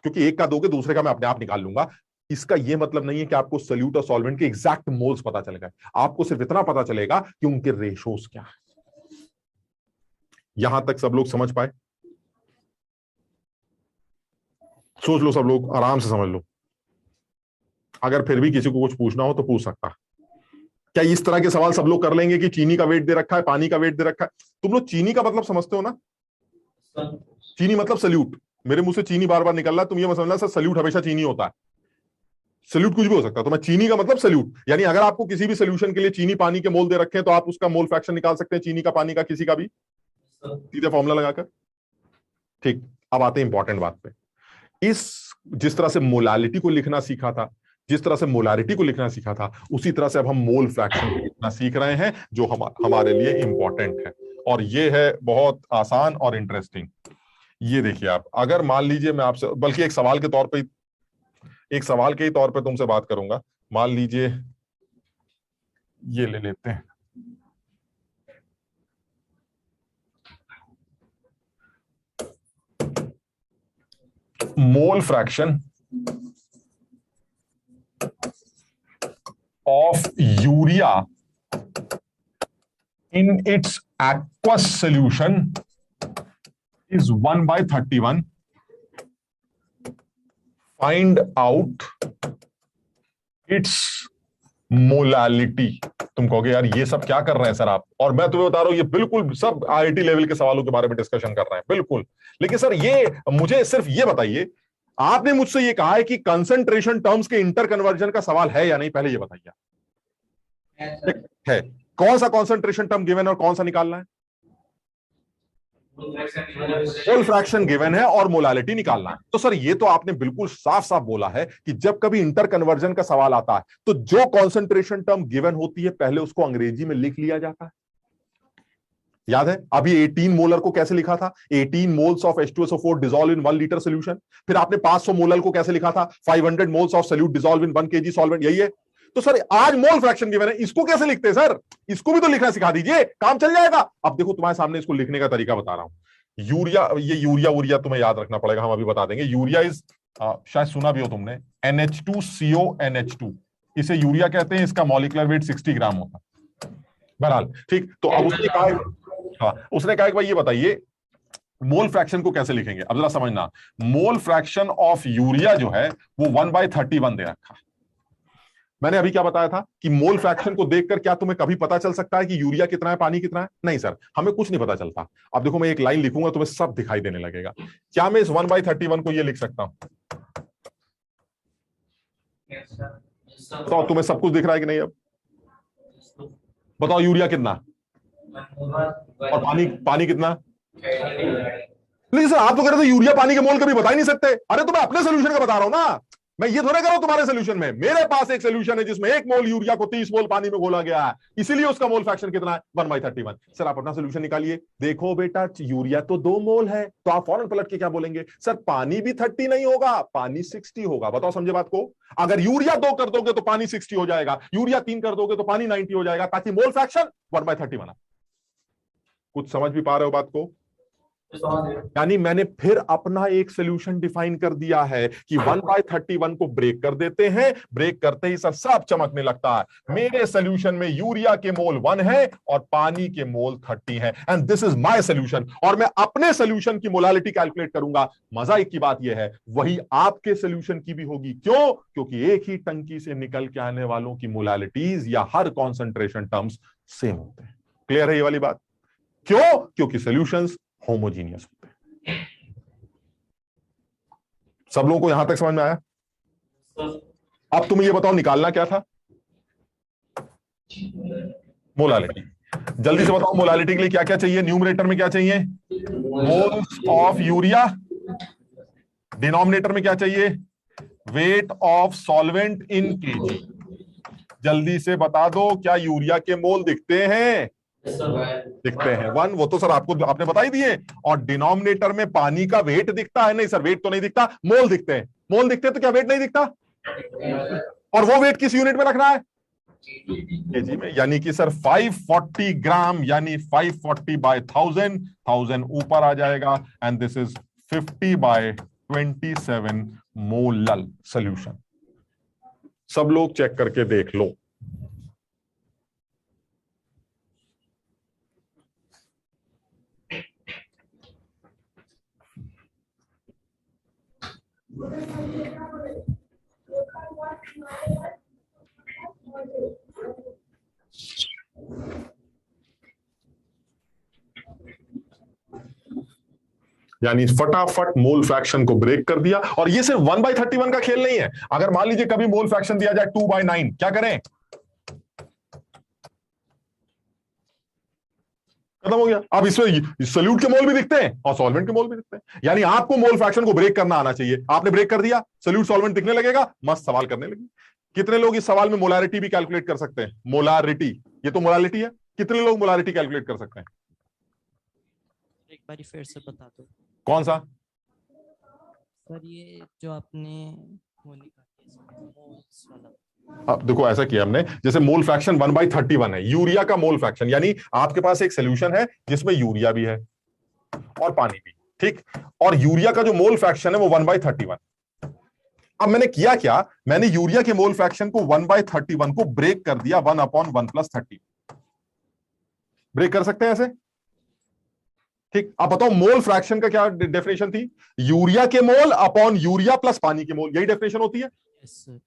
क्योंकि एक का दोगे दूसरे का मैं अपने आप निकाल लूंगा, इसका यह मतलब नहीं है कि आपको सल्यूट और सॉल्वेंट के एग्जैक्ट मोल्स पता चलेगा। आपको सिर्फ इतना पता चलेगा कि उनके रेशोस क्या है। यहां तक सब लोग समझ पाए? सोच लो सब लोग, आराम से समझ लो। अगर फिर भी किसी को कुछ पूछना हो तो पूछ सकता। क्या इस तरह के सवाल सब लोग कर लेंगे कि चीनी का वेट दे रखा है, पानी का वेट दे रखा है? तुम लोग चीनी का मतलब समझते हो ना? चीनी मतलब सल्यूट। मेरे मुंह से चीनी बार बार निकल रहा है, तुम ये मत समझना सर सल्यूट हमेशा चीनी होता है। सल्यूट कुछ भी हो सकता है। तो मैं चीनी का मतलब सल्यूट, यानी अगर आपको किसी भी सोल्यूशन के लिए चीनी पानी के मोल दे रखे हैं तो आप उसका मोल फ्रैक्शन निकाल सकते हैं, चीनी का, पानी का, किसी का भी, सीधे फॉर्मूला लगाकर। ठीक, अब आते हैं इंपॉर्टेंट बात पे। इस जिस तरह से मोलालिटी को लिखना सीखा था, जिस तरह से मोलारिटी को लिखना सीखा था, उसी तरह से अब हम मोल फ्रैक्शन को लिखना सीख रहे हैं, जो हमारे लिए इंपॉर्टेंट है। और ये है बहुत आसान और इंटरेस्टिंग। ये देखिए आप, अगर मान लीजिए मैं आपसे, बल्कि एक सवाल के ही तौर पे तुमसे बात करूंगा। मान लीजिए ये ले लेते हैं, mole fraction of urea in its aqueous solution is 1/31. Find out its molality. तुम कहोगे यार ये सब क्या कर रहे हैं सर आप, और मैं तुम्हें बता रहा हूं ये बिल्कुल सब आईआईटी लेवल के सवालों के बारे में डिस्कशन कर रहे हैं, बिल्कुल। लेकिन सर ये मुझे सिर्फ ये बताइए, आपने मुझसे ये कहा है कि कंसंट्रेशन टर्म्स के इंटर कन्वर्जन का सवाल है या नहीं, पहले ये बताइए। है, कौन सा कॉन्सेंट्रेशन टर्म गिवन है और कौन सा निकालना है? मोल फ्रैक्शन गिवन है और मोलालिटी निकालना है। तो सर ये तो आपने बिल्कुल साफ साफ बोला है कि जब कभी इंटर कन्वर्जन का सवाल आता है तो जो कॉन्सेंट्रेशन टर्म गिवन होती है पहले उसको अंग्रेजी में लिख लिया जाता है। याद है अभी 18 मोलर को कैसे लिखा था? 18 moles of H2SO4 dissolve in 1 litre solution. फिर आपने 500 मोलर को कैसे लिखा था? 500 moles of solute dissolve in 1 kg solvent. यही है। तो सर आज मोल फ्रैक्शन गिवन है, इसको कैसे लिखते हैं सर? इसको भी तो लिखना सिखा दीजिए, काम चल जाएगा। अब देखो तुम्हारे सामने इसको लिखने का तरीका बता रहा हूं। यूरिया, ये यूरिया तुम्हें याद रखना पड़ेगा, हम अभी बता देंगे। यूरिया इज, शायद सुना भी हो तुमने, NH2CO NH2, इसे यूरिया कहते हैं। इसका मॉलिक्यूलर वेट 60 ग्राम होता है। बहरहाल ठीक, तो अब उसने कहा कि भाई ये बताइए मोल फ्रैक्शन को कैसे लिखेंगे। अब जरा समझना, मोल फ्रैक्शन ऑफ यूरिया जो है वो 1/31 दे रखा है। मैंने अभी क्या बताया था कि मोल फ्रैक्शन को देखकर क्या तुम्हें कभी पता चल सकता है कि यूरिया कितना है, पानी कितना है? नहीं सर, हमें कुछ नहीं पता चलता। अब देखो मैं एक लाइन लिखूंगा, तुम्हें सब दिखाई देने लगेगा। क्या मैं इस 1/31 को ये लिख सकता हूं? तो तुम्हें सब कुछ दिख रहा है कि नहीं? अब बताओ यूरिया कितना और पानी कितना? नहीं सर, आप तो कह रहे थे यूरिया पानी के मोल कभी बता ही नहीं सकते। अरे तो मैं अपने सोल्यूशन का बता रहा हूं ना, मैं ये थोड़ा कर रहा हूं तुम्हारे सोल्यूशन में। मेरे पास एक सोल्यूशन है जिसमें 1 मोल यूरिया को 30 मोल पानी में घोला गया है, इसीलिए उसका मोल फ्रैक्शन कितना है? 1/31। सर आप अपना सोल्यूशन निकालिए। देखो बेटा, यूरिया तो 2 मोल है, तो आप फौरन पलट के क्या बोलेंगे? सर पानी भी 30 नहीं होगा, पानी 60 होगा। बताओ समझे बात को? अगर यूरिया 2 कर दोगे तो पानी 60 हो जाएगा, यूरिया 3 कर दोगे तो पानी 90 हो जाएगा, ताकि मोल फ्रैक्शन 1/31। कुछ समझ भी पा रहे हो बात को? यानी मैंने फिर अपना एक सोल्यूशन डिफाइन कर दिया है कि 1/31 को ब्रेक कर देते हैं। ब्रेक करते ही सर सब चमकने लगता है। मेरे सोल्यूशन में यूरिया के मोल 1 है और पानी के मोल 30 है, and this is my solution. और मैं अपने सोल्यूशन की मोलालिटी कैलकुलेट करूंगा। मजा की बात यह है, वही आपके सोल्यूशन की भी होगी। क्यों? क्योंकि एक ही टंकी से निकल के आने वालों की मोलालिटीज या हर कॉन्सेंट्रेशन टर्म्स सेम होते हैं। क्लियर है ये वाली बात? क्यों? क्योंकि सोल्यूशंस होमोजीनियस होते हैं। सब लोगों को यहां तक समझ में आया? अब तुम ये बताओ निकालना क्या था? मोलालिटी। जल्दी से बताओ मोलालिटी के लिए क्या क्या चाहिए? न्यूमरेटर में क्या चाहिए? Moles of urea. डिनोमिनेटर में क्या चाहिए? Wait of solvent in KG. जल्दी से बता दो, क्या यूरिया के मोल दिखते हैं? दिखते हैं 1, वो तो सर आपने बता ही दिए। और डिनोमिनेटर में पानी का वेट दिखता है? नहीं सर, वेट तो नहीं दिखता, मोल दिखते हैं। मोल दिखते हैं तो क्या वेट नहीं दिखता? और वो वेट किस यूनिट में रखना है? केजी में। यानी कि सर 540 ग्राम, यानी 540/1000 ऊपर आ जाएगा, and this is 50/27 molal solution. सब लोग चेक करके देख लो। यानी फटाफट मोल फ्रैक्शन को ब्रेक कर दिया। और ये सिर्फ 1/31 का खेल नहीं है। अगर मान लीजिए कभी मोल फ्रैक्शन दिया जाए 2/9, क्या करें? खत्म हो गया। अब इसमें सोल्यूट के मोल भी दिखते हैं और सॉल्वेंट के मोल भी दिखते हैं। यानी आपको मोल फ्रैक्शन को ब्रेक करना आना चाहिए। आपने ब्रेक कर दिया, सोल्यूट सॉल्वेंट दिखने लगेगा, मस्त सवाल करने लगी। कितने लोग इस सवाल में मोलारिटी भी कैलकुलेट कर सकते हैं? मोलारिटी, ये तो मोलारिटी है, कितने लोग मोलारिटी कैलकुलेट कर सकते हैं? एक बार फिर से बता दो कौन सा? सर, ये जो आपने वो निकाला मोल्स वाला। अब देखो ऐसा किया हमने, जैसे मोल फ्रैक्शन 1/31 है यूरिया का मोल फ्रैक्शन, यानी आपके पास एक सोल्यूशन है जिसमें यूरिया भी है और पानी भी, ठीक, और यूरिया का जो मोल फ्रैक्शन है वो 1/31। अब मैंने किया क्या, मैंने यूरिया के मोल फ्रैक्शन को 1/31 को ब्रेक कर दिया 1/1 + 30। ब्रेक कर सकते हैं ऐसे, ठीक। अब बताओ मोल फ्रैक्शन का क्या डेफिनेशन थी? यूरिया के मोल अपॉन यूरिया प्लस पानी के मोल, यही डेफिनेशन होती है।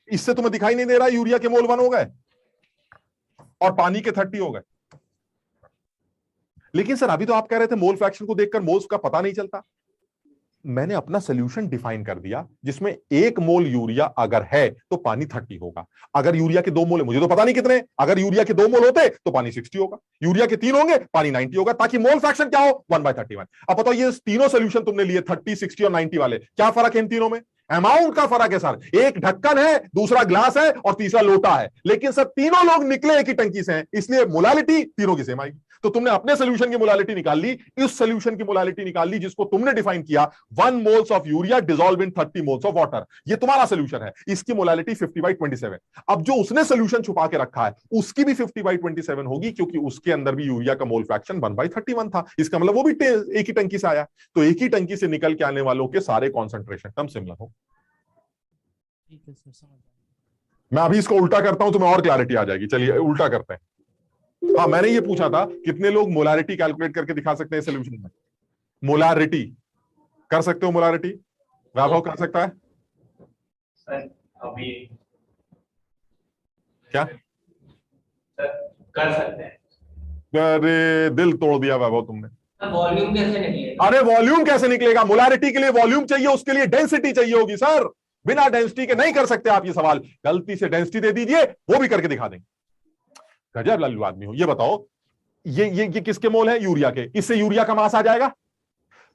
इससे तुम्हें दिखाई नहीं दे रहा यूरिया के मोल 1 हो गए और पानी के 30 हो गए। लेकिन सर अभी तो आप कह रहे थे मोल फ्रैक्शन को देखकर मोल्स का पता नहीं चलता। मैंने अपना सोल्यूशन डिफाइन कर दिया जिसमें 1 मोल यूरिया अगर है तो पानी 30 होगा। अगर यूरिया के 2 मोल है, मुझे तो पता नहीं कितने, अगर यूरिया के 2 मोल होते तो पानी 60 होगा, यूरिया के 3 होंगे पानी 90 होगा, ताकि मोल फ्रैक्शन क्या हो 1/31। अब बताओ ये तीनों सोल्यूशन तुमने लिए 30, 60 और 90 वाले, क्या फर्क है इन तीनों में? अमाउंट का फर्क है सर, एक ढक्कन है, दूसरा ग्लास है और तीसरा लोटा है, लेकिन सर तीनों लोग निकले एक ही टंकी से हैं, इसलिए मोलालिटी तीनों की सेम आएगी। तो तुमने अपने सोल्यूशन की मोलालिटी निकाल ली, इस सोल्यूशन की मोलालिटी निकाल ली जिसको तुमने डिफाइन किया 1 moles of urea dissolve in 30 moles of water, ये तुम्हारा सोल्यूशन है, इसकी मोलालिटी 50/27। अब जो उसने सोल्यूशन छुपा के रखा है उसकी भी 50/27 होगी, क्योंकि उसके अंदर भी यूरिया का मोल फ्रैक्शन 1/31 था, इसका मतलब वो भी एक ही टंकी से आया, तो एक ही टंकी से निकल के आने वालों के सारे कॉन्सेंट्रेशन टर्म सिमिलर हो। ठीक है सर, समझ गया। मैं अभी इसको उल्टा करता हूं, तुम्हें और क्लैरिटी आ जाएगी। चलिए उल्टा करते हैं। हाँ, मैंने ये पूछा था कितने लोग मोलारिटी कैलकुलेट करके दिखा सकते हैं सोल्यूशन में? मोलारिटी कर सकते हो? मोलारिटी वैभव कर सकता है? सर अभी क्या सर कर सकते हैं? अरे दिल तोड़ दिया वैभव तुमने। वॉल्यूम कैसे निकलेगा? अरे वॉल्यूम कैसे निकलेगा? मोलारिटी के लिए वॉल्यूम चाहिए, उसके लिए डेंसिटी चाहिए होगी सर। बिना डेंसिटी के नहीं कर सकते आप ये सवाल। गलती से डेंसिटी दे दीजिए, वो भी करके दिखा देंगे। गजब लल्लू आदमी हो। ये बताओ ये किसके मोल है? यूरिया के। इससे यूरिया का मास आ जाएगा।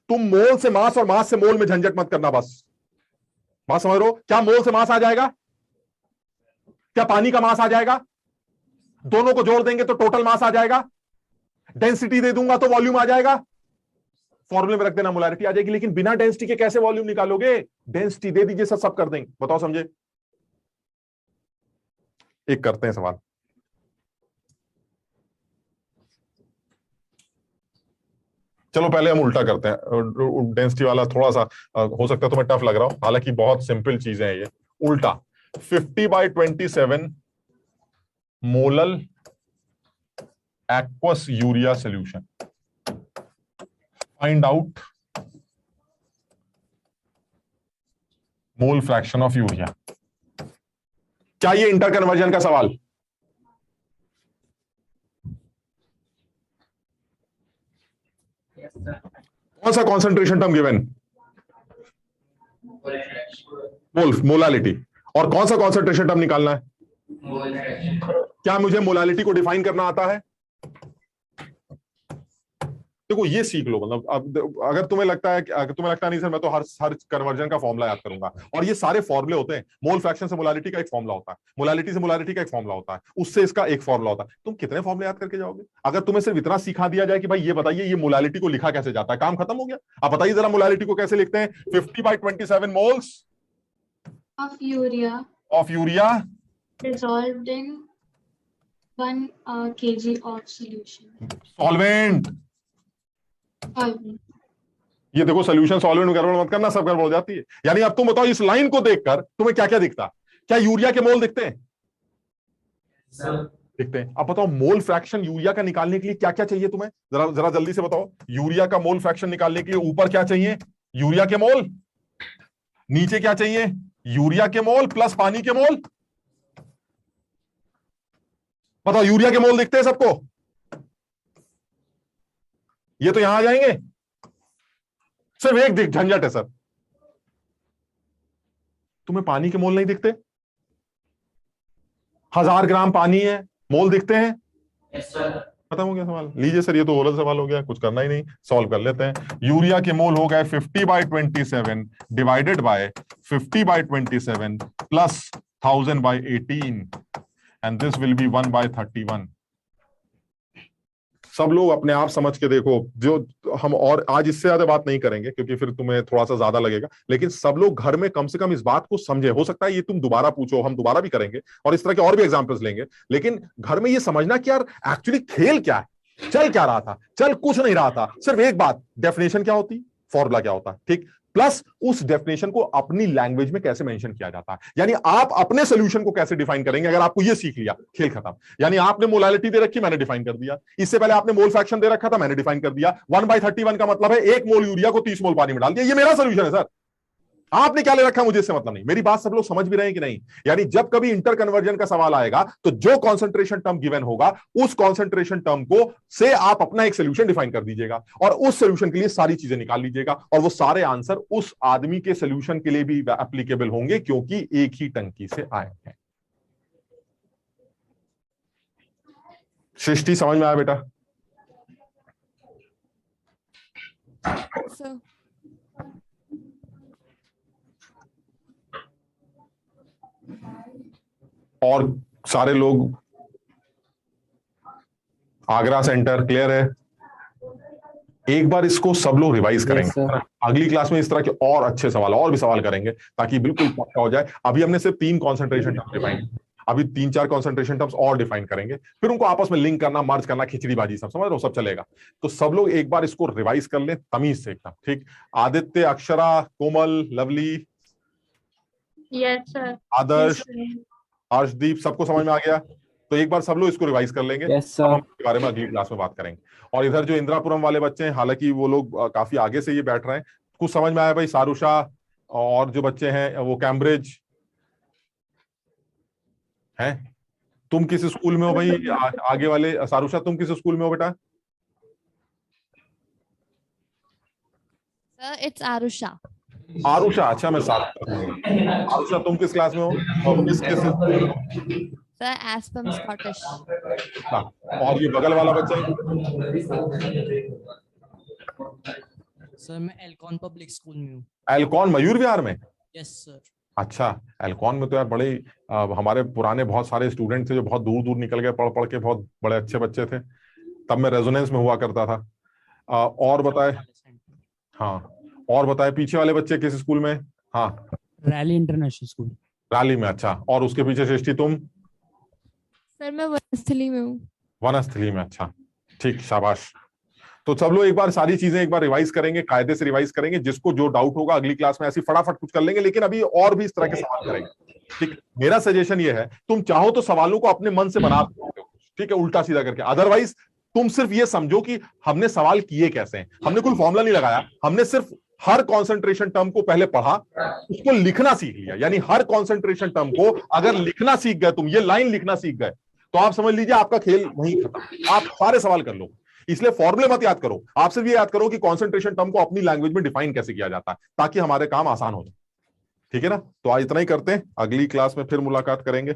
तुम मोल से मास और मास से मोल में झंझट मत करना, बस बात समझ रहे हो? क्या मोल से मास आ जाएगा? क्या पानी का मास आ जाएगा? दोनों को जोड़ देंगे तो टोटल मास आ जाएगा। डेंसिटी दे दूंगा तो वॉल्यूम आ जाएगा। फॉर्मूले में रख देना, मोलारिटी आ जाएगी। लेकिन बिना डेंसिटी के कैसे वॉल्यूम निकालोगे? डेंसिटी दे दीजिए, सब कर देंगे। बताओ समझे? एक करते हैं सवाल। चलो पहले हम उल्टा करते हैं। डेंसिटी वाला थोड़ा सा हो सकता है तुम्हें टफ लग रहा हो, हालांकि बहुत सिंपल चीजें हैं ये। उल्टा 50/27 molal aqueous urea solution, find out mole fraction of urea. क्या ये इंटर कन्वर्जन का सवाल? कौन सा कॉन्सेंट्रेशन टर्म गिवन? मोलालिटी। और कौन सा कॉन्सेंट्रेशन टर्म निकालना है? क्या मुझे मोलालिटी को डिफाइन करना आता है? देखो ये सीख लो। मतलब अब अगर तुम्हें लगता है नहीं सर मैं तो हर कन्वर्जन का फॉर्मूला याद करूंगा, और ये सारे फॉर्मूले होते हैं। मोल फ्रैक्शन से मोलालिटी का एक फॉर्मूला होता है, मोलालिटी से मोलारिटी का एक फॉर्मूला होता है, उससे इसका एक फॉर्मूला होता है। तुम कितने फॉर्मूले याद करके जाओगे? अगर तुम्हें सिर्फ इतना सिखा दिया जाए कि भाई ये बताइए ये मोलालिटी को लिखा कैसे जाता है, काम खत्म हो गया। आप बताइए जरा मोलालिटी को कैसे लिखते हैं? 50/27 moles of urea dissolved in 1 kg of solution. Solvent. ये देखो सोल्यूशन सॉल्वेंट में गड़बड़ मत करना, सब गड़बड़ हो जाती है। यानी अब तुम बताओ इस लाइन को देखकर तुम्हें क्या क्या दिखता? क्या यूरिया के मोल दिखते हैं? दिखते हैं। अब बताओ मोल फ्रैक्शन यूरिया का निकालने के लिए क्या क्या चाहिए तुम्हें? जरा जल्दी से बताओ। यूरिया का मोल फ्रैक्शन निकालने के लिए ऊपर क्या चाहिए? यूरिया के मोल। नीचे क्या चाहिए? यूरिया के मोल प्लस पानी के मोल। बताओ यूरिया के मोल दिखते हैं सबको? ये तो यहां आ जाएंगे। सिर्फ एक झंझट है सर, तुम्हें पानी के मोल नहीं दिखते? 1000 ग्राम पानी है, मोल दिखते हैं? खत्म हो गया सवाल। लीजिए सर ये तो ओरल सवाल हो गया, कुछ करना ही नहीं, सॉल्व कर लेते हैं। यूरिया के मोल हो गए 50/27 divided by 50/27 plus 1000 by 18 and this will be 1 by 31. सब लोग अपने आप समझ के देखो, जो हम और आज इससे ज्यादा बात नहीं करेंगे क्योंकि फिर तुम्हें थोड़ा सा ज्यादा लगेगा, लेकिन सब लोग घर में कम से कम इस बात को समझे। हो सकता है ये तुम दोबारा पूछो, हम दोबारा भी करेंगे और इस तरह के और भी एग्जांपल्स लेंगे, लेकिन घर में ये समझना कि यार एक्चुअली खेल क्या है, चल क्या रहा था, चल कुछ नहीं रहा था, सिर्फ एक बात, डेफिनेशन क्या होती, फॉर्मूला क्या होता है, ठीक, प्लस उस डेफिनेशन को अपनी लैंग्वेज में कैसे मेंशन किया जाता है, यानी आप अपने सोल्यूशन को कैसे डिफाइन करेंगे। अगर आपको ये सीख लिया, खेल खत्म। यानी आपने मोलालिटी दे रखी, मैंने डिफाइन कर दिया, इससे पहले आपने मोल फ्रैक्शन दे रखा था, मैंने डिफाइन कर दिया। 1/31 का मतलब है 1 मोल यूरिया को 30 मोल पानी में डाल दिया, ये मेरा सोल्यूशन है सर। आपने क्या ले रखा, मुझे इससे मतलब नहीं। मेरी बात सब लोग समझ भी रहे हैं कि नहीं? यानी जब कभी इंटर कन्वर्जन का सवाल आएगा तो जो कॉन्सेंट्रेशन टर्म गिवन होगा उस कॉन्सेंट्रेशन टर्म को से आप अपना एक सोल्यूशन डिफाइन कर दीजिएगा और उस सोल्यूशन के लिए सारी चीजें निकाल लीजिएगा और वो सारे आंसर उस आदमी के सोल्यूशन के लिए भी एप्लीकेबल होंगे क्योंकि एक ही टंकी से आए हैं। सृष्टि समझ में आया बेटा? सर और सारे लोग आगरा सेंटर क्लियर है? एक बार इसको सब लोग रिवाइज करेंगे, अगली क्लास में इस तरह के और अच्छे सवाल और भी सवाल करेंगे ताकि बिल्कुल पक्का हो जाए। अभी हमने सिर्फ 3 कॉन्सेंट्रेशन टर्म डिफाइन, अभी 3-4 कॉन्सेंट्रेशन टर्म्स और डिफाइन करेंगे, फिर उनको आपस में लिंक करना, मर्ज करना, खिचड़ीबाजी, सब समझ रहे हो, सब चलेगा। तो सब लोग एक बार इसको रिवाइज कर लें तमीज से एकदम, ठीक। आदित्य, अक्षरा, कोमल, लवली, यस सर, आदर्श, अर्शदीप, सबको समझ में आ गया? तो एक बार सब लोग इसको रिवाइज कर लेंगे। Yes, sir. हम इसके बारे में अगली क्लास में बात करेंगे। और इधर जो इंदिरापुरम वाले बच्चे हैं, हालांकि वो लोग काफी आगे से ये बैठ रहे हैं, कुछ समझ में आया भाई? सारुषा और जो बच्चे हैं वो कैम्ब्रिज हैं। तुम किस स्कूल में हो भाई? आगे वाले सारुषा, तुम किस स्कूल में हो बेटा? Sir it's आरुषा। आरुषा, अच्छा मैं आरुषा, तुम किस क्लास में हो और किस सर एस्पम स्कॉटिश। और ये बगल वाला बच्चा सर मैं एल्कॉन पब्लिक स्कूल में हूँ। एल्कॉन मयूर विहार में? Yes sir. अच्छा, एल्कॉन में तो यार बड़े हमारे पुराने बहुत सारे स्टूडेंट थे जो बहुत दूर दूर निकल गए, पढ़ पढ़ के बहुत बड़े अच्छे बच्चे थे। तब मैं रेजोनेंस में हुआ करता था। और बताए, हाँ और बताए पीछे वाले बच्चे किस स्कूल में? हाँ, रैली इंटरनेशनल स्कूल। रैली में, अच्छा। और उसके पीछे सृष्टि तुम? सर मैं वनस्थली में हूँ। वनस्थली में, अच्छा ठीक, शाबाश। तो सब लोग एक बार सारी चीजें एक बार रिवाइज करेंगे, कायदे से रिवाइज करेंगे। जिसको जो डाउट होगा अगली क्लास में ऐसी फटाफट कुछ कर लेंगे, लेकिन अभी और भी इस तरह के सवाल करेंगे, ठीक। मेरा सजेशन ये है, तुम चाहो तो सवालों को अपने मन से बना सकते हो, ठीक है, उल्टा सीधा करके। अदरवाइज तुम सिर्फ ये समझो कि हमने सवाल किए कैसे हैं, हमने कोई फॉर्मूला नहीं लगाया, हमने सिर्फ हर कॉन्सेंट्रेशन टर्म को पहले पढ़ा, उसको लिखना सीख लिया। यानी हर कॉन्सेंट्रेशन टर्म को अगर लिखना सीख गए तुम, ये लाइन लिखना सीख गए, तो आप समझ लीजिए आपका खेल वहीं खत्म, आप सारे सवाल कर लो। इसलिए फॉर्मूले मत याद करो, आप सिर्फ ये याद करो कि कॉन्सेंट्रेशन टर्म को अपनी लैंग्वेज में डिफाइन कैसे किया जाता है, ताकि हमारे काम आसान हो जाए, ठीक है ना। तो आज इतना ही करते हैं, अगली क्लास में फिर मुलाकात करेंगे।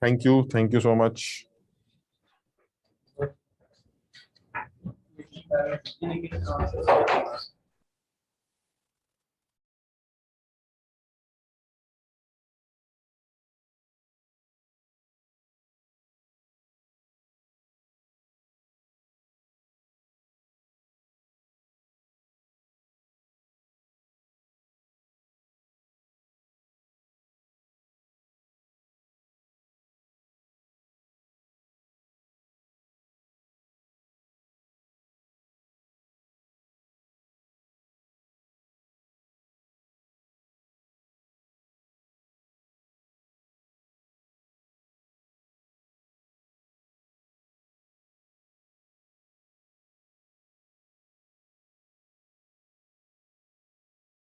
Thank you so much.